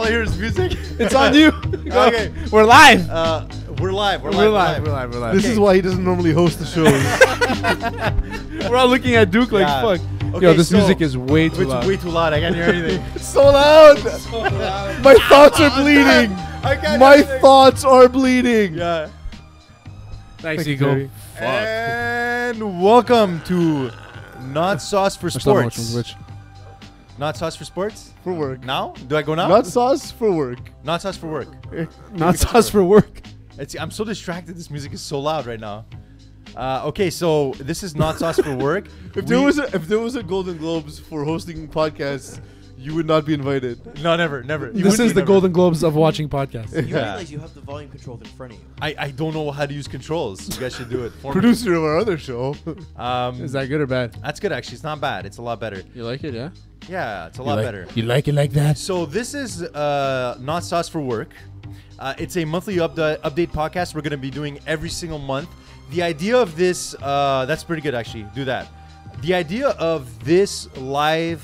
All I hear is music. It's on you. Okay. We're live. We're live. We're live. This is why he doesn't normally host the shows. We're all looking at Duke like, Yeah. fuck. Okay, Yo, this so- music is way too It's loud. way too loud. I can't hear anything. It's so loud. My thoughts are bleeding. I can't My hear anything. thoughts are bleeding. Yeah. Thanks, Thank you, Eagle. Terry. Fuck. And welcome to Not Sauce for That's not much Sports. of which. Not Sauce for Sports? For work. Now? Do I go now? Not sauce for work. Not Sauce for Work. Not sauce for work. I'm so distracted. This music is so loud right now. Okay, so this is Not Sauce for Work. If there was a Golden Globes for hosting podcasts, you would not be invited. No, never. This is the Golden Globes of watching podcasts. You Yeah. realize you have the volume control in front of you. I don't know how to use controls. You guys should do it for me. Producer of our other show. Is that good or bad? That's good, actually. It's not bad. It's a lot better. You like it, yeah? Yeah, it's a lot better. You like it like that? So this is Not Sauce for Work. It's a monthly update podcast we're going to be doing every single month. The idea of this, that's pretty good, actually. Do that. The idea of this live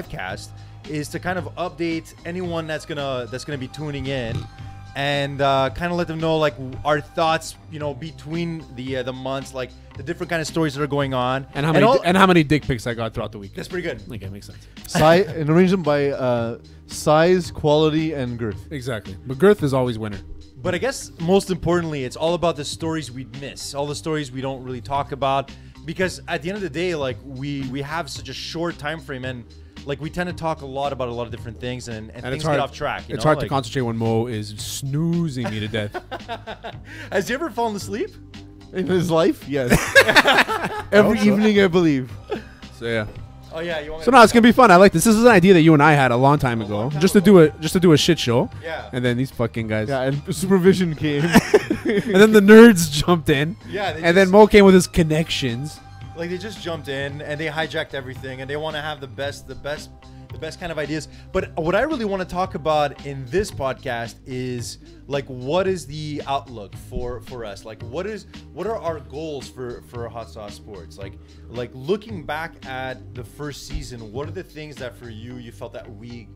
cast is to kind of update anyone that's gonna be tuning in, and kind of let them know like our thoughts, between the months, like the different kind of stories that are going on, And how many dick pics I got throughout the week. that's pretty good. Okay, makes sense. And arrange them by size, quality, and girth. Exactly. But girth is always winner. But I guess most importantly, it's all about the stories we miss, all the stories we don't really talk about, because at the end of the day, like we have such a short time frame, and like we tend to talk a lot about a lot of different things, and And things it's hard, get off track. It's hard to concentrate when Mo is snoozing me to death. Has you ever fallen asleep? In his life, yes. Every evening, I believe. So yeah. Oh yeah, you want me So no, it's gonna be fun. I like this. This is an idea that you and I had a long time ago, just to do a shit show. Yeah. And then these fucking guys. Yeah, and supervision came. And then the nerds jumped in. Yeah, they And then just- Mo came with his connections. Like they just jumped in and they hijacked everything, and they want to have the best kind of ideas. But what I really want to talk about in this podcast is like, what is the outlook for us? Like, what are our goals for Hot Sauce Sports? Like looking back at the first season, what are the things that for you felt that we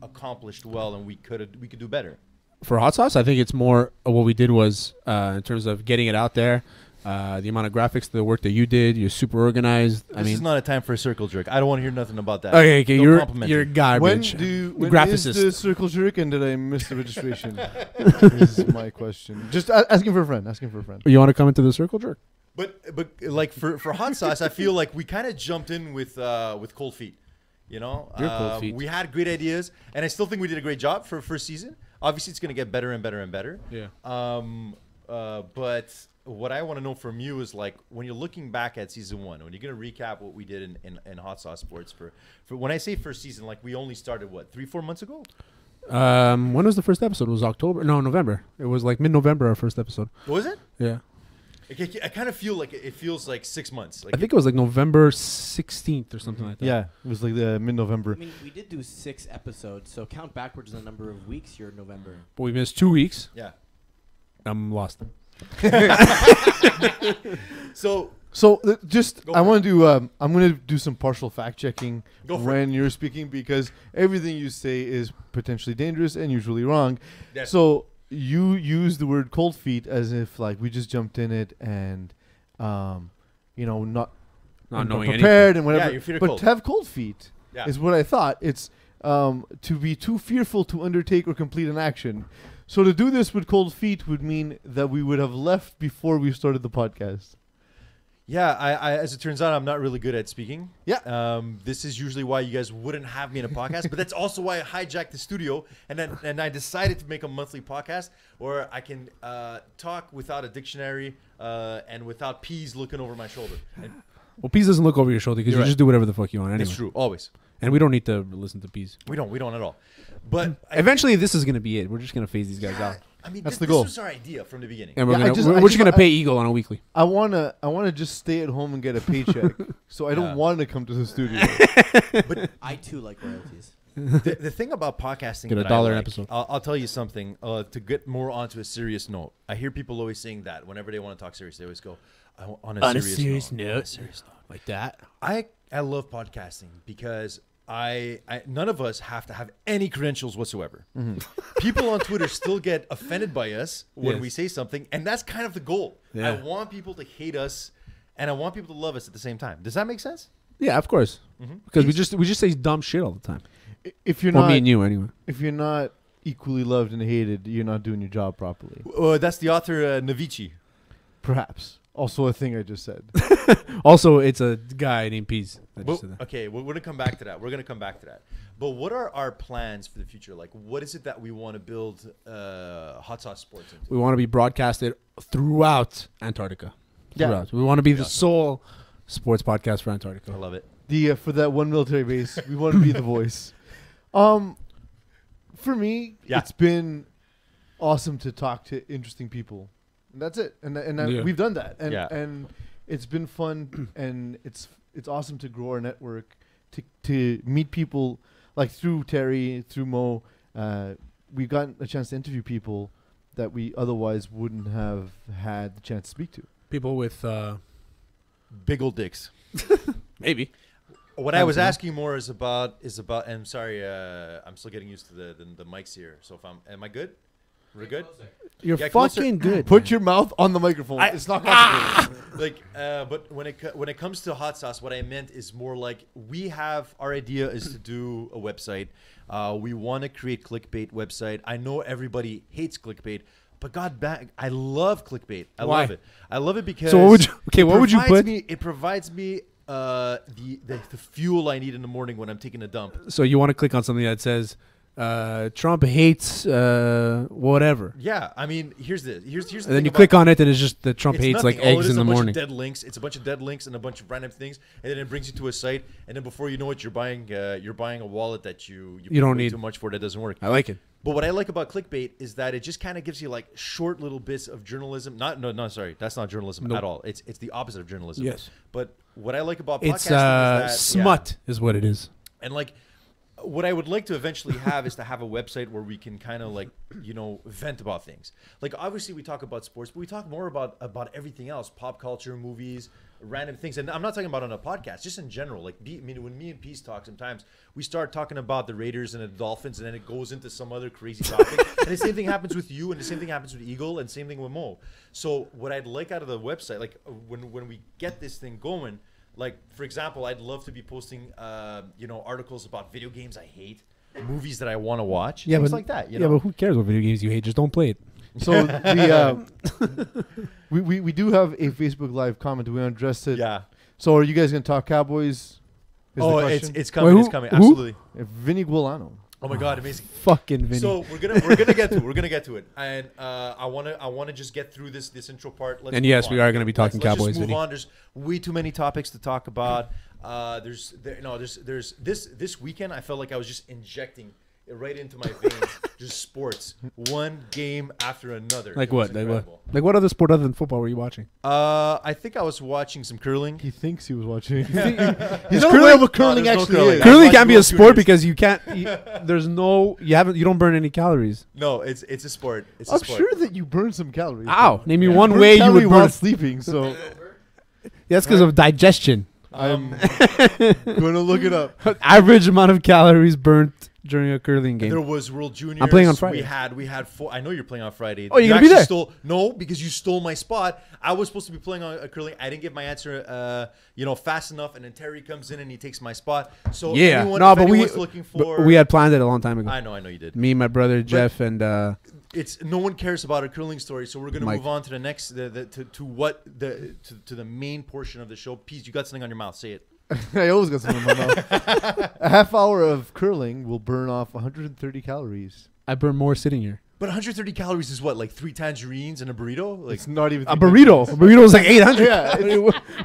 accomplished well and we could do better? For Hot Sauce, I think it's more what we did was in terms of getting it out there. The amount of graphics, the work that you did, you're super organized. This is not a time for a circle jerk. I don't want to hear nothing about that. Okay, Don't compliment you're me. garbage. When Graphicist. is the circle jerk, and did I miss the registration? This is my question. Just asking for a friend. You want to come into the circle jerk? But like for Hot Sauce, I feel like we kind of jumped in with cold feet. You're cold feet. We had great ideas, and I still think we did a great job for first season. Obviously, it's going to get better and better and better. Yeah. But what I want to know from you is like, when you're looking back at season one, when you're going to recap what we did in Hot Sauce Sports for when I say first season, like we only started what 3-4 months ago. When was the first episode? It was October? No, November. It was like mid-November, our first episode. Was it? Yeah. I kind of feel like it feels like 6 months. Like I think it was like November 16th or something like that. Yeah, it was like the mid-November. I mean, we did do 6 episodes, so count backwards the number of weeks you're in November. But we missed 2 weeks. yeah. I'm lost. So Just Go I for want to do. I'm going to do some partial fact checking Go for when you're speaking, because everything you say is potentially dangerous and usually wrong. Yes. So you use the word cold feet as if like we just jumped in it and, not Not knowing prepared and whatever. Yeah, your feet are but cold. to have cold feet Yeah. is what I thought. It's to be too fearful to undertake or complete an action. So to do this with cold feet would mean that we would have left before we started the podcast. Yeah, I as it turns out, I'm not really good at speaking. Yeah. This is usually why you guys wouldn't have me in a podcast, but that's also why I hijacked the studio and I decided to make a monthly podcast where I can talk without a dictionary and without peas looking over my shoulder. And Well, Peas doesn't look over your shoulder because You're you right. just do whatever the fuck you want anyway. It's true, always. And we don't need to listen to Peas. We don't at all. But Eventually, this is going to be it. We're just going to phase these guys out. I mean, That's this the goal. was our idea from the beginning. And we're Yeah, I going just- to pay Eagle on a weekly. I wanna just stay at home and get a paycheck, so I don't Yeah. want to come to the studio. I too like royalties. The thing about podcasting, Get that $1 I an like, episode. I'll tell you something. To get more onto a serious note, I hear people always saying that whenever they want to talk serious, they always go on a serious note. Like that. I love podcasting because none of us have to have any credentials whatsoever. Mm-hmm. People on Twitter still get offended by us when Yes. we say something, and that's kind of the goal. Yeah. I want people to hate us, and I want people to love us at the same time. Does that make sense? Yeah, of course. Mm-hmm. Because we just say dumb shit all the time. If you're Or not, me and you anyway. if you're not equally loved and hated, you're not doing your job properly. That's the author Navici. Perhaps. Also a thing I just said. Also, it's a guy named Pease. that just But, said that. okay, we're gonna come back to that. We're gonna come back to that. But what are our plans for the future? Like, what is it that we want to build Hot Sauce Sports into? We want to be broadcasted throughout Antarctica. Yeah. Throughout. We want to be the Yeah. sole sports podcast for Antarctica. I love it. For that one military base, we want to be the voice. For me, Yeah. it's been awesome to talk to interesting people. And that's it. And Yeah. we've done that. And Yeah. and it's been fun and it's awesome to grow our network, to meet people like through Terry, through Mo. We've gotten a chance to interview people that we otherwise wouldn't have had the chance to speak to. People with Big old dicks. maybe. What I was asking more is about. And I'm sorry, I'm still getting used to the mics here. So am I good? We're good. You're Yeah, closer. fucking good. Put your mouth on the microphone. It's not complicated. Like, but when it comes to hot sauce, what I meant is more like our idea is to do a website. We want to create clickbait website. I know everybody hates clickbait, but I love clickbait. I Why? love it. I love it because. So what would you? Okay, it what would you provides put? It provides me the fuel I need in the morning when I'm taking a dump. So you want to click on something that says Trump hates whatever, Yeah, I mean, here's the and then thing you about- click on it, and it's just the Trump It's hates nothing. like All it eggs is in the a bunch morning. Of dead links. It's a bunch of dead links and a bunch of random things, and then it brings you to a site, and then before you know it, you're buying a wallet that you You don't pay need. too much for that doesn't work. I like it. But what I like about clickbait is that it just kind of gives you like short little bits of journalism. Sorry, that's not journalism Nope. at all. It's the opposite of journalism. Yes. But what I like about podcasting It's is that smut is what it is. and like, what I would like to eventually have is to have a website where we can kind of like, vent about things. Like, obviously we talk about sports, but we talk more about everything else, pop culture, movies, random things. And I'm not talking about on a podcast, just in general. Like, when me and Peace talk, sometimes we start talking about the Raiders and the Dolphins, and then it goes into some other crazy topic. And the same thing happens with you, and the same thing happens with Eagle, and same thing with Mo. So what I'd like out of the website, like when we get this thing going, like, for example, I'd love to be posting, articles about video games I hate, movies that I want to watch, things like that. You know? but who cares what video games you hate? Just don't play it. So we do have a Facebook Live comment. Do we want to address it? Yeah. So are you guys going to talk Cowboys? Is the question? it's coming. Wait, It's coming. who? Absolutely. Vinny Guilano. Oh my God, amazing. Fucking Vinny. So we're gonna get to it. We're gonna get to it, and I wanna just get through this intro part. Let's And move yes, on. we are gonna be talking Let's Cowboys, just move Vinny. on. There's way too many topics to talk about. There's this weekend. I felt like I was just injecting it right into my veins. Just sports, one game after another. like It was what? Like what? incredible. Like what other sport other than football were you watching? I think I was watching some curling. He thinks he was watching. He's There's not no aware way- of what curling there's no actually curling. is. I Curling watched can't be a World sport Juniors. because you can't. You don't burn any calories. No, it's a sport. It's a I'm sport. sure that you burn some calories. Ow! Name me Yeah. one Burn way you calorie would while burn. sleeping. So That's because of digestion. I'm going to look it up. Average amount of calories burnt during a curling game. There was World Juniors. I'm playing on Friday. We had four. I know you're playing on Friday. Oh, you're gonna be actually there? No, because you stole my spot. I was supposed to be playing on curling. I didn't get my answer, fast enough, and then Terry comes in and he takes my spot. So Yeah, anyone, no, if but anyone's looking for, we had planned it a long time ago. I know you did. Me, my brother Jeff, and It's no one cares about a curling story, so we're gonna Mike. move on to the next, to the main portion of the show. Peace, you got something on your mouth. Say it. I always got something in my mouth. A half hour of curling will burn off 130 calories. I burn more sitting here. But 130 calories is what, like 3 tangerines and a burrito? Like, It's not even A burrito. A burrito is like 800. Yeah,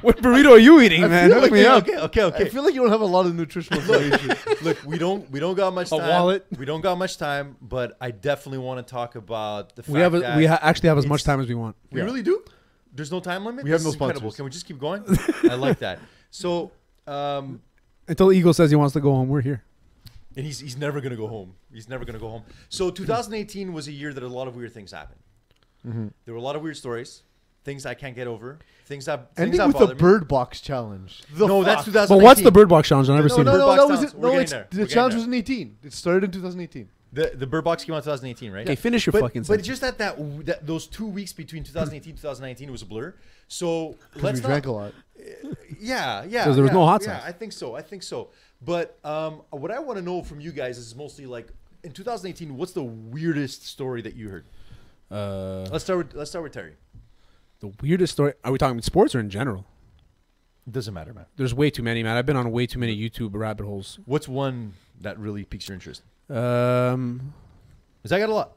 What burrito are you eating, man? feel Hook like me up. okay. I feel like you don't have a lot of nutritional information. Look, we don't got much A time. wallet. We don't got much time, but I definitely want to talk about the fact We have that actually have as much it's- time as we want. we Yeah. really do. There's no time limit. We have This no is incredible. sponsors. Can we just keep going? I like that. So, Until Eagle says he wants to go home, we're here. and he's never gonna go home. He's never gonna go home. So 2018 was a year that a lot of weird things happened. Mm-hmm. There were a lot of weird stories. things I can't get over, things that Ending with the bother me. Bird Box challenge. No, that's 2018. But what's the Bird Box challenge? I've never No, seen no, it. no, Bird that Box was sounds- it. we're No, getting it's, there. We're the getting challenge there. was in 18. It started in 2018. The Bird Box came out in 2018, right? Okay, finish your but, fucking but sentence. just that those 2 weeks between 2018 and 2019 was a blur. So let's we not. drank a lot. Yeah. 'Cause there was no hot Yeah, sauce. I think so. But what I want to know from you guys is mostly like in 2018, what's the weirdest story that you heard? Let's start with Terry. The weirdest story. Are we talking sports or in general? Doesn't matter, man. There's way too many, man. I've been on way too many YouTube rabbit holes. What's one that really piques your interest? Um, 'Cause I got a lot,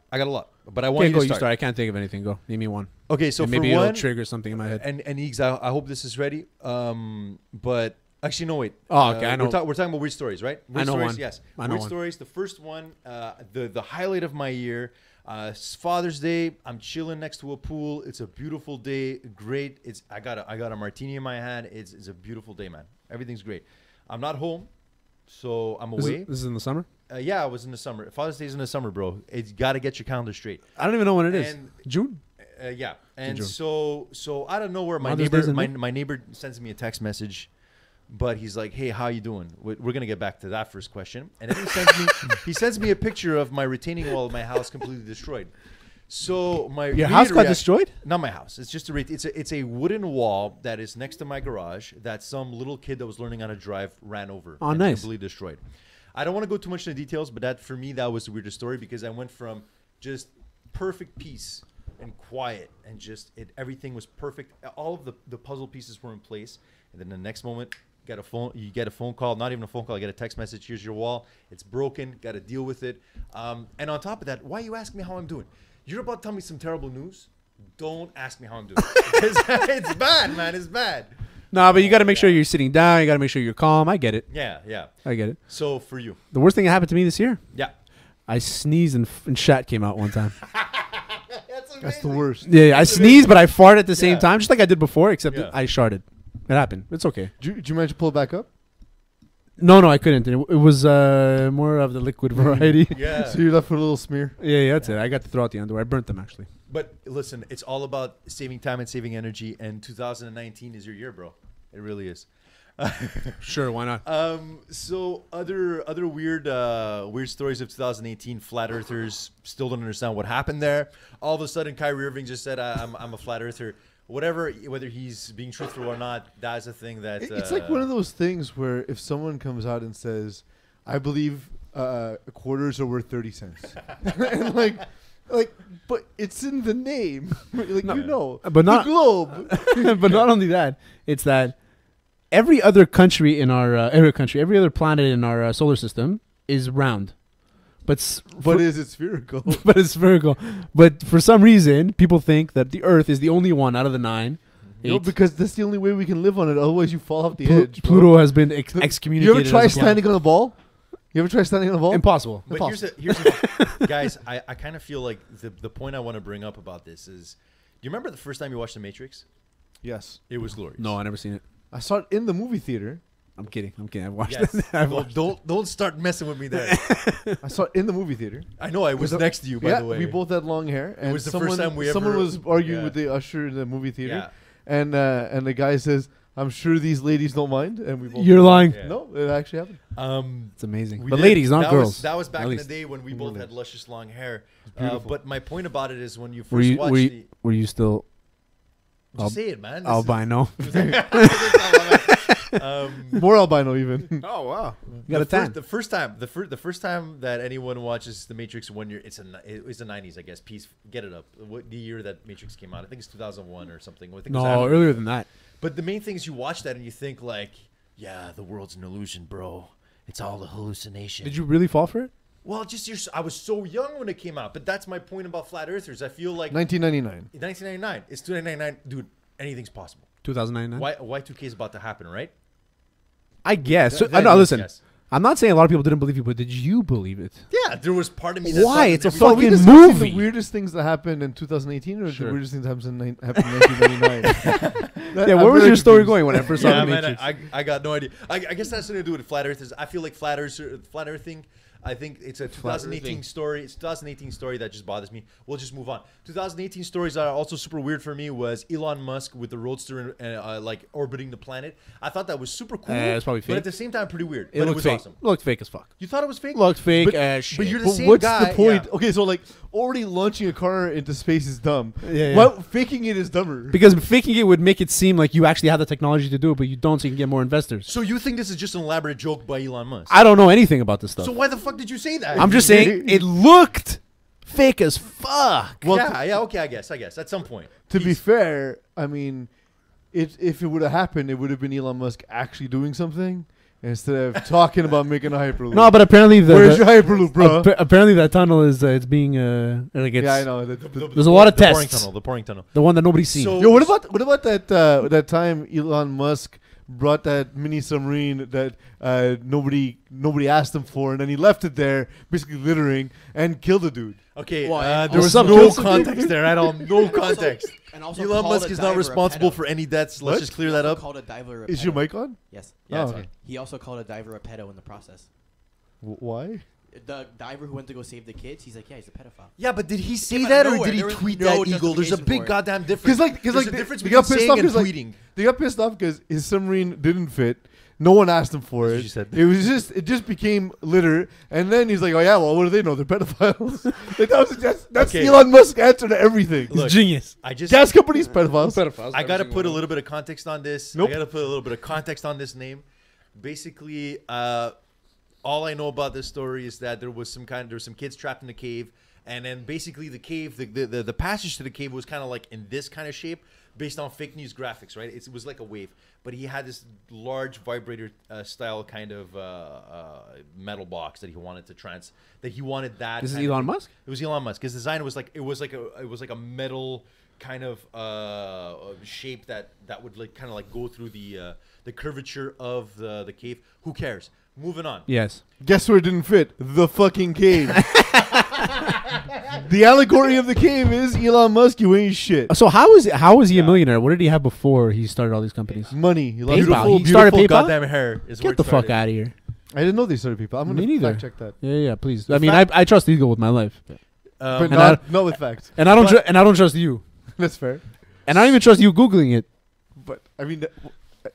but I want okay, you go. to You start. start. I can't think of anything. Go. Name me one. Okay, so And for maybe it'll one, trigger something in my head. and Eags, I hope this is ready. But actually, no, wait. Oh, okay, I know. We're talking about weird stories, right? Weird know stories, one. yes. I know Weird one. stories. The first one, the highlight of my year. Father's Day. I'm chilling next to a pool. It's a beautiful day. Great. I got a martini in my hand. It's a beautiful day, man. Everything's great. I'm not home, so I'm away. This is in the summer. Yeah, I was in the summer. Father's Day's in the summer, bro. It's got to get your calendar straight. I don't even know when it is. And- June. Yeah, and June. so out of nowhere, my Mother's neighbor, Day's in May? my neighbor sends me a text message, but he's like, "Hey, how you doing?" We're gonna get back to that first question, and then he sends me a picture of my retaining wall of my house completely destroyed. So my Your house immediate got destroyed? Not my house. It's just it's a wooden wall that is next to my garage that some little kid that was learning how to drive ran over. Oh, and nice. Completely destroyed. I don't want to go too much into details, but that for me that was the weirdest story because I went from just perfect peace and quiet and just everything was perfect. All of the puzzle pieces were in place, and then the next moment you get a phone call, not even a phone call, I get a text message, here's your wall, it's broken, got to deal with it. And on top of that, why you ask me how I'm doing? You're about to tell me some terrible news. Don't ask me how I'm doing. It's bad, man. It's bad. No, but you got to make sure you're sitting down. You got to make sure you're calm. I get it. Yeah. I get it. So for you, The worst thing that happened to me this year, yeah. I sneezed and shat came out one time. That's the worst. Yeah, I sneezed, but I farted at the same Yeah. time, just like I did before, except Yeah. I sharted. It happened. It's okay. Did you manage to pull it back up? No, I couldn't. It was more of the liquid variety. Yeah. So you're left with a little smear. yeah, that's it. I got to throw out the underwear. I burnt them, actually. But listen, it's all about saving time and saving energy. And 2019 is your year, bro. It really is. Sure, why not? So other weird stories of 2018. Flat Earthers still don't understand what happened there. All of a sudden, Kyrie Irving just said, "I'm a flat earther." Whatever, whether he's being truthful or not, that's a thing that It's like one of those things where if someone comes out and says, "I believe quarters are worth 30 cents," and like, but it's in the name, like but not- the globe. But not only that, it's that every other country in our every other planet in our solar system is round, but Is it spherical? but it's spherical. But for some reason, people think that the Earth is the only one out of the 9. No, 8. because that's the only way we can live on it. Otherwise, you fall off the Plu- edge. bro. Pluto has been excommunicated. You ever try as a planet. standing on a ball? You ever try standing on a ball? Impossible. But here's the guys, I kind of feel like the point I want to bring up about this is, do you remember the first time you watched The Matrix? Yes. It was glorious. No, I never seen it. I saw it in the movie theater. I'm kidding. I've watched Yes. it. I've watched Don't start messing with me there. I saw it in the movie theater. I know I was With next to you, by the way. we both had long hair. And was the first time we someone ever- was arguing yeah. with the usher in the movie theater. Yeah. And the guy says, "I'm sure these ladies don't mind." And we both You're lying. Yeah. No, it actually happened. It's amazing. We But did. ladies, not that girls. that was back At in the least. day when we both had luscious long hair. beautiful. But my point about it is when you first Were you watched were you, the... were you still Just say it, man. albino? More albino even. Oh wow! You The got a tan. the first time that anyone watches The Matrix, it's the 90s, I guess. Peace, get it up. What the year that Matrix came out? I think it's 2001 or something. I think it was No, after. earlier than that. But the main thing is you watch that and you think like, yeah, the world's an illusion, bro. It's all a hallucination. Did you really fall for it? Well, I was so young when it came out, but that's my point about flat earthers. I feel like 1999. 1999. It's 1999, dude. Anything's possible. 2009. Why Y2K is about to happen, right? I guess. So, Then no, yes, listen. yes. I'm not saying a lot of people didn't believe you, but did you believe it? Yeah, there was part of me that Why? thought It's a that So are we fucking discussing movie. the weirdest things that happened in 2018 or Sure. the weirdest things that happened in 1999? Yeah, where was your story going when I first saw Yeah, The man, Matrix? I got no idea. I guess that's something to do with flat earthers. I feel like flat earthing I think it's a 2018 earthing. story. It's 2018 story that just bothers me. We'll just move on. 2018 stories that are also super weird for me was Elon Musk with the Roadster like orbiting the planet. I thought that was super cool. It's probably but fake. at the same time, pretty weird. It but looked it was fake. awesome. Looked fake as fuck. You thought it was fake? Looked fake But- as shit. But you're the But same what's guy. the point? Yeah. Okay, so like already launching a car into space is dumb. Yeah. What faking it is dumber. Because faking it would make it seem like you actually have the technology to do it, but you don't, so you can get more investors. So you think this is just an elaborate joke by Elon Musk? I don't know anything about this stuff. So why the fuck did you say that? I'm just saying it looked fake as fuck. Well, yeah, okay, I guess. At some point. to be He's- fair, I mean, if it would have happened, it would have been Elon Musk actually doing something instead of talking about making a hyperloop. No, but apparently Where's your hyperloop, bro? apparently that tunnel is it's being like it's Yeah, I know. There's a lot of the pouring tests. tunnel, the pouring tunnel. the one that nobody's seen. So- Yo, what about that time Elon Musk brought that mini submarine that nobody asked him for, and then he left it there, basically littering, and killed the dude. Okay, Well, and there was also no kills- context there at all. No context. And also Elon called Musk a is not diver a responsible pedo. for any debts. Let's What? just clear He that also up. Called a diver a Is pedo. your mic on? Yes. Yeah, Oh, it's okay. fine. He also called a diver a pedo in the process. Why? The diver who went to go save the kids, he's like, yeah, he's a pedophile. Yeah, but did he say Came out that of or nowhere. did he There was tweet no that, Eagle? There's a justification big for it. goddamn difference. Because There's a difference they between got pissed saying off and 'cause, like, tweeting. They got pissed off because his submarine didn't fit. No one asked him for That's what it. you said. It just became litter, and then he's like, "Oh yeah, well, what do they know? They're pedophiles." Like, that's Okay. Elon Musk's answer to everything. Look, Genius. I just Gas companies pedophiles. I gotta put a little bit of context on this. Nope. I gotta put a little bit of context on this name. Basically, all I know about this story is that there were some kids trapped in a cave, and then basically the cave, the passage to the cave was kind of like in this kind of shape, based on fake news graphics, right? It was like a wave, but he had this large vibrator style kind of metal box that he wanted to This This is kind of- Elon Musk? It was Elon Musk. His design was like a metal kind of shape that would like kind of like go through the curvature of the cave. Who cares? Moving on. Yes. Guess where it didn't fit? The fucking cave. The allegory of the cave is Elon Musk. You ain't shit. So how is he Yeah. a millionaire? What did he have before he started all these companies? Money. He loves PayPal. beautiful. He started Beautiful PayPal? goddamn hair is where Get the it fuck started. out of here. I didn't know they started people. I'm Me gonna neither. fact check that. Yeah, please. I The mean, fact- I trust Eagle with my life, But And not with facts. and I don't But- and I don't trust you, That's fair. and I don't even trust you googling it. But I mean,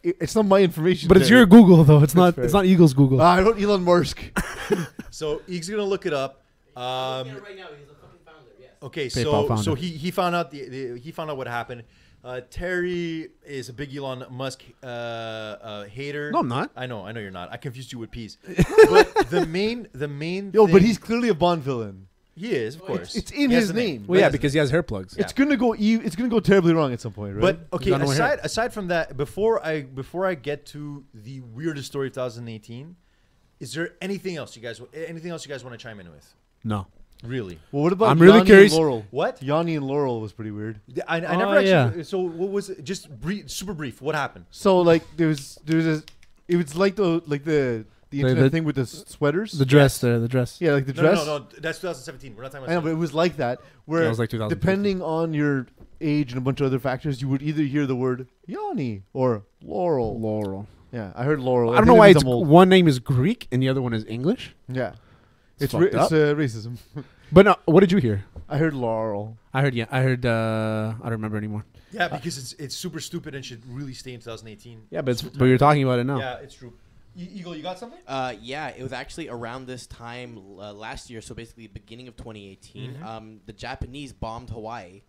it's not my information. But it's there. your Google though. It's That's not. fair. It's not Eagle's Google. I don't Elon Musk. So Eag's gonna look it up. right now, he's a fucking founder, yes. Okay, PayPal so founder. he found out he found out what happened. Terry is a big Elon Musk hater. No, I'm not. I know you're not. I confused you with peas. But the main Yo, but thing- he's clearly a Bond villain. he is of course. It's in He has his a name. Well, yeah, Yes. because he has hair plugs. Yeah. It's gonna go. It's gonna go terribly wrong at some point, right? But okay, got no hair. aside from that, before I get to the weirdest story of 2018, is there anything else you guys want to chime in with? No. Really? well, what about I'm really Yanni curious- And Laurel? What? Yanni and Laurel was pretty weird. I Oh, never actually. yeah. So what was it? Just super brief. What happened? So like there was it was like the internet the- thing with the sweaters. The dress there. The dress. yeah, like the No, dress. no. That's 2017. We're not talking about. I know, but it was like that. Where Yeah, it was like 2015. depending on your age and a bunch of other factors, you would either hear the word Yanni or Laurel. Laurel. Yeah, I heard Laurel. I don't know think why that it's means I'm old. one name is Greek and the other one is English. Yeah, It's it's fucked up. racism. But no, what did you hear? I heard Laurel. I heard. I don't remember anymore. Yeah, because it's super stupid and should really stay in 2018. Yeah, but Super but you're talking about it now. Yeah, it's true. Eagle, you got something? Yeah, it was actually around this time last year, so basically beginning of 2018. Mhm. The Japanese bombed Hawaii,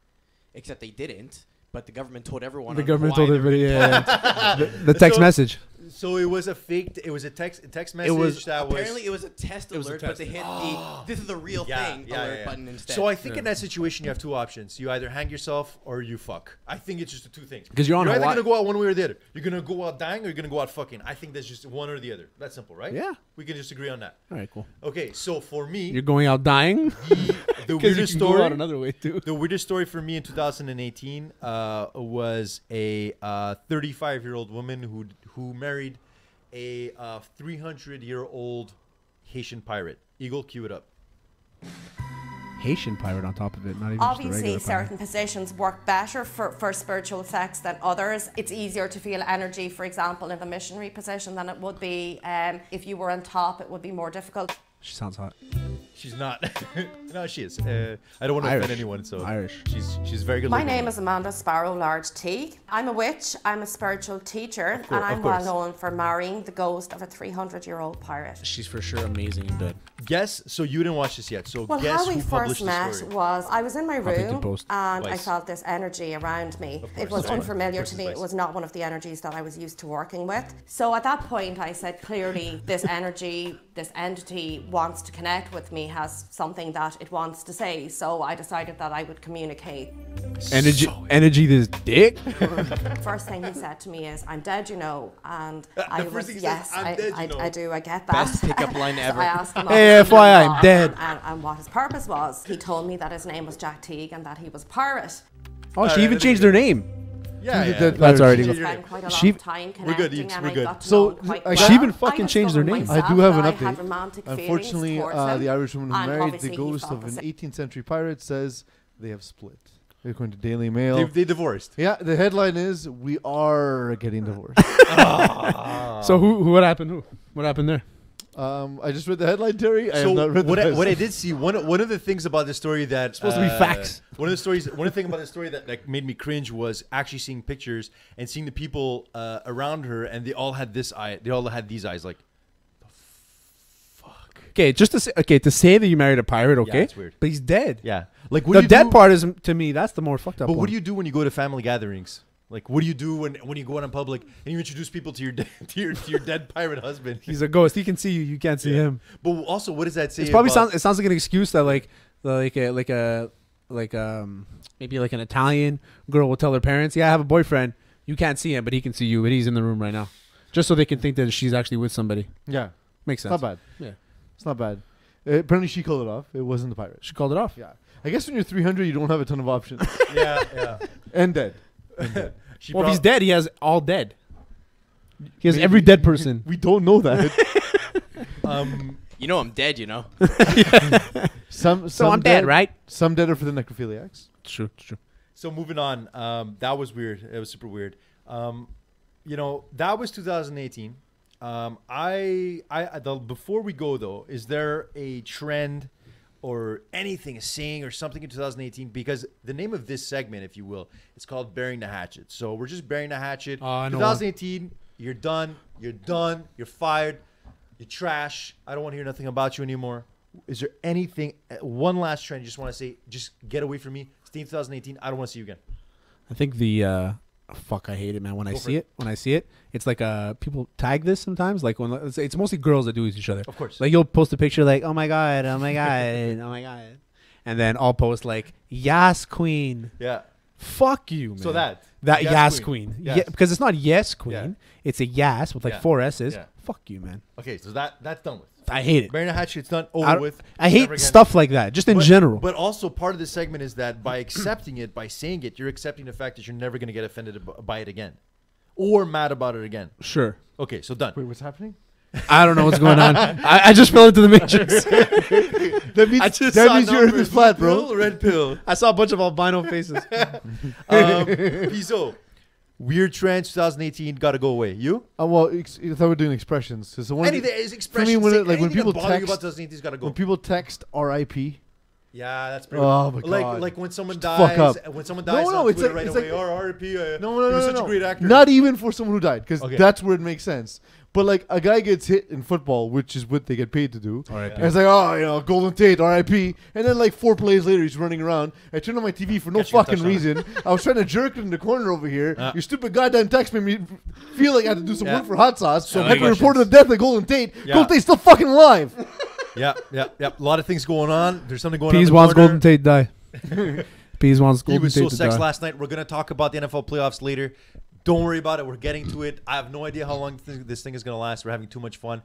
except they didn't. But the government told everyone. The on government Hawaii told they were everybody. gonna Yeah, the text So- message. So it was a fake. It was a text message was- that was. Apparently, it was a test It was a alert, test. but they hit the "this is a real thing" alert button instead. So I think in Yeah. that situation you have two options. You either hang yourself or you fuck. I think it's just the two things. 'Cause you're on either Hawaii. gonna go out one way or the other. You're gonna go out dying or you're gonna go out fucking. I think that's just one or the other. That's simple, right? Yeah. We can just agree on that. All right, cool. Okay, so for me, You're going out dying. the Because you weirdest can go story. out another way too. The weirdest story for me in 2018 was a 35-year-old woman who married a 300-year-old Haitian pirate. Eagle, cue it up. Haitian pirate on top of it, not even Obviously, just a regular pirate. certain positions work better for spiritual sex than others. It's easier to feel energy, for example, in the missionary position than it would be if you were on top. It would be more difficult. She sounds hot. She's not. No, she is. I don't want to Irish. offend anyone, so Irish. she's very good. My looking. name is Amanda Sparrow Large Teague. I'm a witch, I'm a spiritual teacher, and I'm of well course. known for marrying the ghost of a 300-year-old pirate. She's for sure amazing in bed. Guess. So you didn't watch this yet. So Well, guess how we who published first the met story? was I was in my Huffington room Post. and I Vice. felt this energy around me. Of It course, was Vice. unfamiliar Of to course me. it's It Vice. was not one of the energies that I was used to working with. So at that point, I said clearly, this energy, this entity wants to connect with me, has something that it wants to say. So I decided that I would communicate. Energy this dick? First thing he said to me is, "I'm dead, you know," and I first was thing he says, yes, "I'm dead, you know." I do, I get that. Best pickup line So ever. I asked him Hey, what his FYI, name I'm was dead. and what his purpose was. He told me that his name was Jack Teague and that he was a pirate. Oh, she even changed her name. Yeah, Who's yeah. the dead That's already We good. spent quite a lot She- of time We're good, connecting, Eeks, and we're I good. got to So, know him quite I- well. she even fucking I changed her discovered name. I myself do have an that I had update. romantic feelings Unfortunately, towards the him, Irish woman who and married the obviously he ghost felt of the an same. 18th century pirate says they have split. According to Daily Mail. They divorced. Yeah, the headline is "We are getting divorced." So what happened? What happened there? I just read the headline, Terry. I have So not read the what I rest. did see, one of the things about this story that Supposed to be facts. One of the thing about the story that like made me cringe was actually seeing pictures and seeing the people around her, and they all had this eye. They all had these eyes, like Okay, just to say that you married a pirate, okay? it's weird. But he's dead. yeah. Like what The do you dead do, part is to me that's the more fucked up But one. what do you do when you go to family gatherings? Like what do you do when you go out in public and you introduce people to your to your dead pirate husband? He's a ghost. He can see you. You can't see him. But also, what does that say? It probably about- sounds like an excuse that maybe like an Italian girl will tell her parents, "Yeah, I have a boyfriend. You can't see him, but he can see you, but he's in the room right now," just so they can think that she's actually with somebody. Yeah, Makes it's sense. not bad. Yeah. It's not bad. Apparently, she called it off. It wasn't the pirate. She called it off. Yeah, I guess when you're 300, you don't have a ton of options. yeah. And dead. She Well, if he's prob- dead, he has all dead. He has Maybe. every dead person. We don't know that. You know I'm dead, you know. some So I'm dead, right? Some dead are for the necrophiliacs. True. So moving on, that was weird. It was super weird. That was 2018. Before we go though, is there a trend or anything, a saying or something in 2018? Because the name of this segment, if you will, it's called Burying the Hatchet. So we're just burying the hatchet. Oh, I know 2018, you're done. You're done. You're fired. You're trash. I don't want to hear nothing about you anymore. Is there anything, one last trend you just want to say, just get away from me? Stay in 2018. I don't want to see you again. I think the fuck, I hate it, man. When I Go see for it, it's like people tag this sometimes. Like when it's mostly girls that do it to each other. Of course. Like you'll post a picture like, "Oh my god, oh my god, oh my god," and then I'll post like, "Yas Queen." Yeah. Fuck you, man. So that Yas Yas Queen. Yes. Yeah, because it's not Yes Queen. Yeah. It's a Yas with like Yeah. 4 S's. Yeah. Fuck you, man. Okay, so that's done with. I hate it. Burying the hatchet, it's done. I, Over with. I hate Never again. stuff like that, just in But- general. But also part of this segment is that by accepting it, by saying it, you're accepting the fact that you're never going to get offended by it again, or mad about it again. Sure. Okay, so done. Wait, what's happening? I don't know what's going on. I just fell into the matrix. That means, I just that saw means your earth numbers. is flat, Blue bro. pill, red pill. I saw a bunch of albino faces. Piso. Weird trends 2018 got to go away. You? Well, I thought we were doing expressions. So one of the- Anything is expression. when Say it- like when anything that people bother you text- about 2018 has got to go. when people text RIP, Yeah, that's pretty. Oh, good. my God. Like when someone Shut the fuck dies. up. When someone No, dies no, on it's Twitter like- right it's away. like- RIP. no, he was such a great actor. not even for someone who died, because Okay. that's where it makes sense. But like a guy gets hit in football, which is what they get paid to do. R.I.P. And it's like, oh, Golden Tate, RIP. And then like 4 plays later, he's running around. I turned on my TV for no Catching a fucking touchdown. reason. I was trying to jerk it in the corner over here. Ah. Your stupid goddamn text made me feel like I had to do some Yeah. work for hot sauce. So I had to many report the questions. death of Golden Tate. Yeah. Golden Tate's still fucking alive. Yeah. A lot of things going on. There's something going on. Peas in the wants corner. Golden Tate die. Peas wants He Golden was so Tate to sexed die. last night. We're gonna talk about the NFL playoffs later. Don't worry about it. We're getting to it. I have no idea how long this thing is gonna last. We're having too much fun.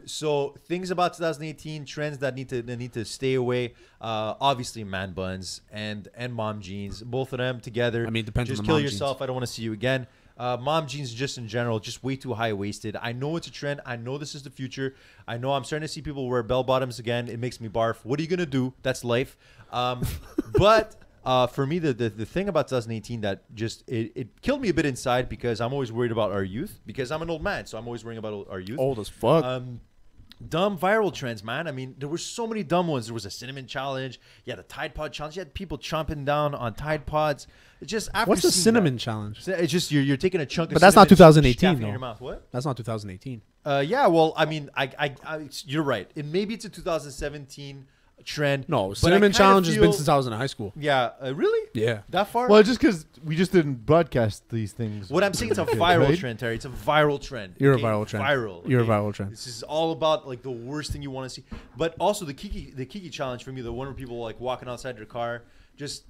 So things about 2018 trends that need to stay away. Obviously, man buns and mom jeans. Both of them together. I mean, it depends on Just the kill mom jeans. yourself. I don't want to see you again. Mom jeans just in general, just way too high waisted. I know it's a trend. I know this is the future. I know I'm starting to see people wear bell bottoms again. It makes me barf. What are you gonna do? That's life. But for me, the thing about 2018 that just it killed me a bit inside, because I'm always worried about our youth, because I'm an old man, so I'm always worrying about our youth. Old as fuck. Dumb viral trends, man. I mean, there were so many dumb ones. There was a cinnamon challenge. Yeah, the Tide Pod challenge. You had people chomping down on Tide Pods. It's just after What's the seeing cinnamon challenge? that, it's just you're taking a chunk of But that's not cinnamon and 2018 stuffing it in though. your mouth. What? That's not 2018. Yeah, well, I mean, you're right. It maybe it's a 2017 trend. No, but I cinnamon kinda challenge has been feel- since I was in high school. Yeah, really? Yeah. That far? Well, just because we just didn't broadcast these things. What I'm saying, it's a Okay, viral right? trend, Terry. It's a viral trend. You're a okay? viral trend. Viral. You're a okay? viral trend. This is all about like the worst thing you want to see. But also the Kiki challenge for me, the one where people like walking outside their car, just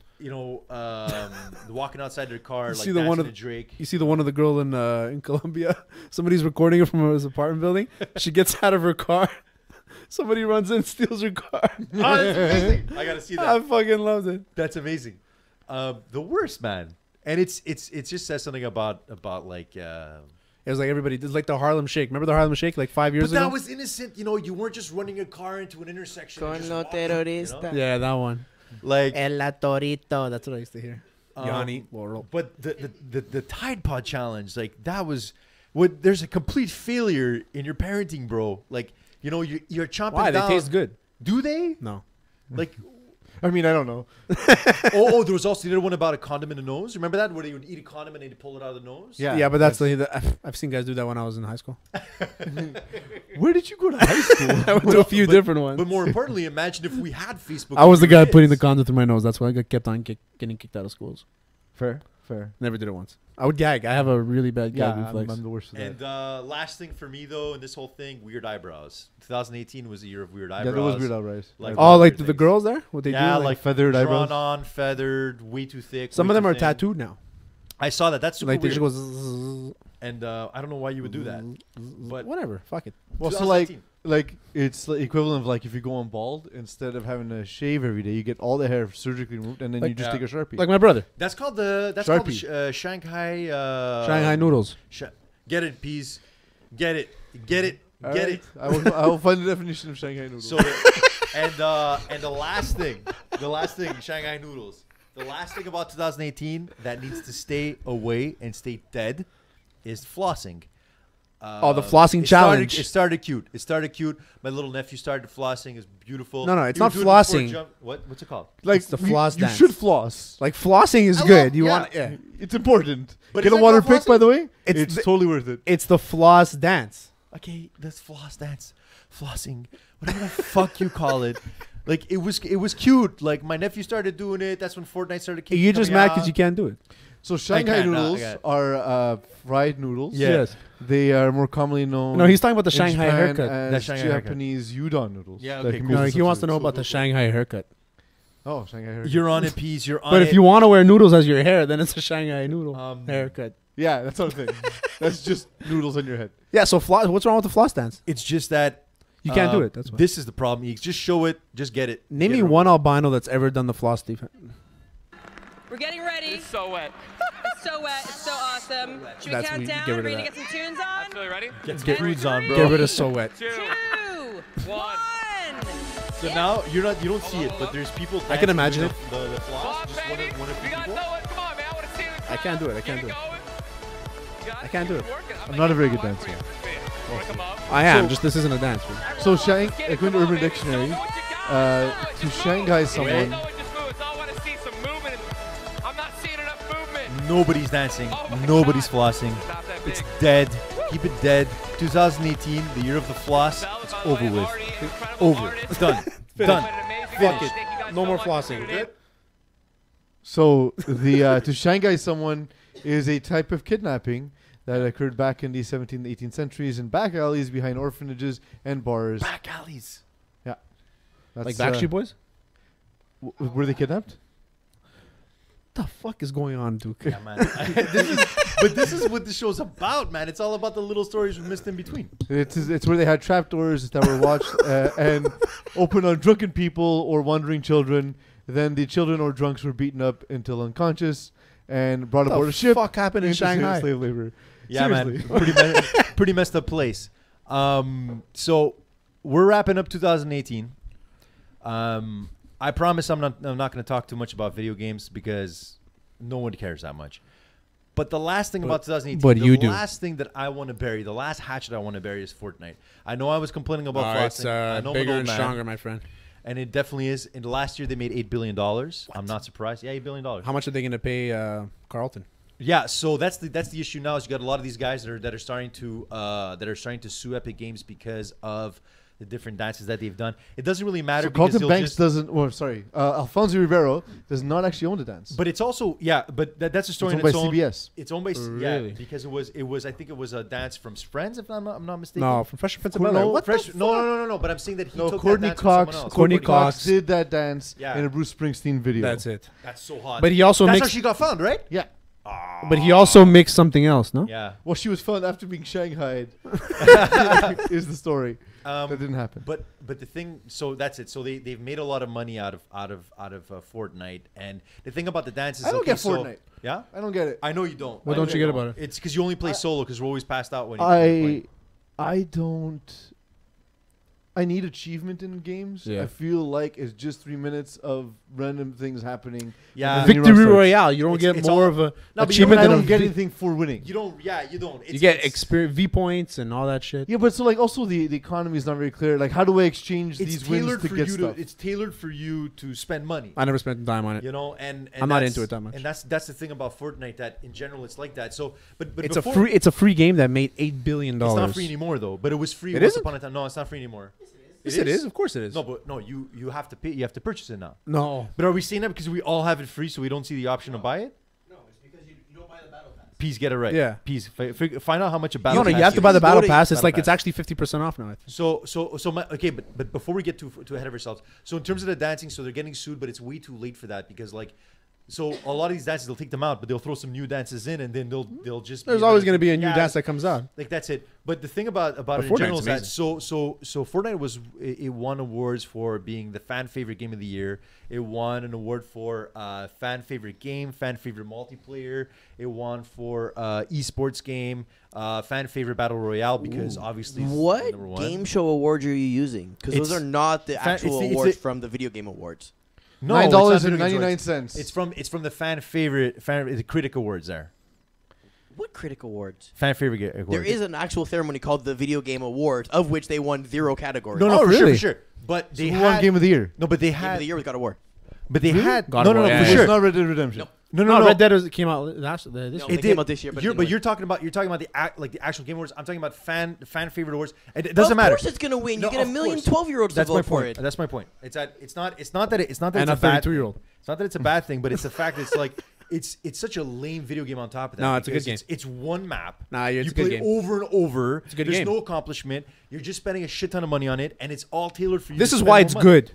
walking outside their car, like see the one dancing of to Drake. You see the one of the girl in Colombia. Somebody's recording her from his apartment building. She gets out of her car. Somebody runs in, steals her car. Oh, that's amazing. I gotta see I that. fucking loved it. That's amazing. The worst, man. And it just says something about like. It was like everybody. It's like the Harlem Shake. Remember the Harlem Shake like 5 years But ago? that was innocent. You weren't just running a car into an intersection. and Con just lo walking, terrorista. Yeah, that one. Like, El la torito. That's what I used to hear. Yanni. but the Tide Pod challenge, like that was what. There's a complete failure in your parenting, bro. Like, you're chomping Why? They down. taste good. Do they? No. Like, I mean, I don't know. there was also the other one about a condom in the nose. Remember that, where they would eat a condom and they'd pull it out of the nose? Yeah. Yeah, but I've seen guys do that when I was in high school. Where did you go to high school? I went to a few different ones. But more importantly, imagine if we had Facebook. I was the when we guy were putting the kids. condom through my nose. That's why I kept on getting kicked out of schools. Fair. Never did it once. I would gag. I have a really bad gag Yeah, reflex. I'm the worst of that. And last thing for me though, in this whole thing, weird eyebrows. 2018 was the year of weird eyebrows. Yeah, there was weird eyebrows. Like- Oh, like weird the things. girls there? What they Yeah, do? like feathered drawn eyebrows. on, feathered, way too thick. some way of them too are thin. tattooed now. I saw that. That's super Like they weird. just go. And I don't know why you would do that. But Whatever. Fuck it. Well, so 2018. like it's the equivalent of like if you go on bald, instead of having to shave every day, you get all the hair surgically removed, and then Like- you just Yeah. take a Sharpie. Like my brother. That's called the Sharpie. Shanghai Shanghai noodles. Get it, peas. Get it. Get it. All Get right. it. I will find the definition of Shanghai noodle. So and the last thing, Shanghai noodles. The last thing about 2018 that needs to stay away and stay dead is flossing. The flossing challenge. It started cute. My little nephew started flossing. It's beautiful. No, it's You were not doing it before flossing. What's it called? like it's the you- floss you dance. should floss. Like flossing is I good. love- You yeah. want? Yeah. It's important. But Get is a that water called pick, by the way. It's It's the- totally worth it. It's the floss dance. Okay, that's floss dance, flossing, whatever the fuck you call it. Like it was cute. Like my nephew started doing it. That's when Fortnite started. You're just coming mad out. because you can't do it. So Shanghai can't, no, I noodles got it. are fried noodles. Yeah. Yes. They are more commonly known. No, he's talking about the in Shanghai Japan haircut. as That Shanghai haircut. Japanese udon noodles. Yeah, that okay, can cool. be No, used he wants to substitutes. know about the Shanghai haircut. Oh, Shanghai haircut. You're on it, peas. You're on But it. if you want to wear noodles as your hair, then it's a Shanghai noodle haircut. Yeah, that's not a thing. That's just noodles on your head. Yeah. So floss. What's wrong with the floss dance? it's just that You can't do it. That's why. This is the problem. You just show it. Just get it. Name Get me it one over. albino that's ever done the floss defense. We're getting ready. It's so wet. It's so wet. It's so awesome. Should we That's count when you down? get rid of We're gonna that. get some tunes on. Absolutely ready? Get some foods on, bro. Get rid of so wet. 2, 2, 1. So now you don't see it, but there's people. I can dancing imagine with it. The Come floss. on, Just baby. one of You got people. no one. Come on, man. I want to see it. I can't do it. I can't Keep do it. going. You got I can't do it. Keep working. I'm not a very good gonna dancer. get my wife for you. You wanna come up? I am. So- Just this isn't a dance. Man. So Let's get it. according Come to on, Urban baby. Dictionary, Show me what you got. to Shanghai someone. No one just moves. I want to see some movement. I'm not seeing enough movement. Nobody's dancing. Oh my Nobody's God. flossing. Not that It's big. dead. Keep it dead. 2018, the year of the floss. Bella, It's by the over way, with. already incredible Over. artist. It's done. Done. Done. An amazing Fuck job. it. Thank you guys No so more much for flossing. tuning in. So the to Shanghai someone is a type of kidnapping that occurred back in the 17th and 18th centuries in back alleys behind orphanages and bars. Back alleys. That's, Like Backstreet Boys. Were they kidnapped? What the fuck is going on, Duke? Yeah, man. This is what the show's about, man. It's all about the little stories we missed in between. It's where they had trapdoors that were watched and opened on drunken people or wandering children. Then the children or drunks were beaten up until unconscious and brought aboard a ship. Fuck happened in into Shanghai? slave labor. Yeah, Seriously. man. Pretty messed up place. So we're wrapping up 2018. I promise I'm not going to talk too much about video games because no one cares that much. But the last thing about 2018, but you the do. last thing that I want to bury, the last hatchet I want to bury is Fortnite. I know I was complaining about It's frosting. I know I'm an bigger old and man, stronger, my friend. and it definitely is. In the last year, they made $8 billion. I'm not surprised. Yeah, $8 billion. How much are they going to pay Carlton? Yeah, so that's the issue now. Is you got a lot of these guys that are starting to sue Epic Games because of the different dances that they've done. It doesn't really matter So because Carlton they'll Banks just, doesn't. Well, sorry, Alfonso Rivero does not actually own the dance. But it's also but that's a story It's in owned its by own. CBS. It's owned by Really? because it was I think it was a dance from Friends if I'm not mistaken. No, from Fresh Prince of No, Bel-Air. what the Fresh, no. But I'm saying that he No, took Courtney that dance from someone Cox. else. Courtney Cox. did that dance Yeah. in a Bruce Springsteen video. That's it. That's so hot. But he also that's how mixed. she got found, right? Yeah. But he also mixed something else, no? Yeah. Well, she was found after being shanghaied. Is the story that didn't happen? But the thing, so that's it. So they've made a lot of money out of Fortnite, and the thing about the dance is I don't okay, get Fortnite. Yeah, I don't get it. I know you don't. What I don't know you get about it? It's because you only play solo because we're always passed out when you play. I don't. I need achievement in games. Yeah. I feel like it's just 3 minutes of random things happening. Yeah. and then Victory run starts. Royale. You don't It's- get it's more all- of a No, but achievement I than don't a get vi- anything for winning. You don't. Yeah, you don't. You get experience, V points and all that shit. Yeah, but so like also the economy is not very clear. Like, how do I exchange It's these wins tailored to for get you stuff? It's tailored for you to spend money. I never spent time on it. You know, and I'm not that's- into it that much. And that's the thing about Fortnite that in general it's like that. So, but It's before, It's a free game that made $8 billion. It's not free anymore though. But it was free It once isn't? upon a time. No, it's not free anymore. Yes, it is. Of course it is. No, but no, you have to pay. You have to purchase it now. No. But are we saying that because we all have it free, so we don't see the option to buy it? No, it's because you don't buy the battle pass. Peace, get it right. Yeah. Peace. Find out how much a battle. No, you pass have to is. buy the battle Battle pass. It's like pass. it's actually 50% off now. I think. So okay, but before we get too ahead of ourselves, so in terms of the dancing, so they're getting sued, but it's way too late for that because like, so a lot of these dances they'll take them out, but they'll throw some new dances in, and then they'll just. There's always going to be a new Yeah, dance that comes out. Like that's it. But the thing about it in Fortnite's general is that amazing. so Fortnite it won awards for being the fan favorite game of the year. It won an award for fan favorite game, fan favorite multiplayer. It won for esports game, fan favorite battle royale because obviously it's What number one. game show awards are you using? Because those It's are not the fan- actual it's the- awards from the video game awards. No, it's not video games awards. $9.99. It's from the fan favorite the critic awards there. What critic awards? Fan favorite awards. There is an actual ceremony called the Video Game Awards, of which they won 0 categories. no, Oh, for really? sure. But they Who had won Game of the Year? no, but they Game of had the Year was God of War. but they had God no, of no, War, no, yeah, for yeah. It's sure. not Red Dead Redemption. Nope. No, Red Dead came out this No, year. it came out this year, but You're, didn't but win. you're talking about the actual game awards. I'm talking about fan favorite awards. And it doesn't matter. Of course it's gonna win. No, You get a of million course. 12-year-olds to That's my vote for point. it. That's my point. It's not that it's And a a bad 32-year-old. It's not that it's a bad thing, but it's the fact that it's like it's such a lame video game on top of that. No, it's a good because game. It's one map. Nah, it's you a good play game. over and over. It's a good There's game. no accomplishment. You're just spending a shit ton of money on it, and it's all tailored for you. This to is spend why more it's money. good.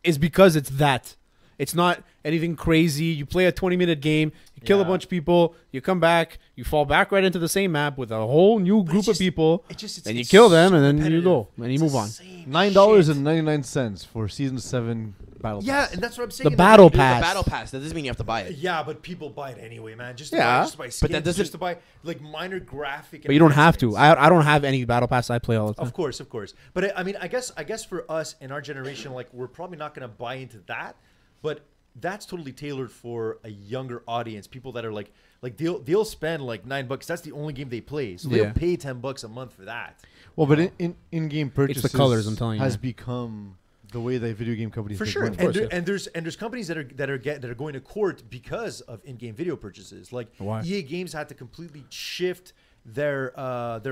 It's because it's that. It's not anything crazy. You play a 20-minute game, you kill a Yeah. bunch of people, you come back, you fall back right into the same map with a whole new But group it's of just- people, it's and you it's kill them, so and then you repetitive. go, and you It's move the on. same $9.99 for Season 7 Battle Pass. Yeah, and that's what I'm saying. The Like, battle The pass. battle pass. That doesn't mean you have to buy it. Yeah, but people buy it anyway, man. Just to Yeah. buy, just to buy skins, But that doesn't- just to buy like minor graphic. But you don't have to. enhancements. I don't have any battle pass I play all the time. Of course. But I mean, I guess for us in our generation, like we're probably not going to buy into that. But that's totally tailored for a younger audience. People that are like they'll spend like $9. That's the only game they play, so Yeah. they'll pay $10 a month for that. Well, but in-game purchases colors, I'm telling you, has man. become the way that video game companies For make sure, money. course, yeah. and there's companies that are going to court because of in-game video purchases. Like Why? EA Games had to completely shift their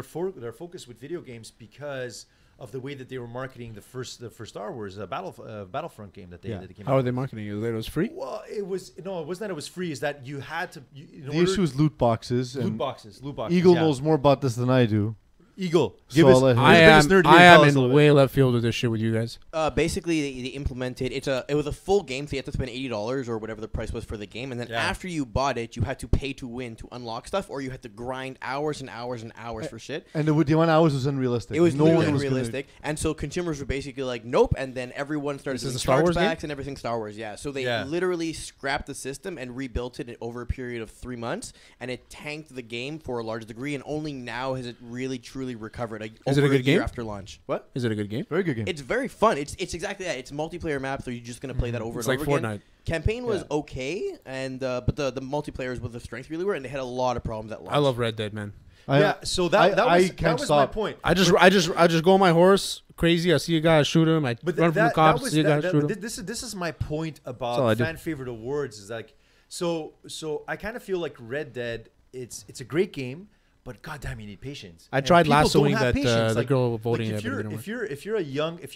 focus with video games because of the way that they were marketing the first Star Wars Battlefront game that they came How out are they with. marketing it? It was free? Well, it wasn't that it was free. Is that you had to? In The order- issue is loot boxes. loot and boxes. Eagle yeah. knows more about this than I do. Eagle. So Give I'll us. let him- who's I the am, biggest nerd here? I Tell am us a little in bit. way left field with this shit with you guys. Basically, they implemented it was a full game, so you had to spend $80 or whatever the price was for the game, and then Yeah. after you bought it, you had to pay to win to unlock stuff, or you had to grind hours and hours and hours for shit. And the amount of hours was unrealistic. It was no literally one was gonna- unrealistic, and so consumers were basically like, "Nope," and then everyone started This is doing a Star Wars game? chargebacks and everything Star Wars. Yeah, so they Yeah. literally scrapped the system and rebuilt it over a period of 3 months, and it tanked the game for a large degree, and only now has it really truly truly recovered. Is it a good year game? after launch? What? Is it a good game? Very good game. It's very fun. It's exactly that. It's multiplayer maps, so you're just gonna play that over It's and like over Fortnite. again. Campaign was Yeah. okay, and but the multiplayer was the strength really were, and they had a lot of problems at launch. I love Red Dead, man. Yeah, so that can't was stop. my point. I just go on my horse crazy. I see a guy, shoot him. I But run from the cops. See a guy, shoot him. this is my point That's all I about do. fan favorite awards. Is like so I kind of feel like Red Dead. It's a great game, but goddamn, you need patience. I And tried people don't lassoing have that, patience. the girl voting if it, but it you're didn't if you're if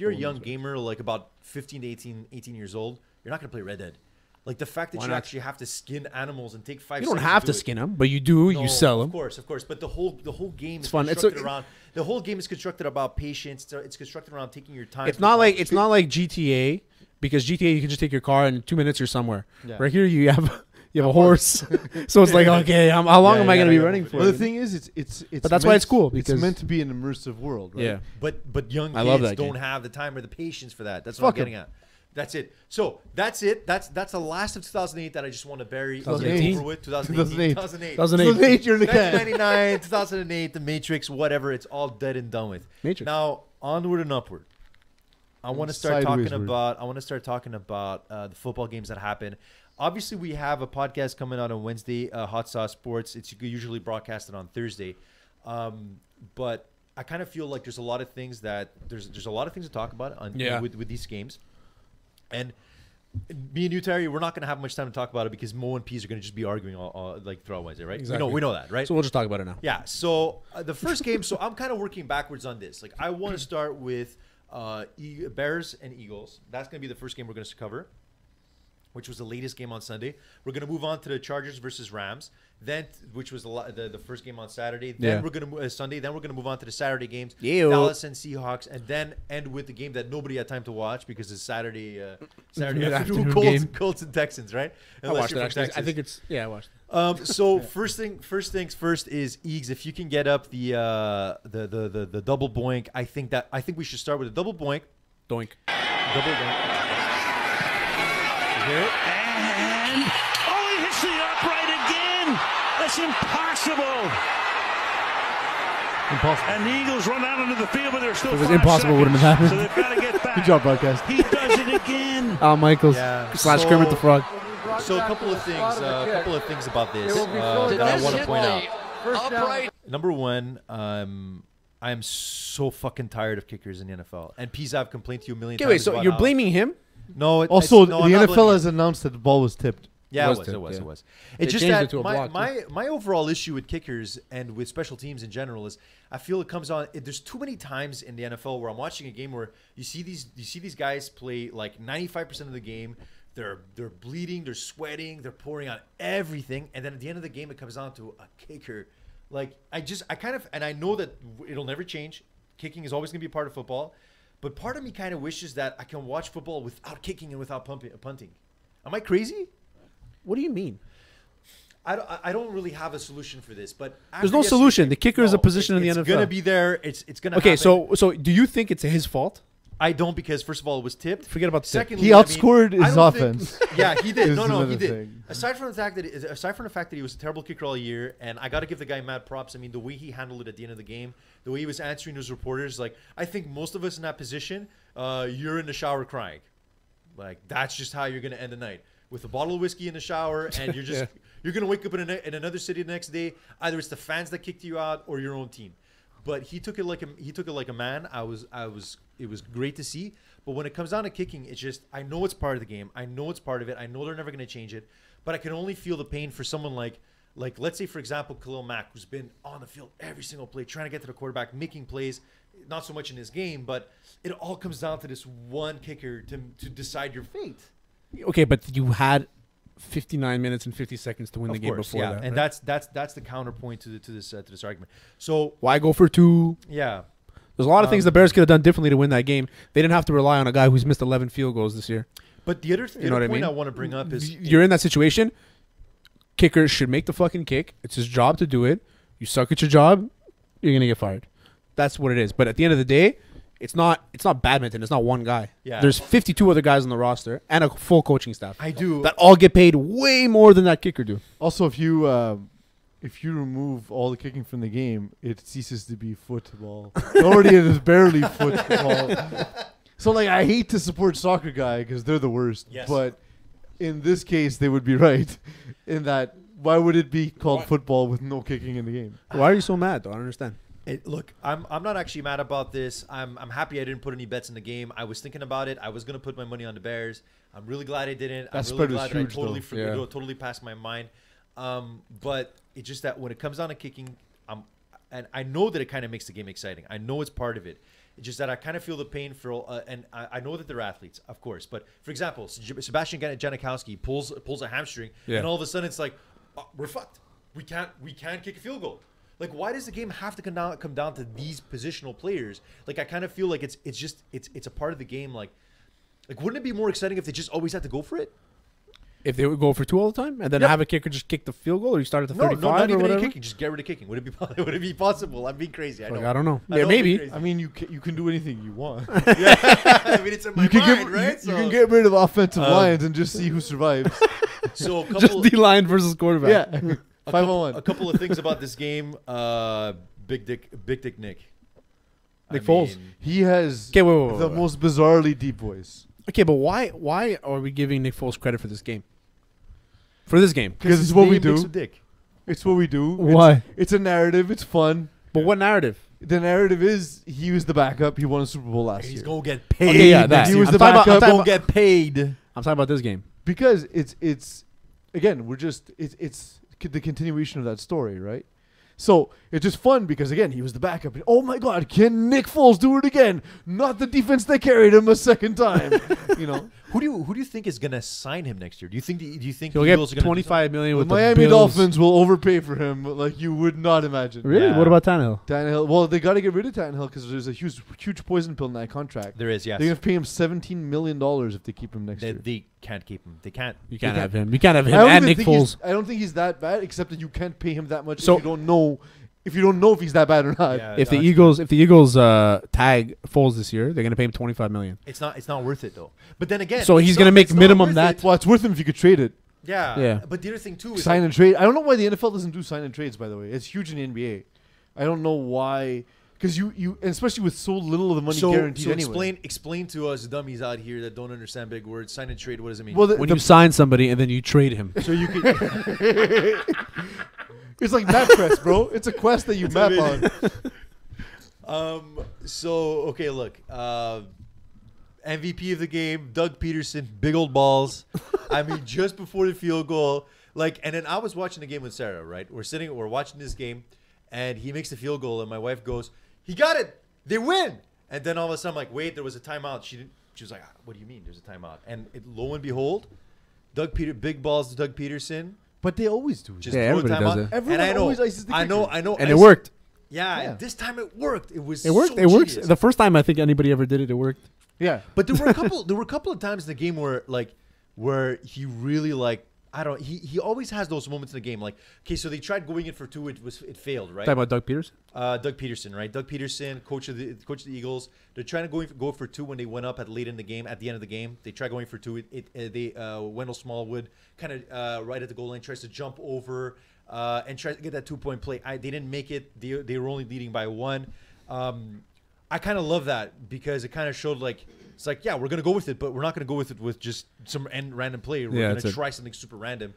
you're a young gamer like about 15 to 18 years old, you're not gonna play Red Dead. Like the fact that Why you not? actually have to skin animals and take 5 You don't seconds have do to it. skin them, but you do. No, You sell of them. course. But the whole game is fun. It's constructed a- around the whole game is constructed about patience. It's constructed around taking your time. It's not like GTA, because GTA you can just take your car and in 2 minutes you're somewhere. Yeah. Right here you have a horse, so it's like okay, how long Yeah, am I yeah, gonna be yeah. running for? Well, the thing is, it's But that's why meant- it's cool, because- it's meant to be an immersive world, right? Yeah. But young I kids love that don't game. have the time or the patience for that. That's what I'm Fuck 'em. getting at. That's it. So that's it. That's the last of 2008 that I just want to bury. 2018? Over with 2008. 2008. 2008. You're in the can. 1999, 2008, The Matrix, whatever. It's all dead and done with. Matrix. Now onward and upward. I want to start Sideways talking word. about. I want to start talking about the football games that happen. Obviously, we have a podcast coming out on Wednesday, Hot Sauce Sports. It's usually broadcasted on Thursday, but I kind of feel like there's a lot of things there's a lot of things to talk about with these games, and me and you, Terry, we're not going to have much time to talk about it because Mo and Peas are going to just be arguing all like throughout Wednesday, right? Exactly. We know that, right? So we'll just talk about it now. Yeah. So the first game. So I'm kind of working backwards on this. Like I want to start with Bears and Eagles. That's going to be the first game we're going to cover, which was the latest game on Sunday. We're going to move on to the Chargers versus Rams, then which was the first game on Saturday. Then Yeah. we're going to Sunday. Then we're going to move on to the Saturday games, Yeah. Dallas and Seahawks, and then end with the game that nobody had time to watch because it's Saturday Mid-afternoon afternoon game. Colts and Texans, right? I Unless watched you're it from actually. I Texas. think it's I watched it. So first things first is Eags. If you can get up the double boink, I think we should start with a double boink. Doink. Double boink. You hear it? And he hits the upright again. That's impossible. Impossible. And the Eagles run out into the field, but they're still. If it was 5 impossible, it wouldn't have seconds, happened. So they've got to get back. Good job, broadcast. He does it again. Al Michaels Yeah. / So- Kermit the Frog. So a couple of things about this that I want to point out. Upright. Number one, I am so fucking tired of kickers in the NFL. And Peas, I've complained to you a million Okay, times. wait. So about you're how- blaming him? No. Also, no, the I'm not NFL blaming has him. announced that the ball was tipped. Yeah, Was it tipped, was. yeah. It was. They It's just changed that it to a block, my overall issue with kickers and with special teams in general is I feel it comes on. There's too many times in the NFL where I'm watching a game where you see these guys play like 95% of the game. They're bleeding, they're sweating, they're pouring out everything, and then at the end of the game it comes down to a kicker. Like I know that it'll never change. Kicking is always going to be a part of football, but part of me kind of wishes that I can watch football without kicking and without punting. Am I crazy? What do you mean? I don't really have a solution for this, but There's no solution. The kicker is a position in the It's NFL. gonna be there. It's gonna. Okay, happen. so do you think it's his fault? I don't because first of all it was tipped. Forget about the tip. Secondly, He I mean, outscored I his don't think- offense. Yeah, he did. Is No, another he did. thing. Aside from the fact that he was a terrible kicker all year, and I got to give the guy mad props. I mean, the way he handled it at the end of the game, the way he was answering his reporters, like I think most of us in that position, you're in the shower crying, like that's just how you're gonna end the night with a bottle of whiskey in the shower, and you're just you're gonna wake up in another city the next day. Either it's the fans that kicked you out or your own team. But he took it like a man. It was great to see. But when it comes down to kicking, it's just I know it's part of the game. I know it's part of it. I know they're never going to change it. But I can only feel the pain for someone like let's say for example Khalil Mack, who's been on the field every single play, trying to get to the quarterback, making plays. Not so much in his game, but it all comes down to this one kicker to decide your fate. Okay, but you had 59 minutes and 50 seconds to win the Of game course, before yeah. that. And right? that's the counterpoint to this argument. So Why go for two? yeah. There's a lot of things the Bears could have done differently to win that game. They didn't have to rely on a guy who's missed 11 field goals this year. But the other, You know what I point mean? I want to bring up is You're in that situation. Kicker should make the fucking kick. It's his job to do it. You suck at your job, you're gonna get fired. That's what it is. But at the end of the day, it's not badminton. It's not one guy. Yeah. There's 52 other guys on the roster and a full coaching staff I do. that all get paid way more than that kicker do. Also, if you if you remove all the kicking from the game, it ceases to be football. Already it is barely football. So like, I hate to support Soccer Guy because they're the worst. Yes. But in this case, they would be right. In that, why would it be called football with no kicking in the game? Why are you so mad? Though? I don't understand. Look, I'm not actually mad about this. I'm happy I didn't put any bets in the game. I was thinking about it. I was gonna put my money on the Bears. I'm really glad I didn't. That I'm spread really was glad that I huge, totally though. forgot, Yeah. totally passed my mind. But it's just that when it comes down to kicking, and I know that it kind of makes the game exciting. I know it's part of it. It's just that I kind of feel the pain for, and I know that they're athletes, of course. But for example, Sebastian Janikowski pulls a hamstring, Yeah. and all of a sudden it's like, we're fucked. We can't kick a field goal. Like, why does the game have to come down to these positional players? Like, I kind of feel like it's a part of the game. Like wouldn't it be more exciting if they just always had to go for it? If they would go for 2 all the time and then Yep. have a kicker just kick the field goal, or you start at the 35 No, not or even whatever. any kicking. Just get rid of kicking. Would it be possible? I'm being crazy. I Like, know. I don't know. I Yeah, know I'm maybe. being I mean, you can do anything you want. crazy. I mean, it's in my You can mind, get right? you can get rid of offensive lines and just see who survives. So a Just couple, D-line versus quarterback. Yeah, a 5-on-1. couple of things about this game. Big Dick Nick. Nick Foles. He has Okay, wait, the wait. most bizarrely deep voice. Okay, but why are we giving Nick Foles credit for this game? For this game. Because his it's what we name do. makes a dick. It's what we do. Why? It's a narrative. It's fun. But what narrative? The narrative is he was the backup. He won a Super Bowl last He's year. gonna get paid. Okay, yeah, that. He was I'm the talking about- backup. I'm talking Gonna about- get paid. I'm talking about this game. Because it's again, it's the continuation of that story, right? So it's just fun because again, he was the backup. And, oh my God, can Nick Foles do it again? Not the defense that carried him a second time. You know, Who do you think is gonna sign him next year? Do you think He'll the get Eagles are gonna do 25 million the with the Miami Bills. Dolphins will overpay for him like you would not imagine. Really? Yeah. What about Tannehill? Tannehill. Well, they got to get rid of Tannehill because there's a huge poison pill in that contract. something? There is, yes. They're gonna pay him $17 million if they keep him next year. They can't keep him. They can't. You can't can't- have him. You can't have him I don't and even Nick think Foles. I don't think he's that bad, except that you can't pay him that much So- if you don't know if he's that bad or not. Yeah, If the that's- Eagles tag Foles this year, they're gonna pay him 25 million. it's not worth it though. But then again, So it's he's not- gonna make it's not minimum worth that. it. Well, it's worth him if you could trade it. Yeah. Yeah. But the other thing too is Sign like, and trade. I don't know why the NFL doesn't do sign and trades, by the way. It's huge in the NBA. I don't know why. Because you and especially with so little of the money guaranteed so anyway. explain to us dummies out here that don't understand big words. Sign and trade. What does it mean? Well, When you sign somebody and then you trade him. so you could. It's like map quest, bro. It's a quest that you map on. So okay, look. MVP of the game, Doug Peterson, big old balls. I mean, just before the field goal, like, and then I was watching the game with Sarah. Right, we're watching this game, and he makes the field goal, and my wife goes, "He got it! They win!" And then all of a sudden, I'm like, "Wait, there was a timeout." She was like, "What do you mean? There's a timeout?" And lo and behold, big balls to Doug Peterson. But they always do. Just Yeah, throw a everybody timeout. does it. Everyone and I know, always ices the I know, kicker. I know, And it worked. Yeah, Yeah. and this time it worked. It was It worked. So It works. genius. The first time I think anybody ever did it, it worked. Yeah. But there were a couple of times in the game where he really he always has those moments in the game. Like, okay, so they tried going in for two, it failed, right? Talking about Doug Peters. Doug Peterson, right? Doug Peterson, coach of the Eagles. They're trying to go for two when they went up at the end of the game. They tried going for two. Wendell Smallwood kind of right at the goal line tries to jump over and tries to get that 2-point play. They didn't make it. They were only leading by one. I kind of love that because it kind of showed it's like, yeah, we're gonna go with it, but we're not gonna go with it with just some random play. We're Yeah, gonna that's it. try something super random,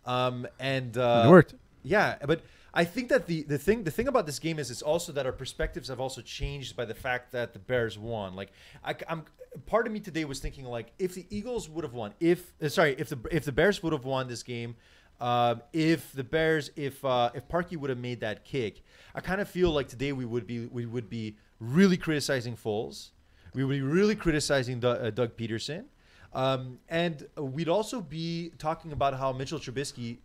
and And it worked. yeah, but I think that the thing about this game is it's also that our perspectives have also changed by the fact that the Bears won. Like, I'm part of me today was thinking like if the Eagles would have won, if the Bears would have won this game, if Parkey would have made that kick, I kind of feel like today we would be really criticizing Foles, we would be really criticizing Doug Peterson, and we'd also be talking about how Mitchell Trubisky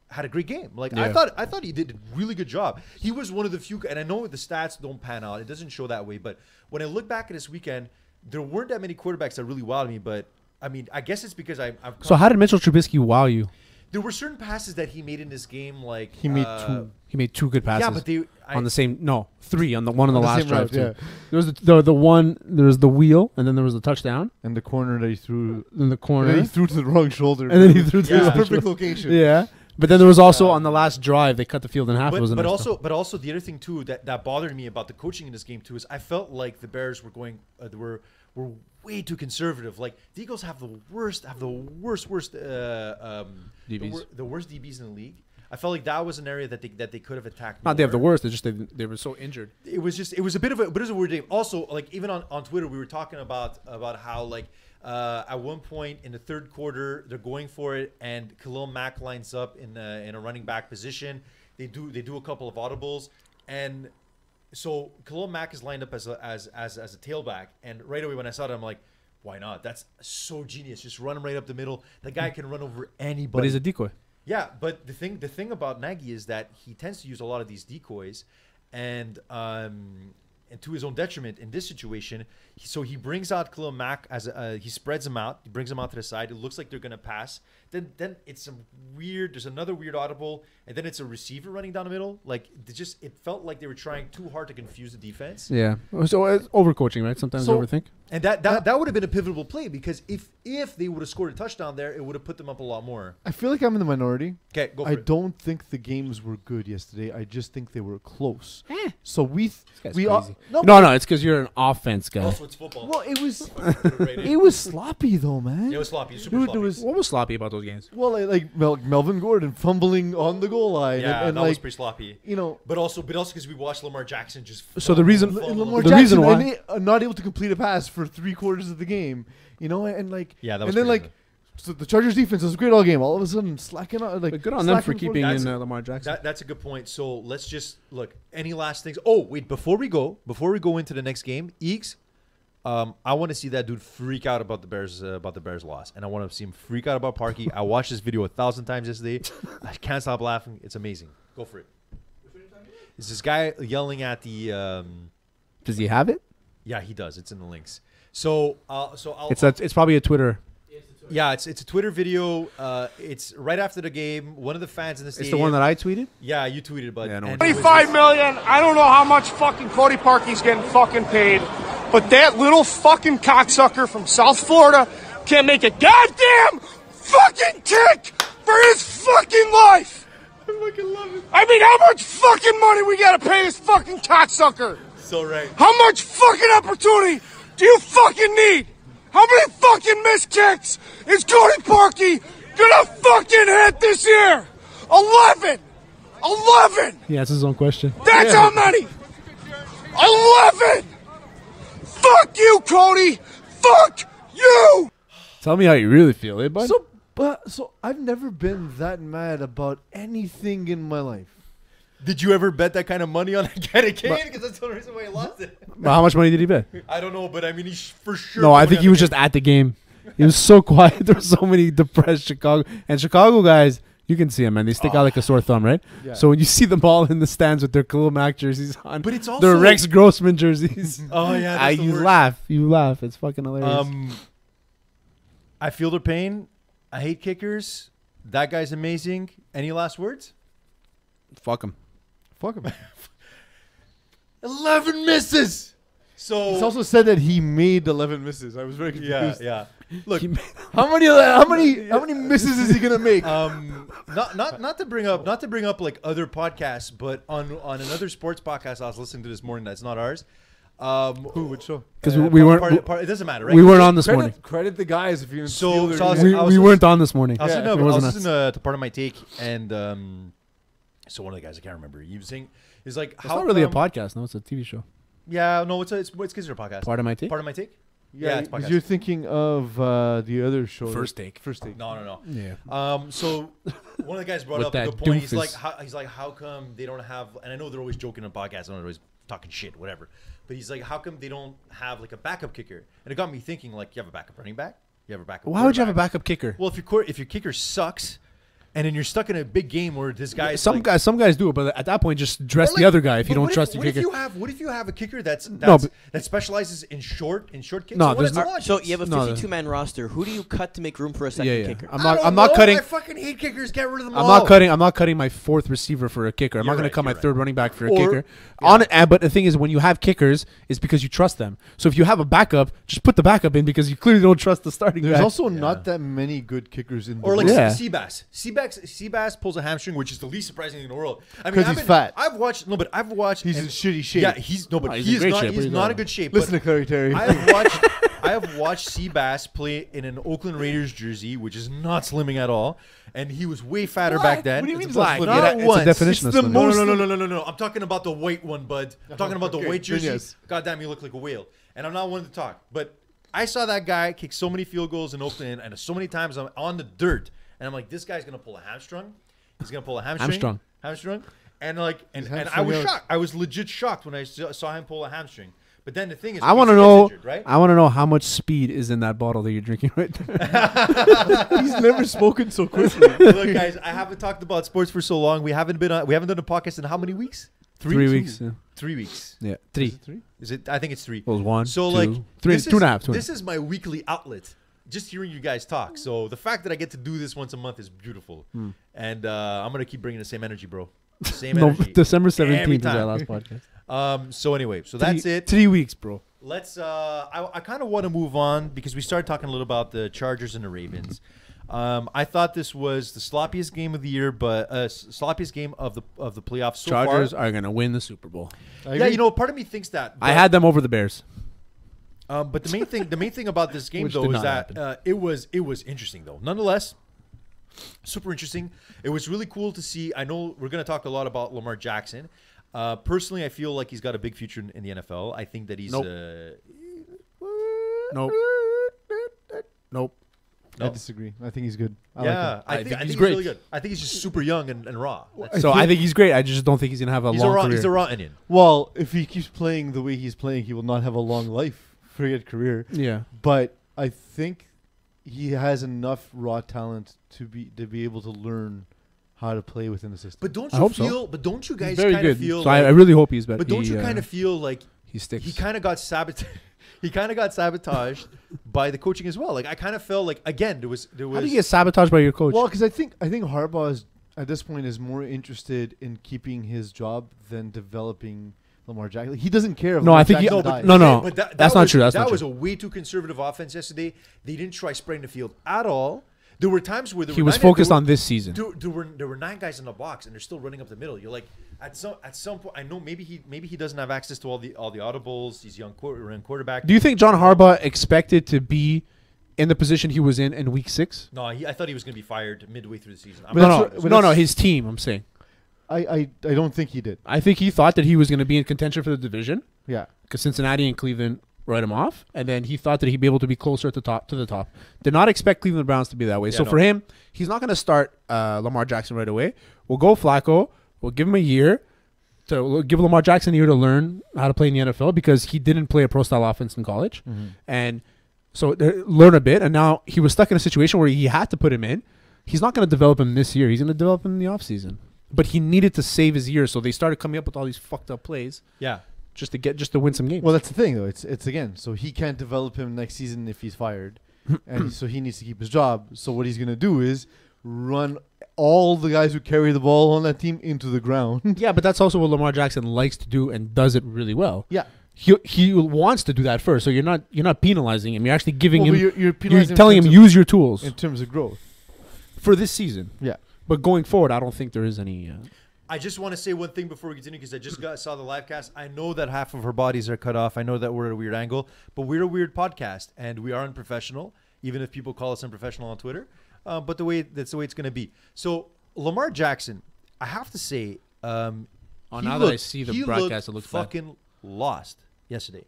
had a great game. Like, Yeah. I thought he did a really good job. He was one of the few, and I know the stats don't pan out. It doesn't show that way. But when I look back at this weekend, there weren't that many quarterbacks that really wowed me. But I mean, I guess it's because I've So how did Mitchell Trubisky wow you? there were certain passes that he made in this game, like He made two. He made two good passes. Yeah, but on the same three on the one on the On the last same drive drive, too. There was the one. There was the wheel, and then there was the touchdown. And the corner that he threw. In the corner, And then he threw to the wrong shoulder. and then he threw to Yeah. the Perfect location. Yeah, But then there was also on the last drive they cut the field in half. It was a But nice also, throw. but also the other thing too that bothered me about the coaching in this game too is I felt like the Bears were going were way too conservative. Like the Eagles have the worst DBs. the worst DBs in the league. I felt like that was an area that they could have attacked. Not they have the more. worst. They just they were so injured. It was a bit of a weird game. Also, like even on Twitter, we were talking about how like at one point in the third quarter they're going for it, and Khalil Mack lines up in a running back position. They do a couple of audibles, and so Khalil Mack is lined up as a tailback. And right away when I saw that, I'm like, why not? That's so genius. Just run him right up the middle. The guy can run over anybody. But he's a decoy. Yeah, but the thing about Nagy is that he tends to use a lot of these decoys, and to his own detriment in this situation. So he brings out Khalil Mack he spreads him out, he brings him out to the side. It looks like they're gonna pass. Then it's some weird. There's another weird audible, and then it's a receiver running down the middle. Like it felt like they were trying too hard to confuse the defense. Yeah. So it's overcoaching, right? Sometimes So- overthink. And that would have been a pivotal play because if they would have scored a touchdown there, it would have put them up a lot more. I feel like I'm in the minority. Okay, go for I it. don't think the games were good yesterday. I just think they were close. So This guy's we crazy. no, No, it's because you're an offense guy. Also, it's football. well, it was Rated. it was sloppy though, man. It was sloppy. Super Dude, sloppy. there was What was sloppy about those games? well, like Melvin Gordon fumbling on the goal line, Yeah, and that like was pretty sloppy. you know, But also because we watched Lamar Jackson just. So the reason- fumble, and fumble, Lamar The fumble. reason Jackson why- not able to complete a pass for 3/4 of the game, you know, and like Yeah, that was and then pretty like so the Chargers defense was great all game. All of a sudden slacking out, like But good on them for slacking keeping That's- in Lamar Jackson. That's a good point. So let's just look. Any last things? Oh wait, before we go into the next game, Eeks, I want to see that dude freak out about the Bears loss, and I want to see him freak out about Parkey. I watched this video 1,000 times yesterday. I can't stop laughing. It's amazing. Go for it. Is this guy yelling at the? Does he have it? Yeah, he does. It's in the links. So I'll. It's probably a Twitter. Yeah, it's a Twitter video. It's right after the game. One of the fans in the It's stadium. the one that I tweeted. Yeah, you tweeted, bud. Yeah, no And one- it was 25 this- million. I don't know how much fucking Cody Parkey's getting fucking paid, but that little fucking cocksucker from South Florida can't make a goddamn fucking kick for his fucking life. I fucking love it. I mean, how much fucking money we gotta pay this fucking cocksucker? So right. How much fucking opportunity do you fucking need? How many fucking missed kicks is Cody Parkey gonna fucking hit this year? 11! 11! Yeah, it's his own question. That's how many! 11! Fuck you, Cody! Fuck you! Tell me how you really feel, eh, bud? So I've never been that mad about anything in my life. Did you ever bet that kind of money on Kenny Kane? Because that's the only reason why he lost it. But how much money did he bet? I don't know, but I mean, he's for sure. No, I put think on he was the just at the game. He was so quiet. There were so many depressed Chicago guys. You can see them, man. They stick out like a sore thumb, right? Yeah. So when you see them all in the stands with their Khalil Mack jerseys on, But it's also their like- Rex Grossman jerseys. Oh yeah, that's the you worst. laugh. You laugh. It's fucking hilarious. I feel their pain. I hate kickers. That guy's amazing. Any last words? Fuck him. Fuck him. 11 misses. So It's also said that he made 11 misses. I was very confused. yeah. Look, How many misses is he gonna make? not to bring up like other podcasts, but on another sports podcast I was listening to this morning that's not ours. Who would show? Because we weren't it doesn't matter, right? we weren't on this morning. Credit the guys if you So- steal their so I was- idea. We weren't on this morning. I was Yeah, listening, it I was wasn't us. listening to part of my take, and so one of the guys I can't remember. He was saying, "Is like It's how not really a come- podcast. No, it's a TV show. Yeah, no, it's Kids podcast. Part of my take. Part of my take. Yeah, it's because podcast. you're thinking of the other show. First Take. First take. No. Yeah. So one of the guys brought With up a that good point. He's doofus. like, how come they don't have? And I know they're always joking on podcasts. I know they're always talking shit, whatever. But he's like, how come they don't have like a backup kicker? And it got me thinking, like, you have a backup running back, you have a backup. Why would you have a quarterback. backup kicker? Well, if your kicker sucks, and then you're stuck in a big game where this guy is some like, guys do it, but at that point, just dress Or the like- other guy if you but don't what trust your what kicker. What if you have a kicker that but- specializes in short kicks? No, So what is there's the not- logic? So you have a No, 52-man roster. Who do you cut to make room for a second kicker? I'm I not. don't I'm not know. cutting. I fucking hate kickers. Get rid of them I'm all. not cutting. I'm not cutting my fourth receiver for a kicker. I'm You're not going right, to cut my you're right. third running back for a Or- kicker. But the thing is, when you have kickers, it's because you trust them. So if you have a backup, just put the backup in because you clearly don't trust the starting There's guy. also not that many good kickers in the Or like league. Yeah. Seabass. Seabass Seabass pulls a hamstring, which is the least surprising thing in the world. I mean, 'Cause he's fat. I've watched. He's in shitty shape. Yeah, he's no, but he's he in is great not. shape. What He's are you not talking in good shape. Listen but to Clary Terry. I have watched Seabass play in an Oakland Raiders jersey, which is not slimming at all, and he was way fatter back then. What do you mean It's it's not black. slimming? Not It's a once. definition of It's the slimming. most. No. I'm talking about the white one, bud. I'm talking about the Okay, white then jersey. yes. God damn, you look like a whale. And I'm not one to talk, but I saw that guy kick so many field goals in Oakland, and so many times I'm on the dirt, and I'm like, this guy's gonna pull a hamstring. He's gonna pull a hamstring. Hamstrung. And like, and I hamstrung was out. shocked. I was legit shocked when I saw him pull a hamstring. But then the thing is, I want to he gets know. injured, right? I want to know how much speed is in that bottle that you're drinking right there. He's never spoken so quickly. Look, guys, I haven't talked about sports for so long. We haven't done a podcast in how many weeks? 3 weeks. Yeah. 3 weeks. Yeah. 3. Is it? I think it's 3. It was 1. So 2, like 3, this 2.5. This is my weekly outlet. Just hearing you guys talk. So the fact that I get to do this once a month is beautiful. And I'm gonna keep bringing the same energy, bro. Same No, energy. December Every 17th is our time. last podcast. So anyway, so that's it. 3 weeks, bro. Let's. I kind of want to move on because we started talking a little about the Chargers and the Ravens. I thought this was the sloppiest game of the year, but sloppiest game of the playoffs so Chargers far. are gonna win the Super Bowl. Yeah, you know, part of me thinks that. I had them over the Bears. But the main thing about this game Which though did is not that it was interesting though. Nonetheless, super interesting. It was really cool to see. I know we're gonna talk a lot about Lamar Jackson. Personally, I feel like he's got a big future in the NFL. I think that he's. Nope. Nope. Nope. I disagree. I think he's good. I Yeah, like I think he's he's great. really good. I think he's just super young and raw. That's- So I think he's great. I just don't think he's gonna have a he's long a raw. career. He's a raw onion. him. Well, if he keeps playing the way he's playing, he will not have a long life. Forget career. Yeah. But I think he has enough raw talent to be able to learn how to play within the system. But don't I you hope so. feel? But don't you He's guys very kind of good. feel? So like, I really hope he's better. but don't you kind of feel like he sticks? he kind of got sabotaged? He kind of got sabotaged by the coaching as well. Like I kind of felt like again there was. How do you get sabotaged by your coach? Well, because I think Harbaugh is at this point is more interested in keeping his job than developing Lamar Jackson. He doesn't care if No, Lamar I think he- Jackson no, dies. no. But That's not was- true. That's that not was true. a way too conservative offense yesterday. They didn't try spraying the field at all. There were times where he was focused on this season. There were 9 guys in the box and they're still running up the middle. You're like at some point. I know maybe he doesn't have access to all the audibles. He's young quarterback. Do you think John Harbaugh expected to be in the position he was in week 6? No, I thought he was going to be fired midway through the season. But that's what- No. His team. I'm saying. I don't think he did. I think he thought that he was going to be in contention for the division Yeah. because Cincinnati and Cleveland write him off, and then he thought that he'd be able to be closer at the top. Did not expect Cleveland Browns to be that way. Yeah, So no. for him, he's not going to start Lamar Jackson right away. We'll go Flacco. We'll give him a year we'll give Lamar Jackson a year to learn how to play in the NFL because he didn't play a pro style offense in college, and so learn a bit. And now he was stuck in a situation where he had to put him in. He's not going to develop him this year. He's going to develop him in the offseason. But he needed to save his year, so they started coming up with all these fucked up plays Yeah. just to win some games. Well, that's the thing, though. It's again. So he can't develop him next season if he's fired, and so he needs to keep his job. So what he's gonna do is run all the guys who carry the ball on that team into the ground. yeah, but that's also what Lamar Jackson likes to do and does it really well. Yeah. He wants to do that first, so you're not penalizing him. You're actually giving Well, him. but you're penalizing You're telling him in use your tools terms of growth. for this season. Yeah. But going forward, I don't think there is any. I just want to say one thing before we continue because I just saw the live cast. I know that half of her bodies are cut off. I know that we're at a weird angle, but we're a weird podcast and we are unprofessional, even if people call us unprofessional on Twitter. But that's the way it's going to be. So Lamar Jackson, I have to say, now that I see the broadcast, it looks bad. fucking lost yesterday.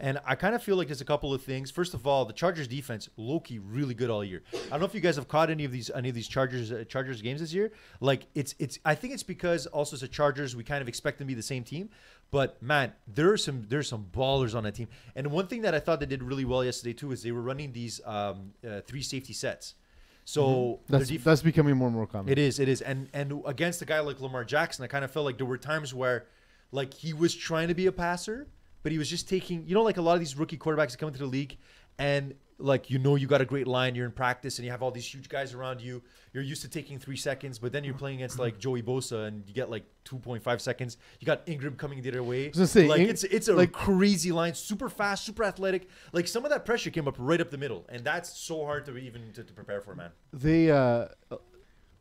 And I kind of feel like there's a couple of things. First of all, the Chargers defense, low-key, really good all year. I don't know if you guys have caught any of these Chargers games this year. Like it's. I think it's because also as a Chargers, we kind of expect them to be the same team. But man, there's some ballers on that team. And one thing that I thought they did really well yesterday too is they were running these 3 safety sets. So That's becoming more and more common. it is. And against a guy like Lamar Jackson, I kind of felt like there were times where like he was trying to be a passer, but he was just taking, like a lot of these rookie quarterbacks that come into the league and like, you got a great line, you're in practice and you have all these huge guys around you. You're used to taking 3 seconds, but then you're playing against like Joey Bosa and you get like 2.5 seconds. You got Ingram coming the other way. was gonna say, like it's a like- crazy line, super fast, super athletic. Like some of that pressure came up right up the middle and that's so hard to even to prepare for, man. They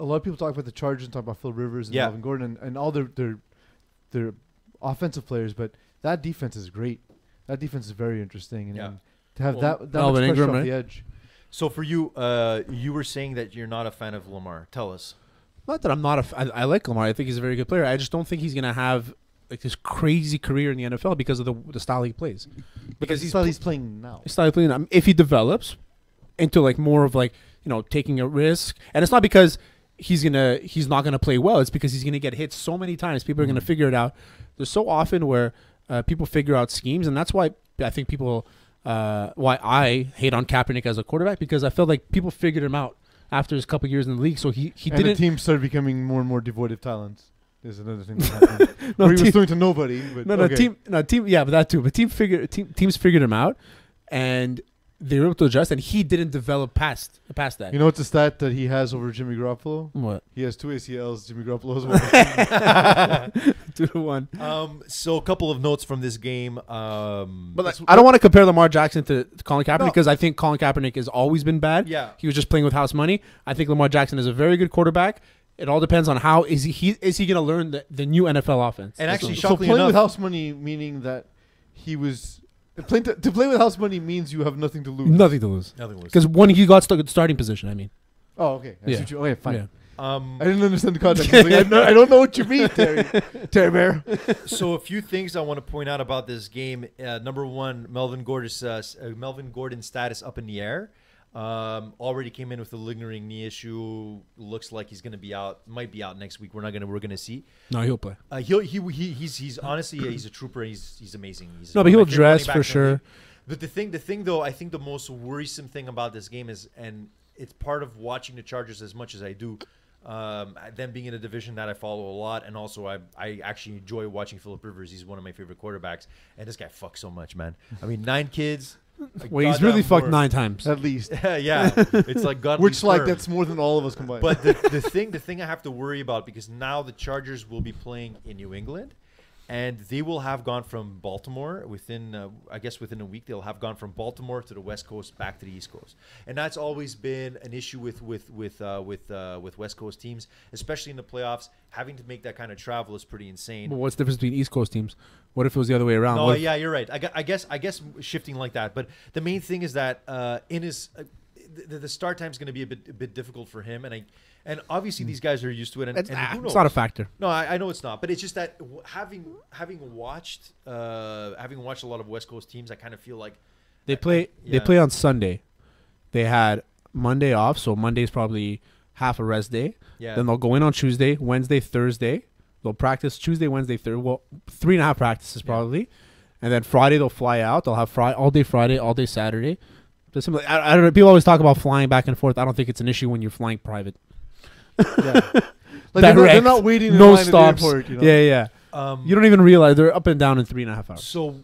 a lot of people talk about the Chargers and talk about Phil Rivers and Yeah. Melvin Gordon and all their offensive players, but that defense is great. That defense is very interesting, and, Yeah. and to have Well, that Melvin much pressure Ingram, off right? the edge. So for you, you were saying that you're not a fan of Lamar. Tell us. Not that I'm not I like Lamar. I think he's a very good player. I just don't think he's gonna have like this crazy career in the NFL because of the style he plays. Because he's playing now. His style of playing. If he develops into like more of like taking a risk, and it's not because he's not gonna play well. It's because he's gonna get hit so many times. People are gonna figure it out. There's so often where people figure out schemes, and that's why I think people why I hate on Kaepernick as a quarterback, because I felt like people figured him out after his couple years in the league. So he And didn't. the team started becoming more and more devoid of talent. There's another thing that happened. No, Where he was team- throwing to nobody. But okay. team, yeah, but that too. But teams figured him out, and they were able to adjust, and he didn't develop past that. You know what's the stat that he has over Jimmy Garoppolo? What? He has 2 ACLs. Jimmy Garoppolo has 1. 2-1. So a couple of notes from this game. But like, I don't want to compare Lamar Jackson to Colin Kaepernick No. because I think Colin Kaepernick has always been bad. Yeah. He was just playing with house money. I think Lamar Jackson is a very good quarterback. It all depends on how is he going to learn the new NFL offense. And actually, So shockingly playing enough, with house money meaning that he was playing to play with house money means you have nothing to lose. nothing to lose. nothing was. Because when he got stuck at the starting position, I mean. Oh, okay. I see Yeah. what you- okay, fine. Yeah. I didn't understand the context. I, was like, I don't know what you mean, Terry. Terry Bear. So a few things I want to point out about this game. Number one, Melvin Gordon's status up in the air. Already came in with a lingering knee issue. Looks like he's going to be out. Might be out next week. We're gonna see. No, he'll play. He's honestly he's a trooper. He's amazing. He's No, one but of he'll my favorite running dress backs for in the sure. league. But the thing though, I think the most worrisome thing about this game is, and it's part of watching the Chargers as much as I do. Them being in a division that I follow a lot, and also I actually enjoy watching Philip Rivers. He's one of my favorite quarterbacks, and this guy fucks so much, man. I mean, 9 kids. Well, he's really fucked 9 times. At least. Yeah, it's like godly Which, like, sperm. that's more than all of us combined. But the thing I have to worry about, because now the Chargers will be playing in New England, and they will have gone from Baltimore within a week. They'll have gone from Baltimore to the West Coast back to the East Coast, and that's always been an issue with West Coast teams, especially in the playoffs. Having to make that kind of travel is pretty insane. But what's the difference between East Coast teams? What if it was the other way around? No, What if- yeah, you're right. I guess shifting like that. But the main thing is that in his the start time is going to be a bit difficult for him, and obviously these guys are used to it. And, It's, and who knows? it's not a factor. No, I know it's not. But it's just that having watched a lot of West Coast teams, I kind of feel like They play yeah. on Sunday. They had Monday off, so Monday's probably half a rest day. Yeah. Then they'll go in on Tuesday, Wednesday, Thursday. They'll practice Tuesday, Wednesday, Thursday. Well, 3.5 practices probably. And then Friday they'll fly out. They'll have all day Friday, all day Saturday. Just simply, I don't know. People always talk about flying back and forth. I don't think it's an issue when you're flying private. yeah. Like they're Direct, not waiting in no line stops. at the airport. You know? Yeah, yeah. You don't even realize they're up and down in 3.5 hours. So,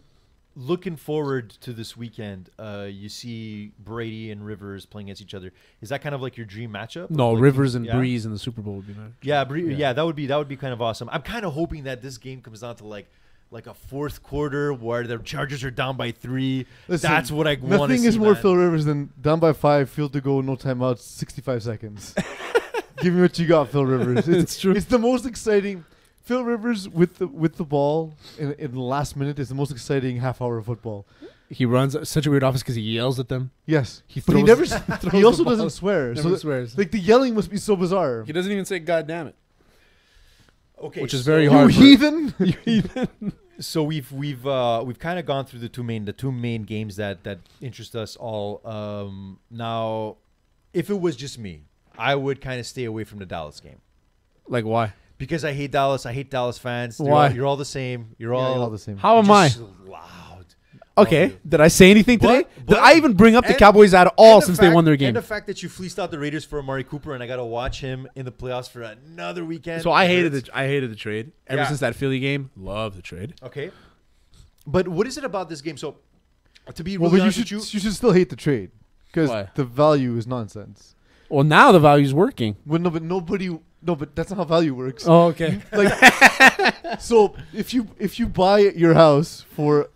looking forward to this weekend, you see Brady and Rivers playing against each other. Is that kind of like your dream matchup? No, Like, Rivers and yeah? Breeze in the Super Bowl would be nice. Yeah, yeah, that would be kind of awesome. I'm kind of hoping that this game comes down to like a fourth quarter where the Chargers are down by 3. Listen, That's what I want to see. Nothing is more man. Phil Rivers than down by 5, field to go, no timeouts, 65 seconds. Give me what you got, Phil Rivers. It's true. It's the most exciting. Phil Rivers with the ball in the last minute is the most exciting half hour of football. He runs such a weird office because he yells at them. Yes, He but he throws- never. throws He also the ball. doesn't swear. Never So swears. like the yelling must be so bizarre. He doesn't even say "God damn it," Okay, which is so- very You hard. for- heathen. So we've kind of gone through the two main games that interest us all. Now, if it was just me, I would kind of stay away from the Dallas game Like why? because I hate Dallas. I hate Dallas fans. Why? You're all the same. You're Yeah, all you're all the same. How am I? just loud. Okay, did I say anything today? But- Did I even bring up the and- Cowboys at all And the since they fact- won their And game? the fact that you fleeced out the Raiders for Amari Cooper, and I got to watch him in the playoffs for another weekend. So I hated hurts. the trade ever Yeah. since that Philly game. Love the trade. Okay, but what is it about this game? So, to be Well, really but you honest should with you should still hate the trade because Why? the value is nonsense. Well, now the value's working. Well, no, but nobody. No, but that's not how value works. Oh, okay. So if you buy your house for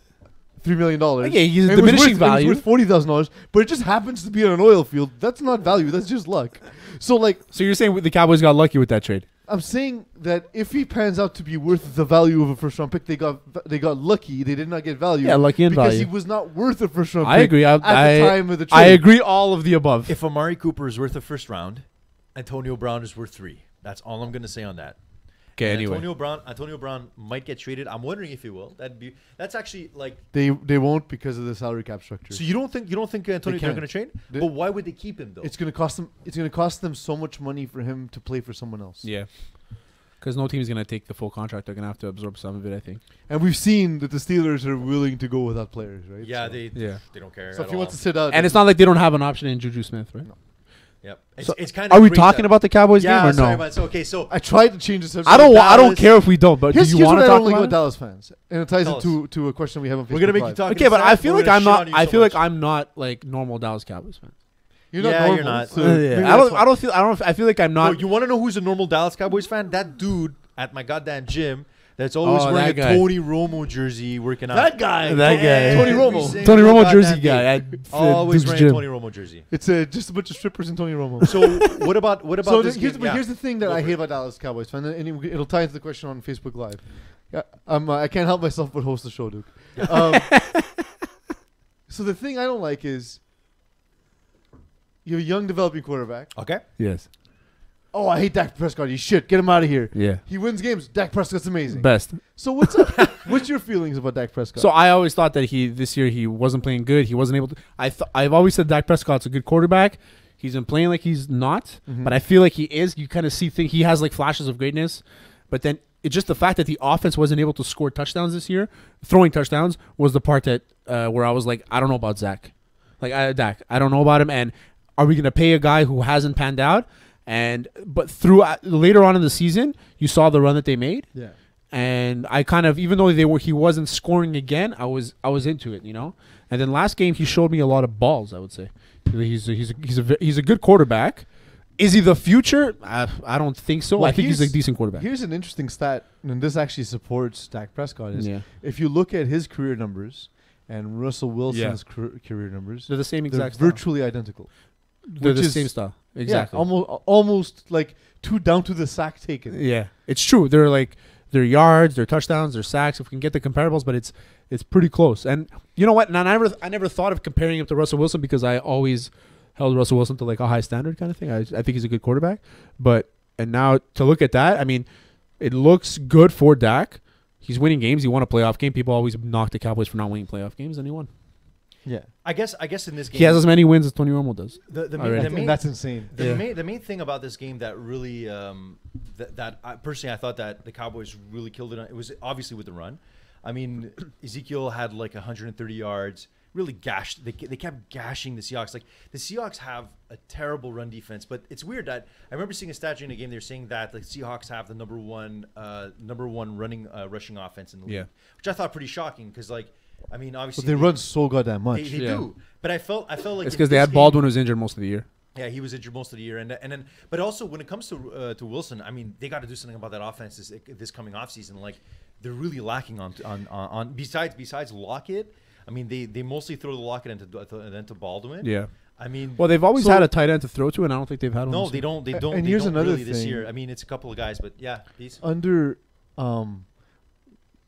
$3 million, Okay, he's and it was diminishing worth, value. It was worth $40,000, but it just happens to be on an oil field. That's not value. That's just luck. So like, So you're saying the Cowboys got lucky with that trade? I'm saying that if he pans out to be worth the value of a first round pick, they got lucky. They did not get value. Yeah, lucky and because value. he was not worth a first round I pick agree. at the time of the trade. I agree. All of the above. If Amari Cooper is worth a first round, Antonio Brown is worth 3. That's all I'm going to say on that. Okay. And Anyway. Antonio Brown might get traded. I'm wondering if he will. That's actually like. They won't because of the salary cap structure. So you don't think Antonio they're can't. going to trade? They- But why would they keep him though? It's gonna cost them. It's gonna cost them so much money for him to play for someone else. Yeah. Because no team's gonna take the full contract. They're gonna have to absorb some of it, I think. And we've seen that the Steelers are willing to go without players, right? yeah, So, they don't care. So at if he all. wants to sit out, And it's not like they don't have an option in Juju Smith, right? No. Yep. So It's kind of. Are we talking about the Cowboys Yeah, game or sorry, no? but so okay. So I tried to change the subject. I don't. I don't Dallas. care if we don't. But Here's do you want what to I talk don't like about about it? Dallas fans, and it ties Tell into a question we have on Facebook. we're gonna make you Live. talk. Okay, but I feel We're like gonna I'm shit not. on you I so feel like much. I'm not like normal Dallas Cowboys fan. You're not Yeah, normal. you're not. So Yeah. maybe I that's don't. why. I don't feel. I don't. I feel like I'm No, not. you want to know who's a normal Dallas Cowboys fan? That dude at my goddamn gym that's always Oh, wearing a that guy. Tony Romo jersey working out. That guy. That guy. Tony Every Romo. single Tony Romo goddamn jersey day. guy. At Always Duke's wearing a gym. Tony Romo jersey. It's just a bunch of strippers and Tony Romo. So what about So this here's, game? but Yeah. here's the thing that Go I for hate it. about Dallas Cowboys fan, and it'll tie into the question on Facebook Live. Yeah, I can't help myself but host the show, Duke. So the thing I don't like is you're a young developing quarterback. Okay. Yes. Oh, I hate Dak Prescott. He's shit. Get him out of here. Yeah. He wins games. Dak Prescott's amazing. Best. So what's up? What's your feelings about Dak Prescott? So I always thought that this year he wasn't playing good. He wasn't able to. I've always said Dak Prescott's a good quarterback. He's been playing like he's not, but I feel like he is. You kind of think he has like flashes of greatness, but then it's just the fact that the offense wasn't able to score touchdowns this year. Throwing touchdowns was the part that where I was like, I don't know about Dak. Dak, I don't know about him. And are we going to pay a guy who hasn't panned out? But later on in the season, you saw the run that they made. yeah. And I kind of, even though he wasn't scoring again, I was into it, you know. And then last game he showed me a lot of balls. I would say he's a good quarterback. Is he the future? I don't think so. Well, I think he's a here's- decent quarterback. Here's an interesting stat, and this actually supports Dak Prescott. Is Yeah. if you look at his career numbers and Russell Wilson's career numbers, They're the same they're exact style. virtually identical. They're which the is- same style. Exactly. Yeah, almost like two down to the sack taken. Yeah, it's true. They're like their yards, their touchdowns, their sacks. If we can get the comparables, but it's pretty close. And you know what? And I never thought of comparing him to Russell Wilson because I always held Russell Wilson to like a high standard kind of thing. I think he's a good quarterback. And now to look at that, I mean, it looks good for Dak. He's winning games. He won a playoff game. People always knock the Cowboys for not winning playoff games, and he won. Yeah, I guess in this game He has as many wins as Tony Romo does. the Alright. main, that's insane. The main thing about this game that really that I, personally I thought that the Cowboys really killed it on, it was obviously with the run. I mean, Ezekiel had like 130 yards, really gashed. They kept gashing the Seahawks. Like the Seahawks have a terrible run defense, but it's weird that I remember seeing a stat during the game. They're saying that the Seahawks have the number one rushing offense in the league, Yeah. which I thought pretty shocking because like. I mean, obviously But they run so goddamn much. They Yeah. do, but I felt like It's in because they this had game- Baldwin who was injured most of the year. Yeah, he was injured most of the year, and then but also when it comes to Wilson, I mean, they got to do something about that offense this coming off season. Like they're really lacking on besides Lockett. I mean, they mostly throw the Lockett into Baldwin. Yeah. I mean, Well, they've always So- had a tight end to throw to, and I don't think they've had one. no, this they year. don't. They And don't. They here's don't another really this thing. year. I mean, it's a couple of guys, but yeah, peace. Under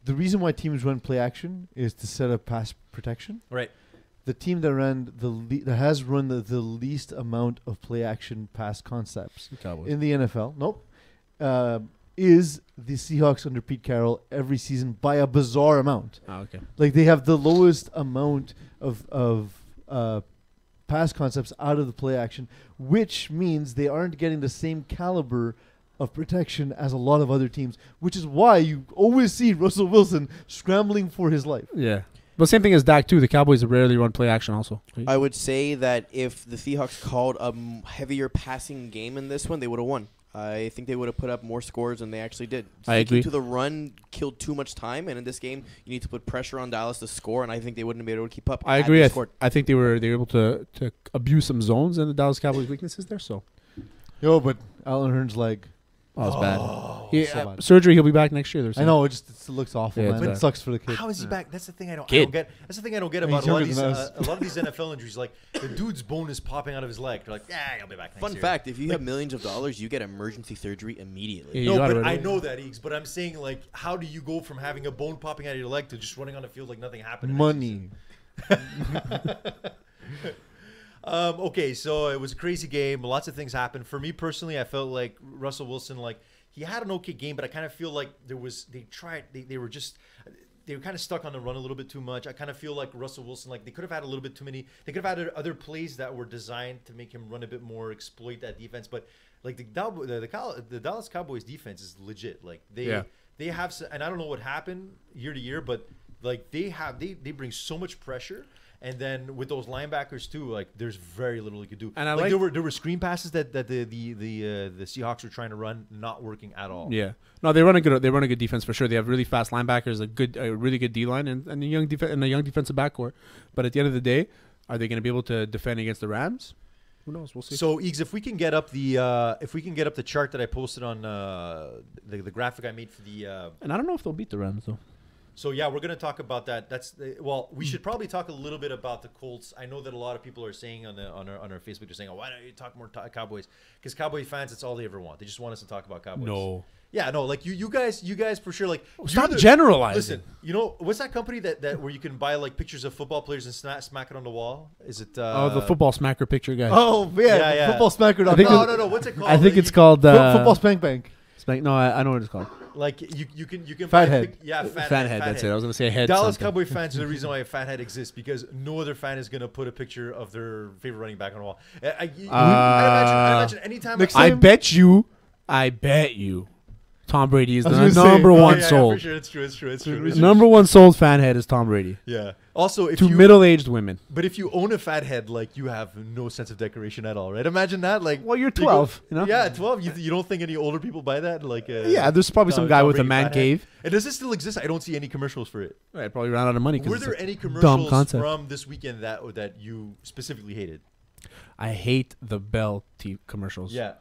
the reason why teams run play action is to set up pass protection. Right. The team that that has run the least amount of play action pass concepts Cowboys. in the NFL, is the Seahawks under Pete Carroll every season by a bizarre amount. Oh, okay. Like they have the lowest amount of pass concepts out of the play action, which means they aren't getting the same caliber of protection as a lot of other teams, which is why you always see Russell Wilson scrambling for his life. Yeah. But same thing as Dak, too. The Cowboys rarely run play action also. I would say that if the Seahawks called a heavier passing game in this one, they would have won. I think they would have put up more scores than they actually did. I agree. To the run killed too much time, and in this game, you need to put pressure on Dallas to score, and I think they wouldn't have been able to keep up. I had agree. they I scored. think they were able to abuse some zones and the Dallas Cowboys' weaknesses there. So Yo, but Alan Hearn's like, it's bad. so bad. Surgery. He'll be back next year. They're I saying. know it looks awful, Yeah, man. it's It bad. sucks for the kid. How is he back? That's the thing I don't Kid. get. That's the thing I don't get I mean, about he's a lot of younger these than us. a lot of these NFL injuries. Like the dude's bone is popping out of his leg. They're like, yeah, he'll be back next Fun year. fact: if you have millions of dollars, you get emergency surgery immediately. Yeah, you No, got it but right I away. know that, Eeks. But I'm saying, like, how do you go from having a bone popping out of your leg to just running on the field like nothing happened? Money. Okay, so it was a crazy game. Lots of things happened. For me personally, I felt like Russell Wilson, like, he had an okay game, but I kind of feel like they were kind of stuck on the run a little bit too much. I kind of feel like Russell Wilson, like, they could have had a little bit too many. They could have had other plays that were designed to make him run a bit more, exploit that defense. But like the Dallas Cowboys defense is legit. Like they have, and I don't know what happened year to year, but like they bring so much pressure. And then with those linebackers too, like there's very little you could do. And I like like- there were screen passes that the Seahawks were trying to run, not working at all. Yeah, no, they run a good defense for sure. They have really fast linebackers, a really good D line, and a young defensive backcourt. But at the end of the day, are they going to be able to defend against the Rams? Who knows? We'll see. So Eags, if we can get up the chart that I posted on the graphic I made for the. And I don't know if they'll beat the Rams though. So yeah, we're gonna talk about that. We should probably talk a little bit about the Colts. I know that a lot of people are saying on our Facebook, they're saying, "Oh, why don't you talk more Cowboys?" Because Cowboy fans, it's all they ever want. They just want us to talk about Cowboys. No. Yeah, no, like you guys for sure. Like, Stop you're generalizing. Listen, you know what's that company that where you can buy like pictures of football players and smack it on the wall? Is it? The football smacker picture guy. Oh yeah, Yeah. football smacker. I think No. What's it called? I think it's called Football spank bank. No, I know what it's called. Like you can Fathead. Fathead. That's it. I was gonna say head. Dallas something. Cowboy fans are the reason why a fathead exists, because no other fan is gonna put a picture of their favorite running back on the wall. I imagine anytime I bet you. Tom Brady is I was the gonna say- number Oh, one yeah, sold. for sure, it's true. Number one sold fan head is Tom Brady. Yeah. Also, if To you middle-aged women. but if you own a fat head, like you have no sense of decoration at all, right? Imagine that. Like, Well, you're you go- 12, you know? Yeah, 12. You don't think any older people buy that? Like, Yeah, there's probably some guy Tom with a Brady man fat head. cave. And does it still exist? I don't see any commercials for it. Right, probably ran out of money. Were It's there a any dumb commercials concept. from this weekend that you specifically hated? I hate the Bell commercials. Yeah.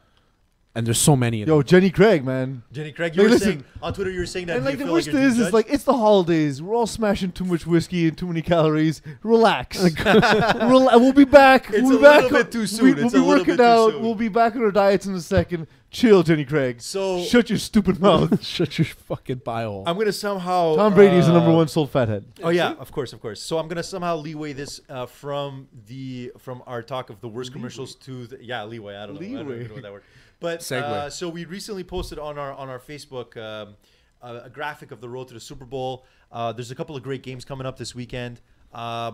And there's so many of Yo, them. Jenny Craig, man. Jenny Craig, Hey, you were listen. saying on Twitter, you were saying that And you like the feel worst like you're is, being is like it's the holidays. We're all smashing too much whiskey and too many calories. Relax. We'll be back. It's we'll a be back. little bit too soon. We'll It's be a little working bit too out. soon. We'll be back on our diets in a second. Chill, Jenny Craig. So Shut your stupid mouth. Shut your fucking pie hole. I'm gonna somehow Tom Brady is the number one sold fathead. Oh yeah, of course. So I'm gonna somehow leeway this from our talk of the worst commercials to leeway. I don't know. I don't even know what that word. But Segue. so we recently posted on our Facebook a graphic of the road to the Super Bowl. There's a couple of great games coming up this weekend.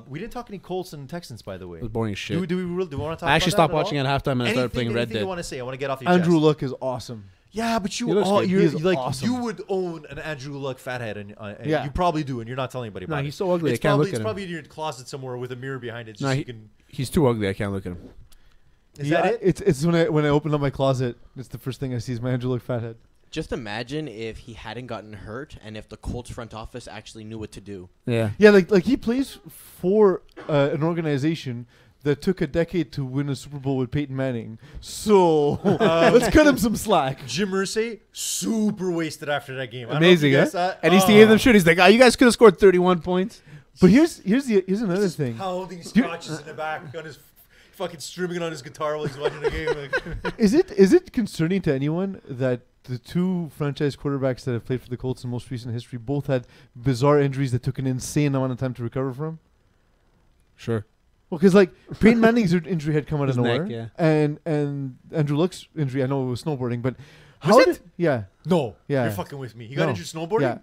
We didn't talk any Colts and Texans, by the way. It was boring as shit. Do we want to talk? I actually about stopped that watching all? at halftime and I started playing Red Anything Dead. you want to say? I want to get off your Andrew chest. Luck is awesome. Yeah, but He looks good. you're He is like awesome. you would own an Andrew Luck fathead, and Yeah. you probably do, and you're not telling anybody about No, it. he's so ugly, It's I can't probably, look at it's him. probably in your closet somewhere with a mirror behind it. Just No, so you can. He's too ugly. I can't look at him. Is that it? It's when I open up my closet. It's the first thing I see is my Andrew Luck fathead. Just imagine if he hadn't gotten hurt and if the Colts front office actually knew what to do. Yeah. Yeah, like he plays for an organization that took a decade to win a Super Bowl with Peyton Manning. So let's cut him some slack. Jim Irsay, super wasted after that game. I don't know if Amazing, you huh? guys saw it. At least he gave them shit. He's like, you guys could have scored 31 points. But here's another thing. Pounding scotches in the back on his fucking streaming it on his guitar while he's watching the game. Like, Is it concerning to anyone that the two franchise quarterbacks that have played for the Colts in most recent history both had bizarre injuries that took an insane amount of time to recover from? Sure. Well, because like Peyton Manning's injury had come out His of neck, nowhere, yeah. and Andrew Luck's injury, I know it was snowboarding, but Was how it? did yeah no, Yeah. you're fucking with me. He got No. injured snowboarding. Yeah.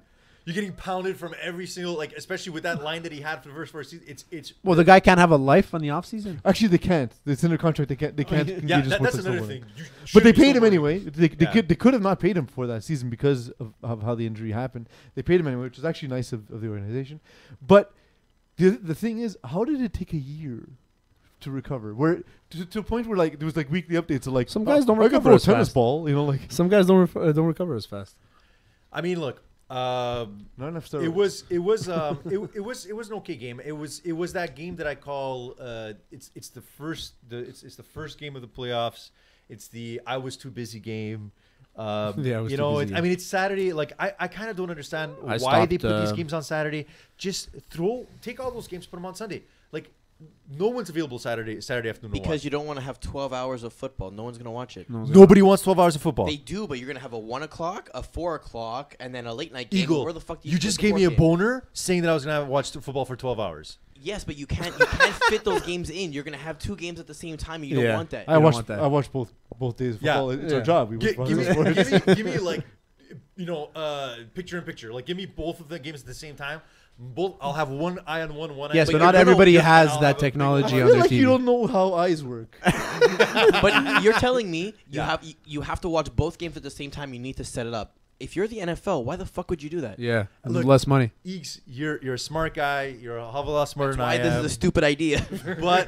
You're getting pounded from every single, like, especially with that line that he had for the first season. It's Well, the guy can't have a life on the offseason. actually they can't. It's in their contract. They can't. They can't. yeah, engage in that's sports another snowboarding. thing. You But they shouldn't be paid him snowboarding. anyway. They Yeah. could have not paid him for that season because of how the injury happened. They paid him anyway, which was actually nice of the organization. But the thing is, how did it take a year to recover? Where to a point where like there was like weekly updates of like Some guys don't I can recover throw a as tennis fast. ball, you know, like Some guys don't recover as fast. I mean, look. not enough steroids. It was an okay game. It was that game that I call it's the first game of the playoffs. It's the I was too busy game. Yeah, it was you too know, busy. I mean, it's Saturday. Like, I kind of don't understand I why they stopped, put these games on Saturday. Just take all those games, put them on Sunday. Like, no one's available Saturday afternoon. to Because watch. you don't want to have 12 hours of football. No one's going to watch it. Nobody wants 12 hours of football. They do, but you're going to have a 1 o'clock, a 4 o'clock, and then a late night game. Eagle, Where the fuck do you fit just the gave me a fourth game? boner saying that I was gonna watch football for 12 hours. Yes, but you can't fit those games in. You're going to have 2 games at the same time, and you Yeah. don't want that. I don't watched want that. I watched both days of Yeah. football. It's Yeah. our job. We watch Give me, sports. give me like, picture in picture. Like, give me both of the games at the same time. Both. I'll have one eye on one. Yes, eye but on not the other. everybody Yeah, has I'll that have a big technology I on feel their like TV. you don't know how eyes work. But you're telling me Yeah. you have to watch both games at the same time. You need to set it up. If you're the NFL, why the fuck would you do that? Yeah, Look, less money. Eeks, you're a smart guy. You're a hell of a lot smarter That's than why I this am. is a stupid idea. But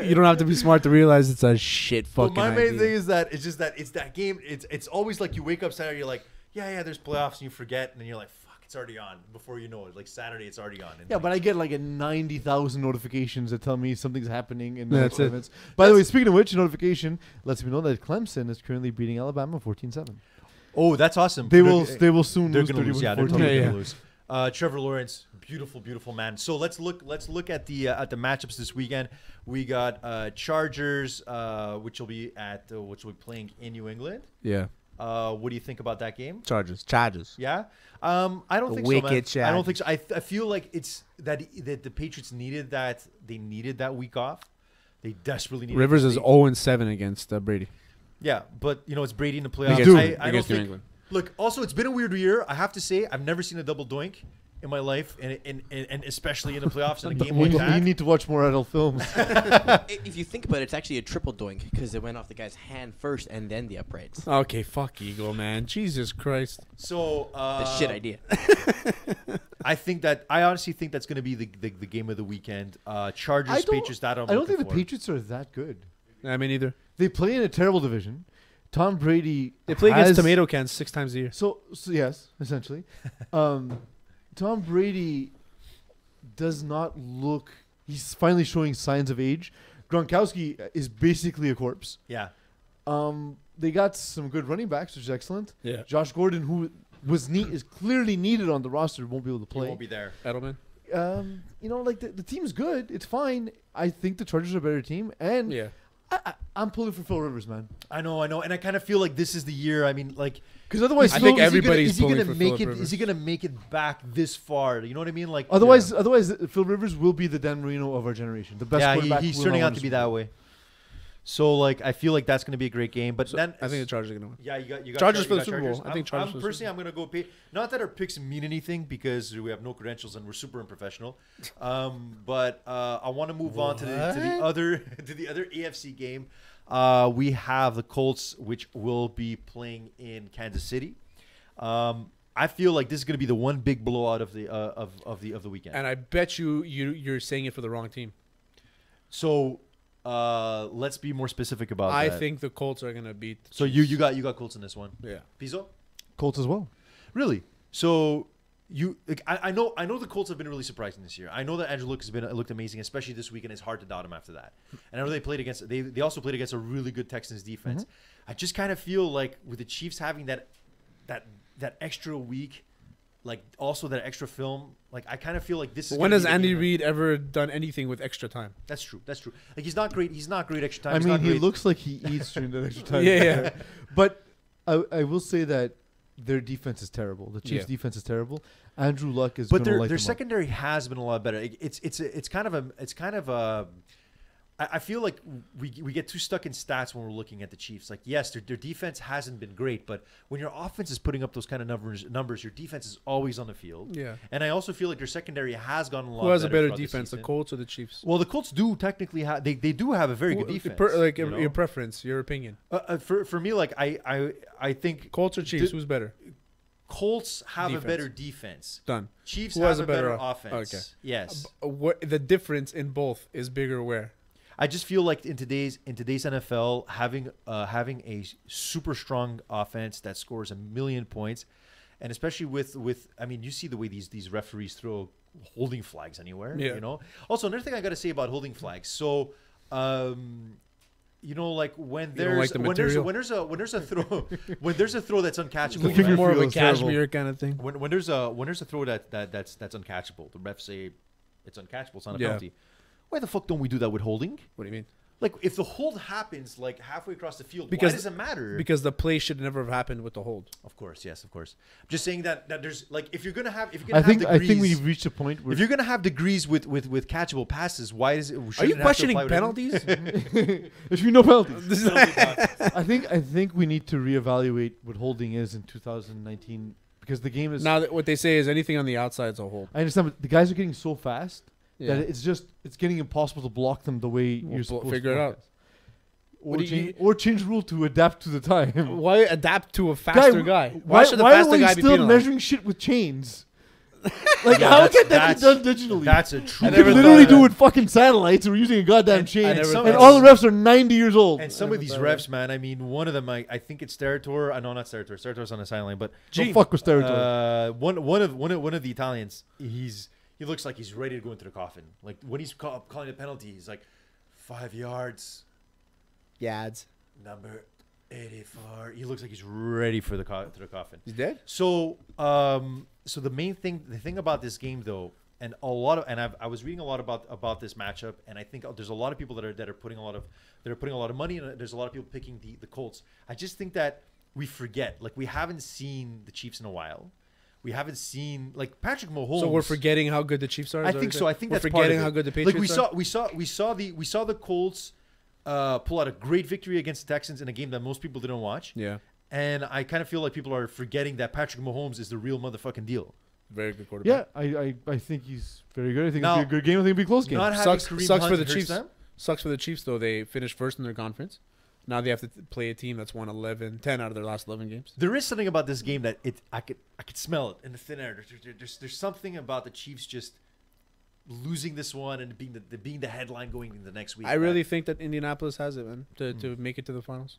You don't have to be smart to realize it's a shit But fucking my main idea. thing is that it's just that it's that game. It's always like you wake up Saturday, you're like, yeah, there's playoffs, and you forget, and then you're like, fuck, it's already on. Before you know it, like Saturday, it's already on. And Yeah, but I get like a 90,000 notifications that tell me something's happening in the That's next it. minutes. By the way, speaking of which, notification lets me know that Clemson is currently beating Alabama 14-7. oh, that's awesome. They will soon They're lose gonna lose. Yeah, they're 31-14. totally Yeah. gonna lose. Trevor Lawrence, beautiful man. So let's look at the matchups this weekend. We got Chargers, which will be playing in New England. Yeah, What do you think about that game? charges. Yeah, I don't The think so, man. wicked I don't think so. I feel like it's that the Patriots needed that. They needed that week off. They desperately needed. Rivers it. is 0-7 against Brady. Yeah, but it's Brady in the playoffs. Against- I don't against New think. England. Look, also it's been a weird year. I have to say, I've never seen a double doink in my life, and especially in the playoffs in a game like You that. need to watch more adult films. If you think about it, it's actually a triple doink because it went off the guy's hand first and then the uprights. Okay, fuck Eagle, man. Jesus Christ. So The shit idea. I honestly think that's going to be the game of the weekend. Chargers, Patriots. That I'm I don't looking think the for. Patriots are that good. I mean, either. They play in a terrible division. Tom Brady. They play against has- tomato cans 6 times a year. So yes, essentially. Tom Brady does not look. He's finally showing signs of age. Gronkowski is basically a corpse. Yeah. They got some good running backs, which is excellent. Yeah. Josh Gordon, who is clearly needed on the roster, won't be able to He play. won't be there. Edelman. Like the team's good. It's fine. I think the Chargers are a better team, and Yeah. I'm pulling for Phil Rivers, man. I know, and I kind of feel like this is the year. I mean, like, Because otherwise, I think Phil- everybody's is he pulling gonna for make Phillip it? Rivers. Is he gonna make it back this far? You know what I mean? Like, Otherwise, Phil Rivers will be the Dan Marino of our generation. The best yeah, quarterback. he's will turning not out win to a be Super that Bowl. way. So, like, I feel like that's gonna be a great game. But So then I think the Chargers are going to win. Yeah, you got Chargers you for the got Super Bowl. Chargers. I think Chargers for the personally, I'm gonna go pay. Not that our picks mean anything because we have no credentials and we're super unprofessional. But I want to move on to the other AFC game. We have the Colts, which will be playing in Kansas City. I feel like this is gonna be the one big blowout of the weekend. And I bet you're saying it for the wrong team. So let's be more specific about I that. think the Colts are going to beat. the So Chiefs. you got Colts in this one. Yeah. Pizzo? Colts as well. Really? So I know the Colts have been really surprising this year. I know that Andrew Luck looked amazing, especially this weekend. It's hard to doubt him after that. And I know they also played against a really good Texans defense. Mm-hmm. I just kind of feel like with the Chiefs having that extra week, like also that extra film, like I kind of feel like this is. When gonna has be the Andy game. Reid ever done anything with extra time? That's true. Like he's not great. He's not great extra time. I He's mean, not he great. looks like he eats during that extra time. Yeah. But I will say that their defense is terrible. The Chiefs' Yeah. defense is terrible. Andrew Luck is. But gonna light their them up. secondary has been a lot better. It's kind of a. I feel like we get too stuck in stats when we're looking at the Chiefs. Like, yes, their defense hasn't been great, but when your offense is putting up those kind of numbers, your defense is always on the field. Yeah. And I also feel like their secondary has gotten a lot. Who has a better throughout this defense, the season. Colts or the Chiefs? Well, the Colts do technically have. They do have a very good defense. you know? Your preference, your opinion. For me, like I think Colts or Chiefs? The- who's better? Colts have Defense. a better defense. Done. Chiefs Who have has a better off- offense. Okay. Yes. What the difference in both is bigger? Where? I just feel like in today's NFL, having a super strong offense that scores 1 million points, and especially with I mean, you see the way these referees throw holding flags anywhere. Yeah. You know. Also, another thing I got to say about holding flags. So, you know, like when You don't like there's the when there's material? when there's a throw when there's a throw that's uncatchable. The kicker right? more of a feels terrible. cashmere kind of thing. When there's a throw that's uncatchable, the refs say it's uncatchable. It's not a Yeah. penalty. Why the fuck don't we do that with holding? What do you mean? Like if the hold happens like halfway across the field, Because- why does it matter? Because the play should never have happened with the hold. Of course, yes, of course. I'm just saying that there's like if you're gonna have I think degrees, we've reached a point where if you're gonna have degrees with catchable passes, why is it? Are you shouldn't it have to questioning apply with everything? penalties? there should be no penalties. I think we need to reevaluate what holding is in 2019 because the game is. Now that what they say is anything on the outside is a hold. I understand, but the guys are getting so fast Yeah. that it's getting impossible to block them the way We'll you're supposed figure to it block out. us. What Or do you- change the rule to adapt to the time. Why adapt to a faster guy? Why should the why faster are we guy be still penalized? measuring shit with chains? Like Yeah, how that's- can that be done that's- digitally? That's a true. you never can thought literally of do that. it with fucking satellites. We're using a goddamn And- chain, and and, some- all the refs are 90 years old. And some of these refs, man, I mean, one of them, I think it's Steratore. No, not Steratore. Steratore on the sideline, but Don't fuck with territory. one of the Italians, he looks like he's ready to go into the coffin. Like when he's calling the penalty, he's like 5 yards, Yads. number 84. He looks like he's ready for the coffin. He's dead? So, so the thing about this game though, and I was reading a lot about this matchup, and I think there's a lot of people that are putting a lot of money, and there's a lot of people picking the Colts. I just think that we forget, like we haven't seen the Chiefs in a while. We haven't seen like Patrick Mahomes. So we're forgetting how good the Chiefs are? Is I that think what so. you're I think saying? that's we're part of forgetting it. how good the Patriots Like are? we saw the Colts pull out a great victory against the Texans in a game that most people didn't watch. Yeah. And I kind of feel like people are forgetting that Patrick Mahomes is the real motherfucking deal. Very good quarterback. Yeah, I think he's very good. I think Now- it'll be a good game. I think it'll be a close game. Not having Sucks Kareem for Hunt the hurts Chiefs. them. Sucks for the Chiefs, though. They finished first in their conference. Now they have to play a team that's won 10 out of their last 11 games. There is something about this game that I could smell it in the thin air. There's something about the Chiefs just losing this one and being the headline going into the next week. I really think that Indianapolis has it, man, to make it to the finals.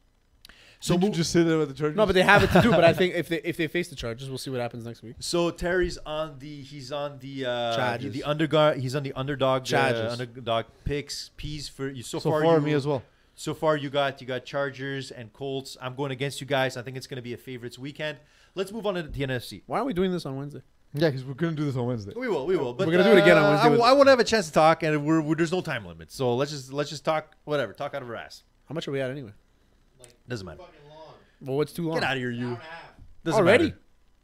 So So you just say that about the Chargers? No, but they have it to do. But I think if they face the Chargers, we'll see what happens next week. So Terry's he's on Chargers. the underdog. He's on the underdog. Chargers. Underdog picks. Peas for you. So so far, far you, me as well. So far, you got Chargers and Colts. I'm going against you guys. I think it's going to be a favorites weekend. Let's move on to the NFC. Why aren't we doing this on Wednesday? Yeah, because we're gonna do this on Wednesday. We will. But We're gonna do it again on Wednesday with- I won't have a chance to talk, and there's no time limit. So let's just talk. Whatever. Talk out of our ass. How much are we at anyway? Doesn't matter. Well, what's too long? Get out of here, you. Doesn't Already? matter.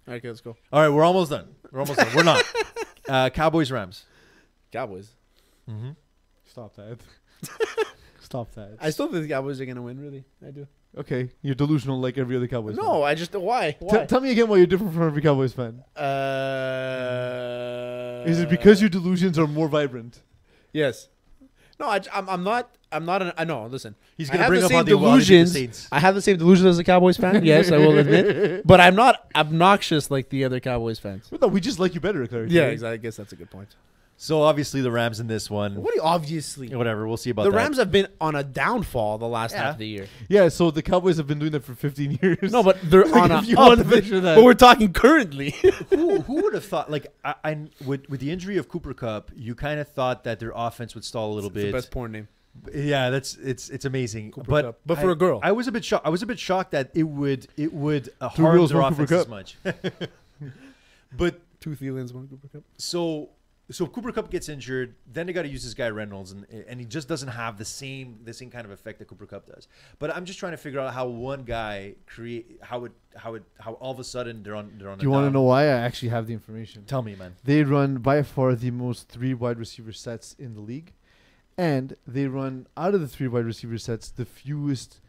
All right, okay, let's go. All right, we're almost done. We're not. Cowboys Rams. Cowboys. Stop that. Stop that. I still think the Cowboys are gonna win. Really, I do. Okay, you're delusional like every other Cowboys fan. No, I just why? Tell me again why you're different from every Cowboys fan. Is it because your delusions are more vibrant? Yes. No, I'm not. I know. Listen, He's I gonna have bring the up same how they wanted the delusions. Saints. I have the same delusions as a Cowboys fan. Yes, I will admit. But I'm not obnoxious like the other Cowboys fans. No, we just like you better, Claire. Yeah, exactly. I guess that's a good point. So obviously the Rams in this one. What do you obviously? Whatever. We'll see about The that. Rams have been on a downfall the last half of the year. Yeah, so the Cowboys have been doing that for 15 years. No, but they're Like, on a if you want up. to picture that. But we're talking currently. who would have thought? Like I with the injury of Cooper Kupp, you kind of thought that their offense would stall a little It's the bit. best porn name. Yeah, it's amazing. Cooper Kupp. But for a girl. I was a bit shocked. I was a bit shocked that it would harm girls, their one Cooper offense as Kupp. much. But 2 Thielens, 1 Cooper Cup. so Cooper Kupp gets injured, then they got to use this guy Reynolds, and he just doesn't have the same kind of effect that Cooper Kupp does. But I'm just trying to figure out how one guy how all of a sudden they're on. Do you want to know why? I actually have the information. Tell me, man. They run by far the most 3 wide receiver sets in the league, and they run out of the 3 wide receiver sets the fewest,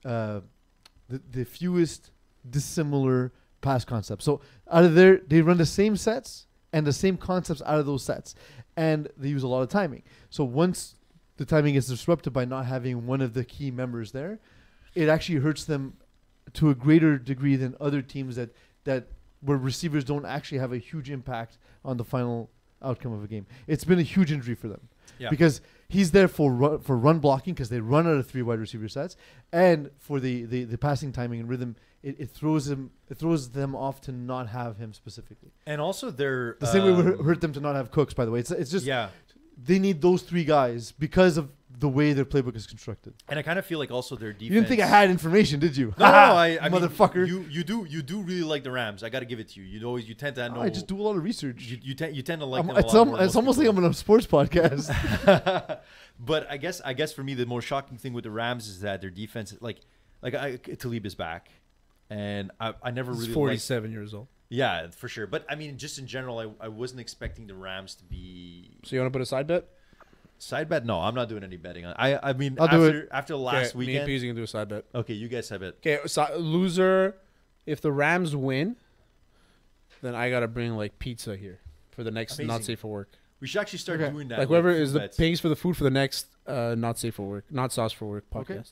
the fewest dissimilar pass concepts. So out of there, they run the same sets and the same concepts out of those sets, and they use a lot of timing. So once the timing is disrupted by not having one of the key members there, it actually hurts them to a greater degree than other teams that where receivers don't actually have a huge impact on the final outcome of a game. It's been a huge injury for them. Yeah. Because he's there for run blocking because they run out of 3 wide receiver sets, and for the passing timing and rhythm, it throws them off to not have him specifically. And also they're The same way we hurt them to not have Cooks. By the way, it's just yeah. they need those 3 guys because of the way their playbook is constructed. And I kind of feel like also their defense. You didn't think I had information, did you? No, I mean, motherfucker. you do really like the Rams. I got to give it to you. You tend to know. I just do a lot of research. You tend to like them It's, a lot more than it's most almost like people. I'm on a sports podcast. But I guess for me the most shocking thing with the Rams is that their defense, Talib is back, and I never He's really 47 years old. yeah, for sure. But I mean, just in general, I wasn't expecting the Rams to be So you want to put a side bet? side bet. No, I'm not doing any betting on. I mean, I'll do after last Me and weekend. Peasy can do a side bet. Okay, you guys side bet. Okay, so loser. If the Rams win, then I gotta bring like pizza here for the next Amazing. not safe for work. We should actually start Okay. doing that. Like whoever with is the bets. pays for the food for the next not safe for work, not sauce for work podcast. Okay.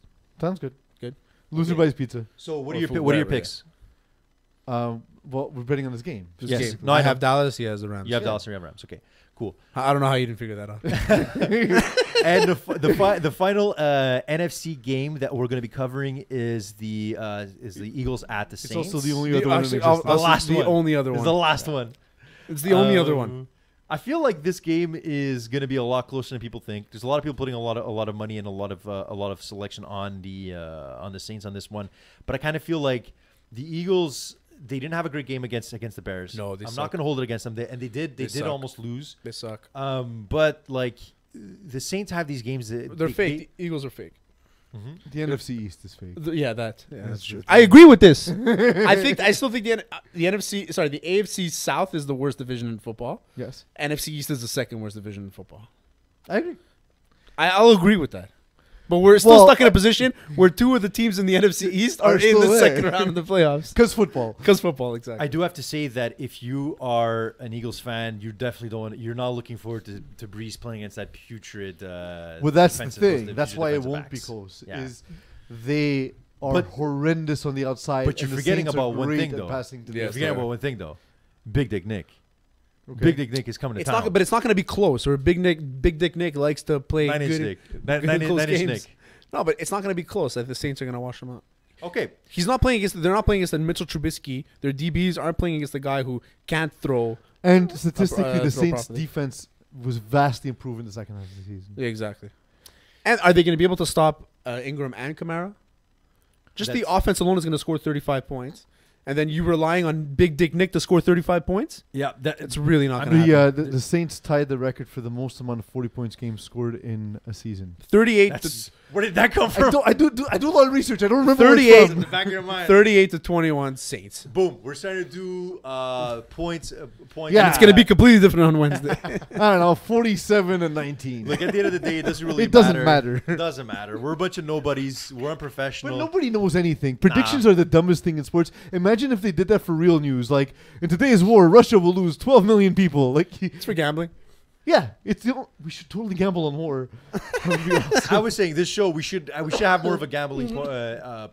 Sounds good. Good. Loser Okay. buys pizza. So what Or are your food, what are your whatever, yeah. picks? Well, we're betting on this game. This Yes. game. No, I I know. have Dallas. He has the Rams. You have Dallas and you have Rams. Okay, cool. I don't know how you didn't figure that out. And the final NFC game that we're going to be covering is the Eagles at the It's Saints. also the only The- other one. actually, that exists. The last the one. only other It's one. the last one. It's the only other one. I feel like this game is going to be a lot closer than people think. There's a lot of people putting a lot of money and a lot of selection on the Saints on this one, but I kind of feel like the Eagles, they didn't have a great game against the Bears. No, they I'm suck. not going to hold it against them. They did suck. almost lose. They suck. But like the Saints have these games that They're fake. The Eagles are fake. The NFC East is fake. Yeah, that. Yeah, That's that's true. true. I agree with this. I still think the NFC. Sorry, the AFC South is the worst division in football. Yes, NFC East is the second worst division in football. I agree. I'll agree with that. But we're still Well, stuck in a position where two of the teams in the NFC East are Are in still the there. second round of the playoffs. Because football. Because football, exactly. I do have to say that if you are an Eagles fan, you definitely don't. You're not looking forward to Breeze playing against that putrid. Well, that's the defensive- thing. those That's putrid why it defensive won't be backs. close. Yeah. Is they are But- horrendous on the outside. But you're and the forgetting Saints are about one great thing, at though. passing to the Yes, You're forgetting they are. about one thing though. Big Dick Nick. Okay. Big Dick Nick is coming to it's town. not, but it's not going to be close. Or Big Dick Nick likes to play 9-inch good, Nick. good Nine close inch games. Nick. No, but it's not going to be close. Like the Saints are going to wash them out. Okay. He's not playing against. They're not playing against the Mitchell Trubisky. Their DBs aren't playing against the guy who can't throw. And statistically, throw the Saints' properly. defense was vastly improved in the second half of the season. Yeah, exactly. And are they going to be able to stop Ingram and Kamara? Just the That's- offense alone is going to score 35 points, and then you relying on Big Dick Nick to score 35 points. Yeah, It's really not going to The, happen. the Saints tied the record for the most amount of 40 points games scored in a season. 38 that's, where did that come from? I do a lot of research. I don't remember where it's 38. from. in the back of your mind. 38 to 21 Saints. Boom. We're starting to do points. Points. Yeah. And it's going to be completely different on Wednesday. I don't know, 47 and 19. Like at the end of the day, it doesn't really It doesn't matter. It doesn't matter. We're a bunch of nobodies. We're But unprofessional. nobody knows anything. Predictions are the dumbest thing in sports. Imagine if they did that for real news. Like, in today's war, Russia will lose 12 million people. Like, It's for gambling. yeah, we should totally gamble on war. I was saying this show we should have more of a gambling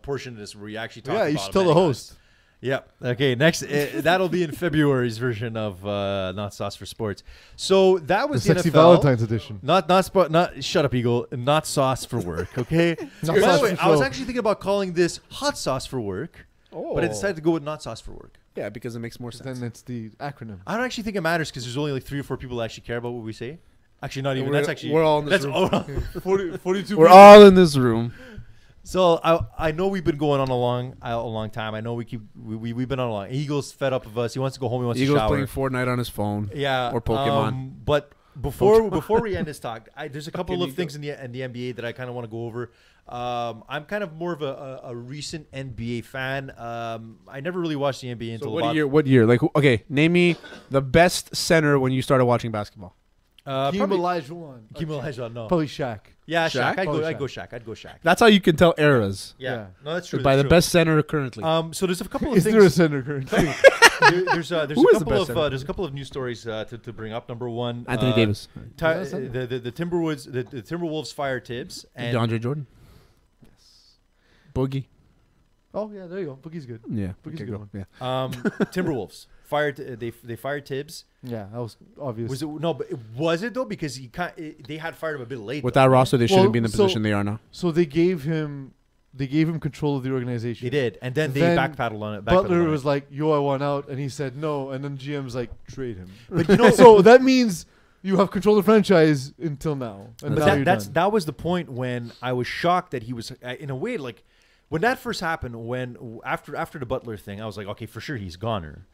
portion of this where we actually talk. Yeah, you about should tell the betting host. odds. Yep. Okay. Next, that'll be in February's version of Not Sauce for Sports. So that The was the sexy NFL. Valentine's edition. Not shut up, Eagle. Not sauce for work. Okay. Not By sauce the way, for I was show. actually thinking about calling this hot sauce for work, but I decided to go with not sauce for work. Yeah, because it makes more sense. Then it's the acronym. I don't actually think it matters because there's only like 3 or 4 people that actually care about what we say. Actually, not even. We're- That's actually we're all in this that's room. 42 We're people. all in this room. So I know we've been going on a long time. I know we've been on a long. Eagles fed up of us. He wants to go home. He wants Eagles to shower. playing Fortnite on his phone. Yeah, Or Pokemon. But before we end this talk, there's a couple Fucking of things in the NBA that I kind of want to go over. I'm kind of more of a recent NBA fan. I never really watched the NBA So until what about year? What year? Like, okay, name me the best center when you started watching basketball. Hakeem probably Olajuwon. Hakeem Olajuwon. No, Probably Shaq. yeah, Shaq? Shaq. I'd Probably go Shaq. I'd go Shaq. That's how you can tell eras. Yeah, no, that's true. By that's the true. best center currently. So there's a couple of Is things. there a center currently? There's a Who is the couple best of center? there's a couple of news stories to bring up. Number one, Anthony Davis. The Timberwolves fire Tibbs and DeAndre Jordan. Boogie. Oh, yeah, there you go. Boogie's good. Yeah. Boogie's Okay, a good go. one. Yeah. Timberwolves fired. They fired Tibbs. Yeah, that was obvious. Was it no? But was it though? Because they had fired him a bit late. With though. that roster, they Well, shouldn't be in the so- position they are now. So they gave him control of the organization. They did, and then they Then backpedaled on it. Butler backpedaled on was it. like, "Yo, I want out," and he said no, and then GM's like, "Trade him." But you know, So that means you have control of the franchise until now. And But now you're done. that was the point when I was shocked that he was in a way like when that first happened. When after the Butler thing, I was like, okay, for sure he's goner,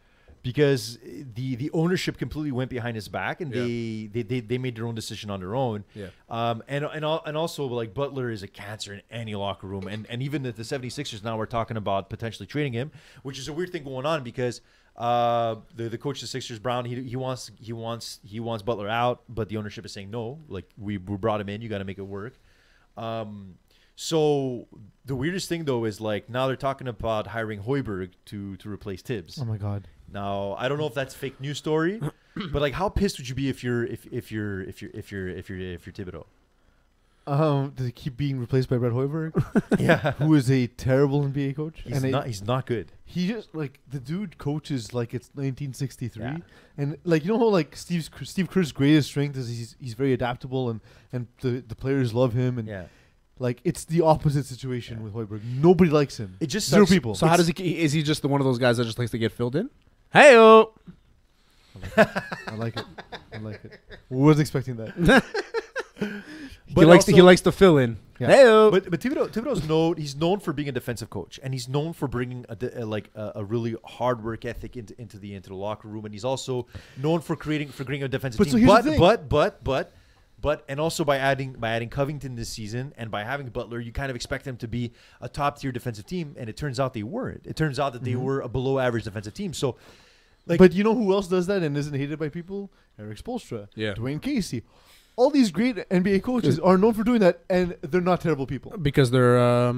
because the ownership completely went behind his back and they made their own decision on their own. Yeah. And also like Butler is a cancer in any locker room, and even the 76ers now are talking about potentially trading him, which is a weird thing going on because the coach of the Sixers, Brown, he wants Butler out, but the ownership is saying no, like we brought him in, you got to make it work. So the weirdest thing though is like now they're talking about hiring Hoiberg to replace Tibbs. Oh my god. Now I don't know if that's a fake news story, but like how pissed would you be if you're Thibodeau? Does he keep being replaced by Brett Hoiberg? Yeah, Who is a terrible NBA coach? he's not good. He just like the dude coaches like it's 1963, Yeah. and like you know how like Steve Kerr's greatest strength is he's very adaptable and the players love him and Yeah, like it's the opposite situation with Hoiberg. Nobody likes him. it just Zero sucks. people. So how does he? Is he just one of those guys that just likes to get filled in? Hey-o. I like it. I like it. Wasn't expecting that. He But likes to, he also- likes to fill in. Yeah. Hey-o. But Thibodeau's he's known for being a defensive coach, and he's known for bringing a really hard work ethic into the locker room, and he's also known for creating a defensive But so team. here's the thing. But and also by adding Covington this season and by having Butler, you kind of expect them to be a top tier defensive team, and it turns out they weren't. It turns out that they were a below average defensive team. So, like, But you know who else does that and isn't hated by people? Eric Spoelstra. Yeah. Dwayne Casey. All these great NBA coaches are known for doing that, and they're not terrible people. Because they're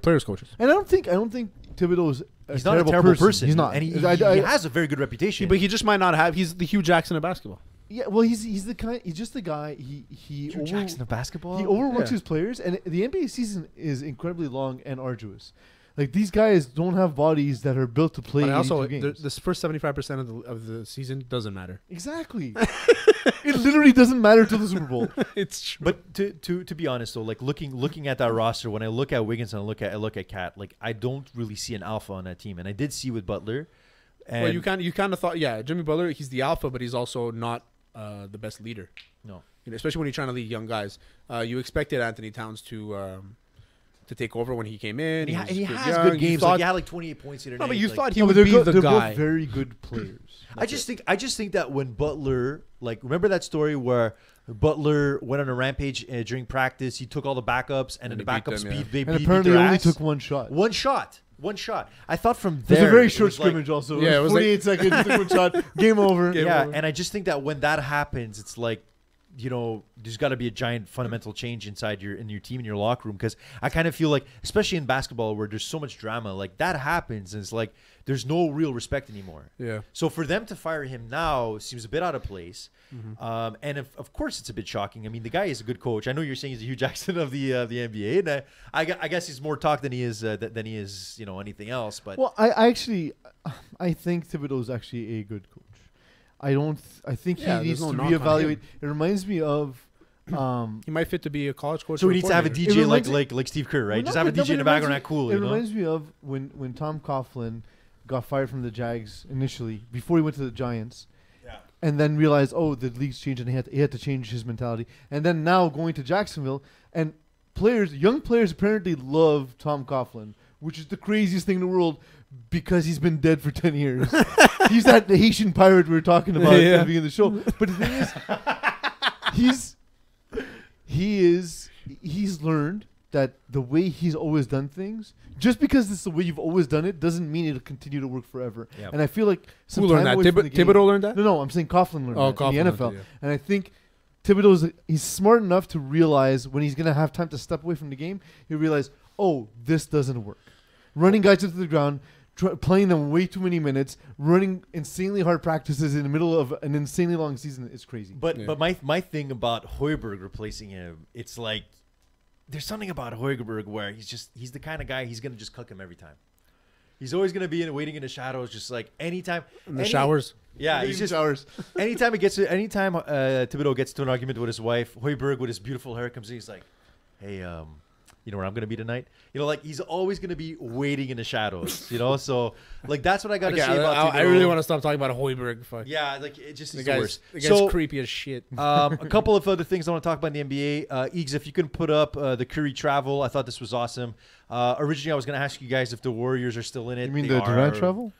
players coaches. And I don't think Thibodeau's he's not a terrible person. He's not. and he I- has a very good reputation. But he just might not have. He's the Hugh Jackson of basketball. Yeah, well, he's the kind. He's just the guy. He Jackson of basketball. He overworks Yeah. his players, and the NBA season is incredibly long and arduous. Like these guys don't have bodies that are built to play. But also, 82 games. this first 75% of the season doesn't matter. Exactly. It literally doesn't matter till the Super Bowl. It's true. But to be honest though, like looking at that roster, when I look at Wiggins and I look at Cat, like I don't really see an alpha on that team, and I did see with Butler. And Well, you kind of thought, yeah, Jimmy Butler, he's the alpha, but he's also not the best leader. no, Especially when you're trying to lead young guys. You expected Anthony Towns to take over when he came in. and he was has young. good You games. thought- Like he had like 28 points the other no, night. but you like, thought he No, would but be they're the they're guy. both very good players. I just think that when Butler, like, remember that story where Butler went on a rampage during practice, he took all the backups, and in the he beat backup them, yeah. speed, they And beat apparently their only ass. took one shot. One shot. I thought from It there was a very it short was like- scrimmage. Also, Yeah, it was like- 48 seconds. Took one shot. Game over. Yeah, and I just think that when that happens, it's like, you know, there's got to be a giant fundamental change inside your team, in your locker room, because I kind of feel like, especially in basketball where there's so much drama, like that happens, and it's like there's no real respect anymore. Yeah. So for them to fire him now seems a bit out of place, Mm-hmm. and of course it's a bit shocking. I mean, the guy is a good coach. I know you're saying he's a Hugh Jackson of the NBA, and I guess he's more talk than he is anything else. But Well, I think Thibodeau's actually a good coach. I think Yeah, he needs there's to no knock on reevaluate. him. It reminds me of. He might fit to be a college coach. so or he needs to have a coordinator. DJ reminds like Steve Kerr, right? Well, Just no, have a but- no, DJ but in the it background, reminds act cool. It You know? reminds me of when Tom Coughlin got fired from the Jags initially before he went to the Giants. Yeah. And then realized, oh, the league's changed, and he had to change his mentality. And then now going to Jacksonville, and young players apparently love Tom Coughlin, which is the craziest thing in the world because he's been dead for 10 years. He's that Haitian pirate we were talking about at Yeah. the beginning of the show. But the thing is, he's learned that the way he's always done things, just because it's the way you've always done it, doesn't mean it'll continue to work forever. Yep. And I feel like some Who learned time that? away from the game- Thibodeau learned that? No, I'm saying Coughlin learned Oh, that Coughlin in the learned NFL. it, yeah. And I think he's smart enough to realize when he's going to have time to step away from the game, he'll realize, oh, this doesn't work. Running guys into the ground, playing them way too many minutes, running insanely hard practices in the middle of an insanely long season is crazy. But Yeah. but my thing about Hoiberg replacing him, it's like there's something about Hoiberg where he's the kind of guy he's gonna just cook him every time. He's always gonna be waiting in the shadows, just like anytime In the showers. Yeah, he's just hours. anytime Thibodeau gets to an argument with his wife, Hoiberg with his beautiful hair comes in. He's like, "Hey, You know where I'm gonna be tonight. You know, like he's always gonna be waiting in the shadows. You know, so like that's what I gotta Okay, say about. I Thibodeau. really want to stop talking about Hoiberg. Fuck. Yeah, like it just The is the guy's, worst. the guy's So creepy as shit. a couple of other things I want to talk about in the NBA. Eags, if you can put up the Curry travel, I thought this was awesome. Originally, I was gonna ask you guys if the Warriors are still in it. You mean They the Durant are. travel?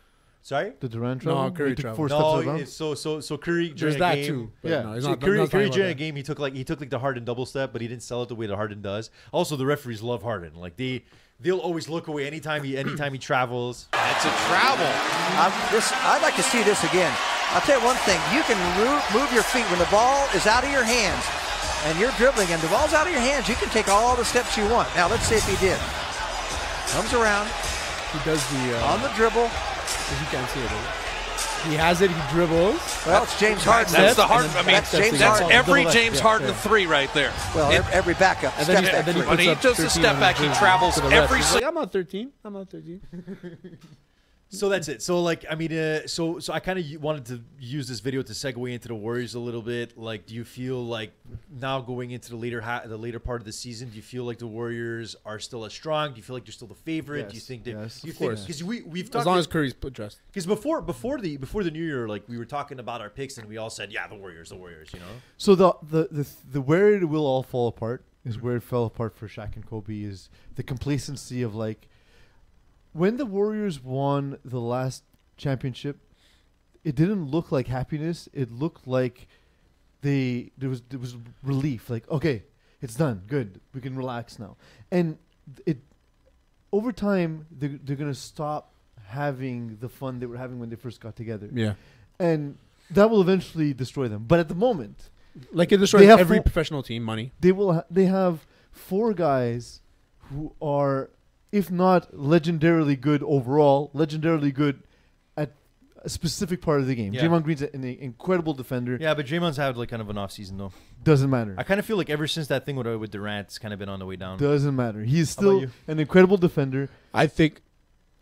Sorry. The Durant No, travel? Curry He took travel. 4 steps No, around? it's so Curry during There's a that game. too. but Yeah. no, he's So not, Curry not talking during a about game, he took like the Harden double step, but he didn't sell it the way that Harden does. Also, the referees love Harden. Like they'll always look away anytime he travels. It's a travel. I'd like to see this again. I'll tell you one thing. You can move your feet when the ball is out of your hands and you're dribbling and the ball's out of your hands. You can take all the steps you want. Now, let's see if he did. Comes around that. He does the on the dribble. you can't see it. He has it. He dribbles. Well, it's James Harden. That's the Harden. and I then mean, that's James that's Harden. every Double James left. Harden Yeah. 3 right there. Well, every backup. And then, step back and then he three. When puts he up does the 13 step on back, he jersey travels to the every left. He's si- like, I'm on 13. I'm on 13. So that's it. So like, I mean, so I kind of wanted to use this video to segue into the Warriors a little bit. Like, do you feel like now going into the later part of the season, do you feel like the Warriors are still as strong? Do you feel like they're still the favorite? Do you Yes, think they? yes, do you of think course. because we've talked As long as Curry's put dressed. because before the new year, like we were talking about our picks and we all said, yeah, the Warriors, you know. So the where it will all fall apart is where it fell apart for Shaq and Kobe is the complacency of like when the Warriors won the last championship, it didn't look like happiness. It looked like there was relief. Like, okay, it's done. Good. We can relax now. And it over time they're gonna stop having the fun they were having when they first got together. Yeah. And that will eventually destroy them. But at the moment, Like it destroys They have every full- professional team money. they have 4 guys who are, if not legendarily good overall, legendarily good at a specific part of the game. Yeah. Draymond Green's an incredible defender. Yeah, but Draymond's had like kind of an off season though. Doesn't matter. I kind of feel like ever since that thing with Durant, it's kind of been on the way down. Doesn't matter. He's How about still you? an incredible defender. I think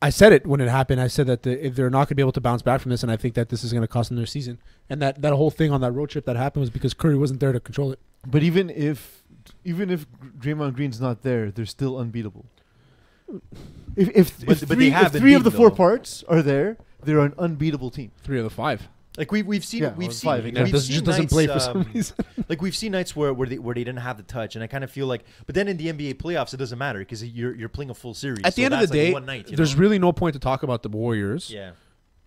I said it when it happened. I said that if they're not going to be able to bounce back from this, and I think that this is going to cost them their season. And that whole thing on that road trip that happened was because Curry wasn't there to control it. But even if Draymond Green's not there, they're still unbeatable. If But they have if been 3 of the beaten, 4 though. parts are there, they're an unbeatable team. 3 of the 5. Like we've seen Yeah, we've well, seen 5, we've yeah. This seen just doesn't nights, play for some reason. like we've seen nights where they didn't have the touch, and I kind of feel like. But then in the NBA playoffs, it doesn't matter because you're playing a full series. At the so end of the that's like day, one night, there's really no point to talk about the Warriors yeah.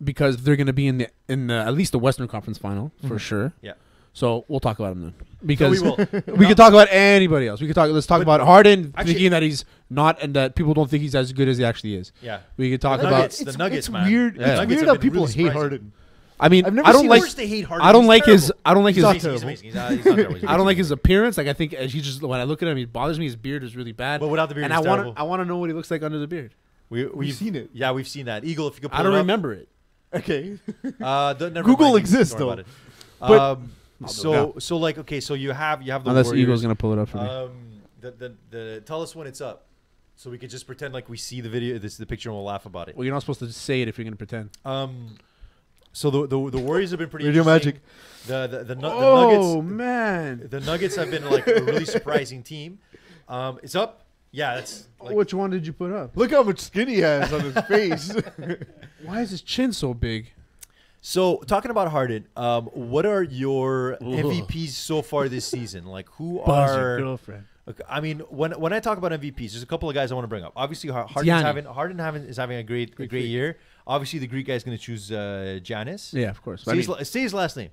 because they're going to be in the at least the Western Conference Final for sure. Yeah. So we'll talk about them then because we will. we could talk about anybody else. Let's talk about Harden, actually- thinking that he's not and that people don't think he's as good as he actually is. Yeah. We could talk The about. Nuggets, the Nuggets, it's man. weird. Yeah. It's Nuggets weird have how been people really hate surprising. Harden. I mean, I've never I don't seen like. Of course they hate Harden. I don't He's like his. terrible. I don't like He's his. not He's terrible. amazing. He's not terrible. He's I don't like his amazing. appearance. Like I think he just when I look at him, he bothers me. His beard is really bad. But without the beard, and he's I want terrible. I want to know what he looks like under the beard. We've seen it. Yeah, we've seen that. Eagle, if you could pull I don't it up. remember it. Okay. Never Google mind. exists, Don't worry though. about it. But- So like okay, so you have the Unless Warriors. Eagle's gonna pull it up for me. The tell us when it's up, so we could just pretend like we see the video. This is the picture, and we'll laugh about it. Well, you're not supposed to say it if you're gonna pretend. So the Warriors have been pretty Radio interesting. Magic. The Nuggets. man! The Nuggets have been like a really surprising team. It's up. Yeah, that's like, Which one did you put up? Look how much skin he has on his face. Why is his chin so big? so. Talking about Harden, what are your MVPs so far this season? Like who are? girlfriend. Okay, I mean, when I talk about MVPs, there's a couple of guys I want to bring up. Obviously, Harden is having a great year. Obviously, the Greek guy is going to choose Giannis. Yeah, of course. Say his last name.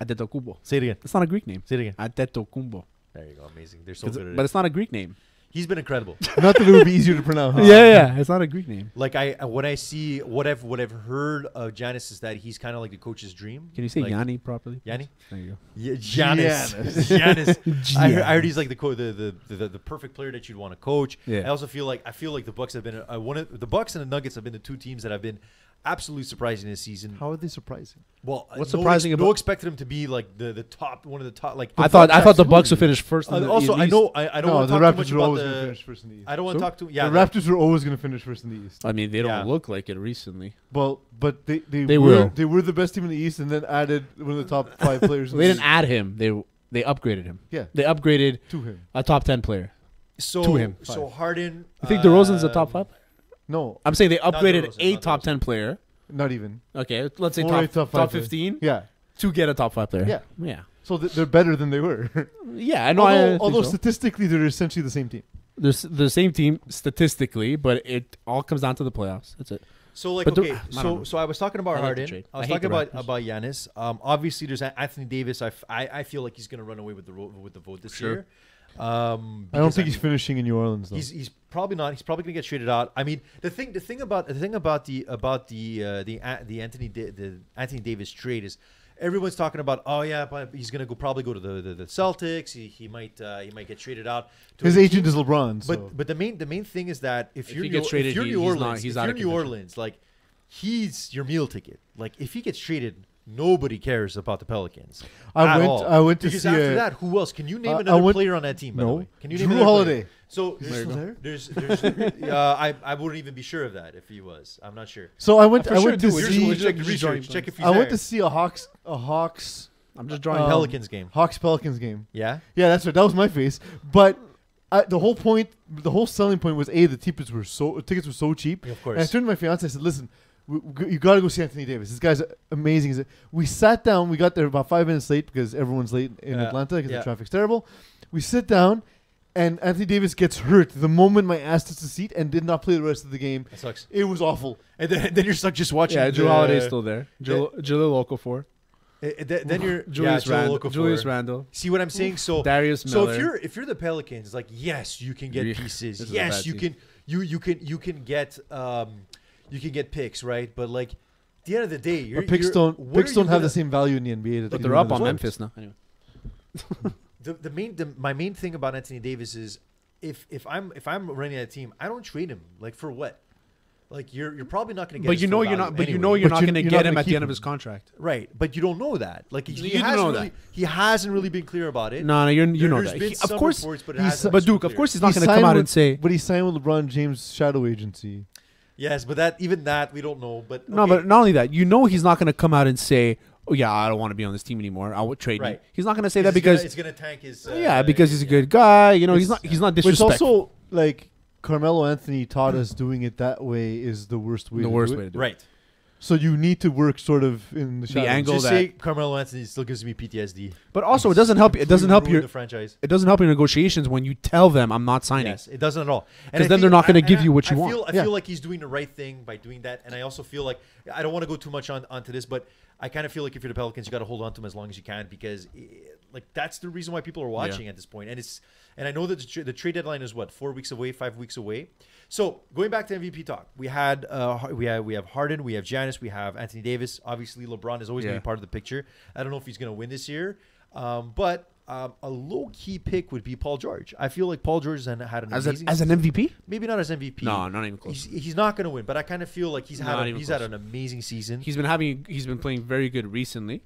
Antetokounmpo. Say it again. It's not a Greek name. Say it again. Antetokounmpo. There you go. Amazing. They're so good at But it. it's not a Greek name. He's been incredible. Not that it would be easier to pronounce. Yeah. It's not a Greek name. Like when I see what I've heard of Giannis is that he's kind of like the coach's dream. Can you say like, Yanni properly? Yanni? There you go. Yeah, Giannis. Giannis. I heard he's like the perfect player that you'd want to coach. Yeah. I also feel like the Bucks have been the Bucks and the Nuggets have been the two teams that have been absolutely surprising this season. How are they surprising? Well, What's surprising no about- expected him to be like the top one of the top like. I thought the Bucks would finish first. In the also, I East. know I don't No, want to the talk too Raptors much are about always going to the. finish first in the East. I don't want to talk too. Yeah, the Raptors are always going to finish first in the East. I mean, they don't Yeah. look like it recently. Well, but they They were, will. They were the best team in the East, and then added one of the top 5 players. in They the didn't add him. They upgraded him. Yeah. They upgraded to him. a top 10 player. So To him. So Harden. I think DeRozan's a top 5 player. No, I'm saying they Not upgraded DeRozan, a not top DeRozan. 10 player. not even. Okay, let's say Or a top five 15 Yeah. to get a top 5 player. Yeah. Yeah. So they're better than they were. Yeah, I know. I think although so. statistically they're essentially the same team. They're the same team statistically, but it all comes down to the playoffs. That's it. So like But okay, I don't know. so I was talking about I like the Harden. trade. I was I hate talking the about Raptors. Giannis. Obviously, there's Anthony Davis. I feel like he's gonna run away with the vote this Sure. year. I don't Because, think he's finishing in New Orleans though. He's probably not. He's probably gonna get traded out. I mean, the thing about the Anthony Davis trade is everyone's talking about. Oh yeah, but he's gonna probably go to the Celtics. He might get traded out. To His a agent team. is LeBron. So. But the main thing is that if If you're he gets New, traded, if you're he- New he's Orleans, not- he's if out you're of New contention. Orleans, like he's your meal ticket. Like if he gets traded, nobody cares about the Pelicans. I at went- all. I went to because see after a- that, who else? Can you name I another went- player on that team? By the No. way? Can you name Drew another Holiday. player? So Is he still there? there's I wouldn't even be sure of that if he was. I'm not sure. So I went. For I sure, went to dude, we're see. just Check the just drawing research. Check if he's I there. went to see a Hawks I'm just drawing. Pelicans game. Hawks Pelicans game. Yeah. Yeah, that's right. That was my face. But the whole selling point was the tickets were so cheap. Of course. And I turned to my fiance. I said, "Listen, you got to go see Anthony Davis. This guy's amazing." We sat down. We got there about 5 minutes late because everyone's late in Atlanta because yeah. the traffic's terrible. We sit down, and Anthony Davis gets hurt the moment my ass touched the seat and did not play the rest of the game. That sucks. It was awful. And then you're stuck just watching. Yeah, Drew the- Holiday's still there. Jalil Okafor. Then you're Julius yeah, Randle. Okafor. Julius Randle. See what I'm saying? So Darius So Miller. if you're the Pelicans, like yes, you can get Yeah, pieces. this is a Yes, bad you team. can you can get picks, right? But like at the end of the day, you're, But picks you're, don't what are picks you don't have gonna- the same value in the NBA. that But they they're do in up the on West. Memphis now. Anyway. My main thing about Anthony Davis is if I'm running a team, I don't trade him. Like for what? Like you're probably not going to get. But his you know full you're not. value But you anyway. know you're But not you're- going to you're get not him gonna at the keep end of him. his contract. Right, but you don't know that. Like You he do hasn't know really, that. he hasn't really been clear about it. No, you know There's that. been Of some course, reports, but it he's- hasn't but been Duke, of clear. course, he's not He going to come signed out with- and say. But he signed with LeBron James' shadow agency. Yes, but that we don't know. But No, okay. but not only that. You know he's not going to come out and say, "Oh yeah, I don't want to be on this team anymore. I would trade you." Right. He's not going to say that It's because it's gonna tank his. yeah, because he's a good guy. You know, he's It's- not But it's disrespectful. also like Carmelo Anthony taught us doing it that way is the worst way. The to worst do way it. to do it. Right. So you need to work sort of in the shadows. angle Just that- say Carmelo Anthony still gives me PTSD. But also, it doesn't help. It doesn't help Ruined your. the franchise. It doesn't help your negotiations when you tell them I'm not signing. Yes, it doesn't at all. And 'Cause I then think- they're not gonna and give you what you I want. Feel, I Yeah. feel like he's doing the right thing by doing that, and I also feel like I don't want to go too much onto this, but I kind of feel like if you're the Pelicans, you got to hold on to him as long as you can because, like, that's the reason why people are watching at this point. And I know that the trade deadline is what 4 weeks away, 5 weeks away. So going back to MVP talk, we have Harden, we have Giannis, we have Anthony Davis. Obviously, LeBron is always going to Yeah. be part of the picture. I don't know if he's going to win this year, but a low key pick would be Paul George. I feel like Paul George has had an amazing As an MVP. maybe not as MVP. No, not even close. He's not going to win, but I kind of feel like he's Not had even he's close. had an amazing season. He's been playing very good recently,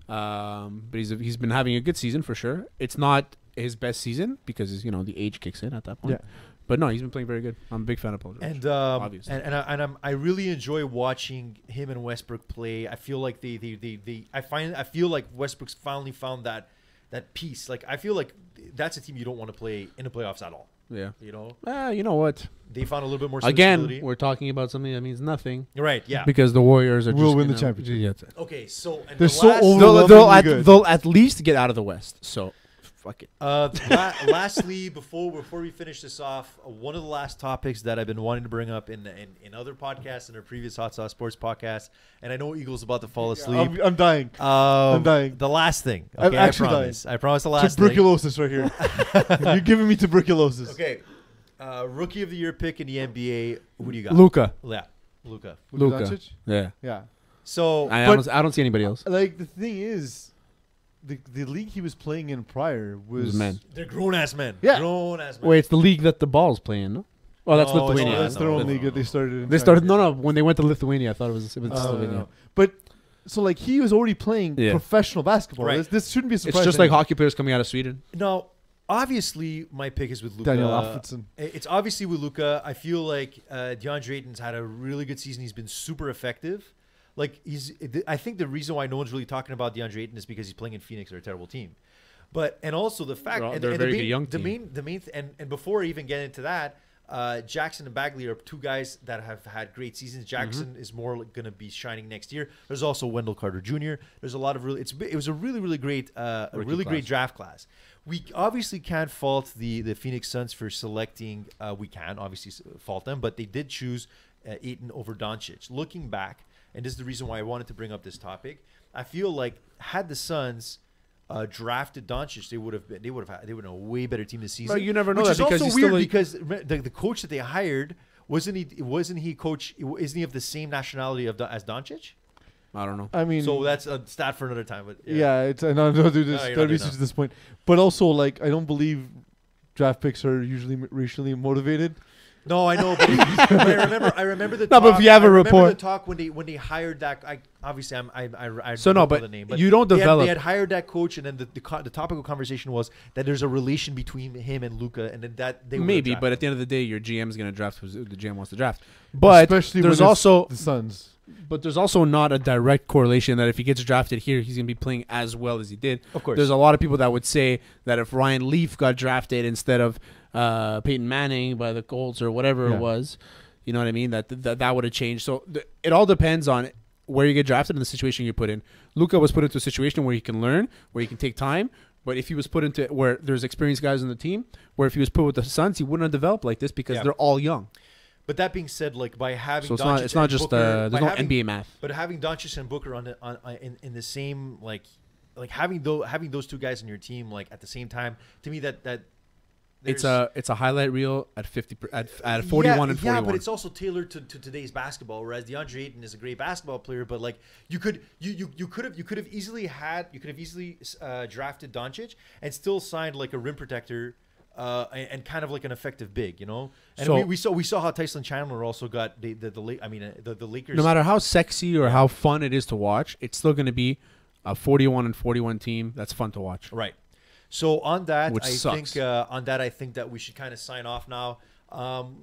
but he's been having a good season for sure. It's not his best season because the age kicks in at that point. Yeah. But no, he's been playing very good. I'm a big fan of Paul George. And obviously. I really enjoy watching him and Westbrook play. I feel like I feel like Westbrook's finally found that piece. Like I feel like that's a team you don't want to play in the playoffs at all. yeah. You know, You know what? they found a little bit more Again, stability. we're talking about something that means nothing You're right. Yeah. because the Warriors are Will just win the gonna- championship. Yeah, that's it. Okay. So and They're the so last, over- They'll, Overwhelmingly good. they'll at least get out of the West. So, fuck it. Lastly, before we finish this off, one of the last topics that I've been wanting to bring up in other podcasts and our previous Hot Sauce Sports podcast, and I know Eagle's about to fall asleep. I'm dying. I'm dying. The last thing. I'm Okay, actually I promise. I promise the last thing. Tuberculosis right here. You're giving me tuberculosis. Okay. Rookie of the year pick in the NBA. Who do you got? Luka. Yeah, Luka. Luka. Doncic? Yeah. Yeah. So I don't see anybody else. Like the thing is, the league he was playing in prior was men. they're grown ass men. Yeah. Grown ass men. Wait, it's the league that the Ball's playing, no? Oh, that's No, it's Lithuania. not. That's their No, own no, league no, that they started. In They China. started when they went to Lithuania. I thought it was No, Slovenia. no. But so like he was already playing Yeah. professional basketball. Right. This shouldn't be a surprise. It's just to like anyone. hockey players coming out of Sweden. Now, obviously, my pick is with Luka. Daniel Alfredson. It's obviously with Luka. I feel like DeAndre Ayton's had a really good season. He's been super effective. Like I think the reason why no one's really talking about DeAndre Ayton is because he's playing in Phoenix, or a terrible team. But and also the fact They're and, a and very the good main, young the team. main and before I even get into that, Jackson and Bagley are two guys that have had great seasons. Jackson is more going to be shining next year. There's also Wendell Carter Jr. There's a lot of it was a really great great draft class. We obviously can't fault the Phoenix Suns for selecting. We can obviously fault them, but they did choose Ayton over Doncic. Looking back, and this is the reason why I wanted to bring up this topic. I feel like had the Suns drafted Doncic, they would have been a way better team this season. But you never know which that is because also he's weird still because the coach that they hired isn't he of the same nationality as Doncic? I don't know. I mean, So that's a stat for another time. But yeah, it's I don't do this. No, you're not Don't doing research that. at this point. But also, like, I don't believe draft picks are usually racially motivated. No, I know, but I remember the No, talk. but if you have I a remember report- the talk when they hired that. I So don't no, know but the name, you don't they develop- had hired that coach, and then the topic of conversation was that there's a relation between him and Luka, and then that they would've Maybe, drafted but at him. the end of the day, your GM is going to draft who the GM wants to draft. But especially there's when it's also the Suns. But there's also not a direct correlation that if he gets drafted here, he's going to be playing as well as he did. Of course. There's a lot of people that would say that if Ryan Leaf got drafted instead of Peyton Manning by the Colts or whatever Yeah. it was, you know what I mean? That would have changed. So it all depends on where you get drafted and the situation you're put in. Luka was put into a situation where he can learn, where he can take time. But if he was put into where there's experienced guys on the team, where if he was put with the Suns, he wouldn't have developed like this because Yeah. they're all young. But that being said, like by having So it's Doncic not and just Booker, there's by no having- NBA math. But having Doncic and Booker in the same like having those two guys on your team like at the same time, to me that It's there's- a highlight reel at 50 at 41 and 41. Yeah, but it's also tailored to today's basketball. Whereas DeAndre Ayton is a great basketball player, but like you could have easily drafted Doncic and still signed like a rim protector. And kind of like an effective big, you know. And So- we saw how Tyson Chandler also got the Lakers. no matter how sexy or how fun it is to watch, it's still going to be a 41 and 41 team that's fun to watch. Right. So on that, Which I sucks. think that we should kind of sign off now.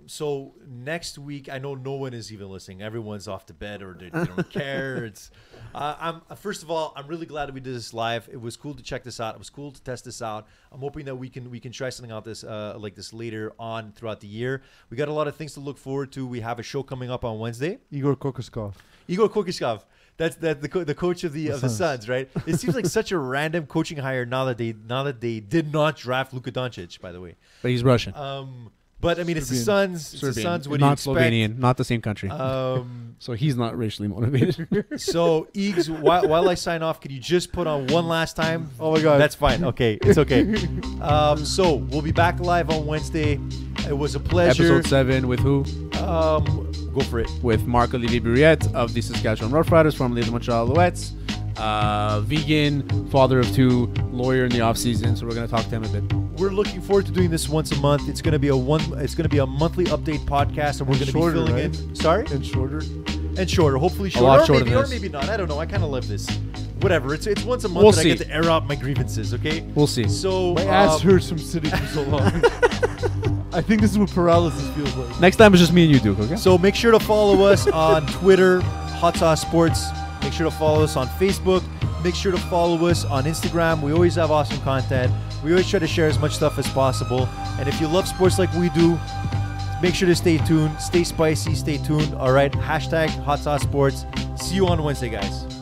So next week, I know no one is even listening. Everyone's off to bed or they don't care. It's first of all, I'm really glad that we did this live. It was cool to check this out. It was cool to test this out. I'm hoping that we can try something out this like this later on throughout the year. We got a lot of things to look forward to. We have a show coming up on Wednesday. Igor Kokoskov. Igor Kokoskov. That's the coach of the Suns, right? It seems like such a random coaching hire now that they did not draft Luka Doncic, by the way. But he's Russian. But I mean, it's the Suns. It's the Serbian. Suns. What do you Not expect? Slovenian. Not the same country. So he's not racially motivated. So Eags, while I sign off, could you just put on one last time? Oh my God. That's fine. Okay, it's okay. So we'll be back live on Wednesday. It was a pleasure. Episode 7 with who? Go for it. With Marc-Olivier Brouillette of the Saskatchewan Roughriders, formerly the Montreal Alouettes. Vegan, father of 2, lawyer in the off season. So we're going to talk to him a bit. We're looking forward to doing this once a month. It's going to be a monthly update podcast, and we're going to be Shorter, filling right? in. Sorry, And shorter. and shorter. Hopefully shorter, lot or shorter maybe, than or this. maybe not. I don't know. I kind of love this. Whatever. It's once a month We'll that see. I get to air out my grievances. Okay. We'll see. So My ass hurts from sitting for so long. I think this is what paralysis feels like. Next time it's just me and you, Duke, okay? So make sure to follow us on Twitter, Hot Sauce Sports. Make sure to follow us on Facebook. Make sure to follow us on Instagram. We always have awesome content. We always try to share as much stuff as possible. And if you love sports like we do, make sure to stay tuned. Stay spicy. Stay tuned. All right. # Hot Sauce Sports. See you on Wednesday, guys.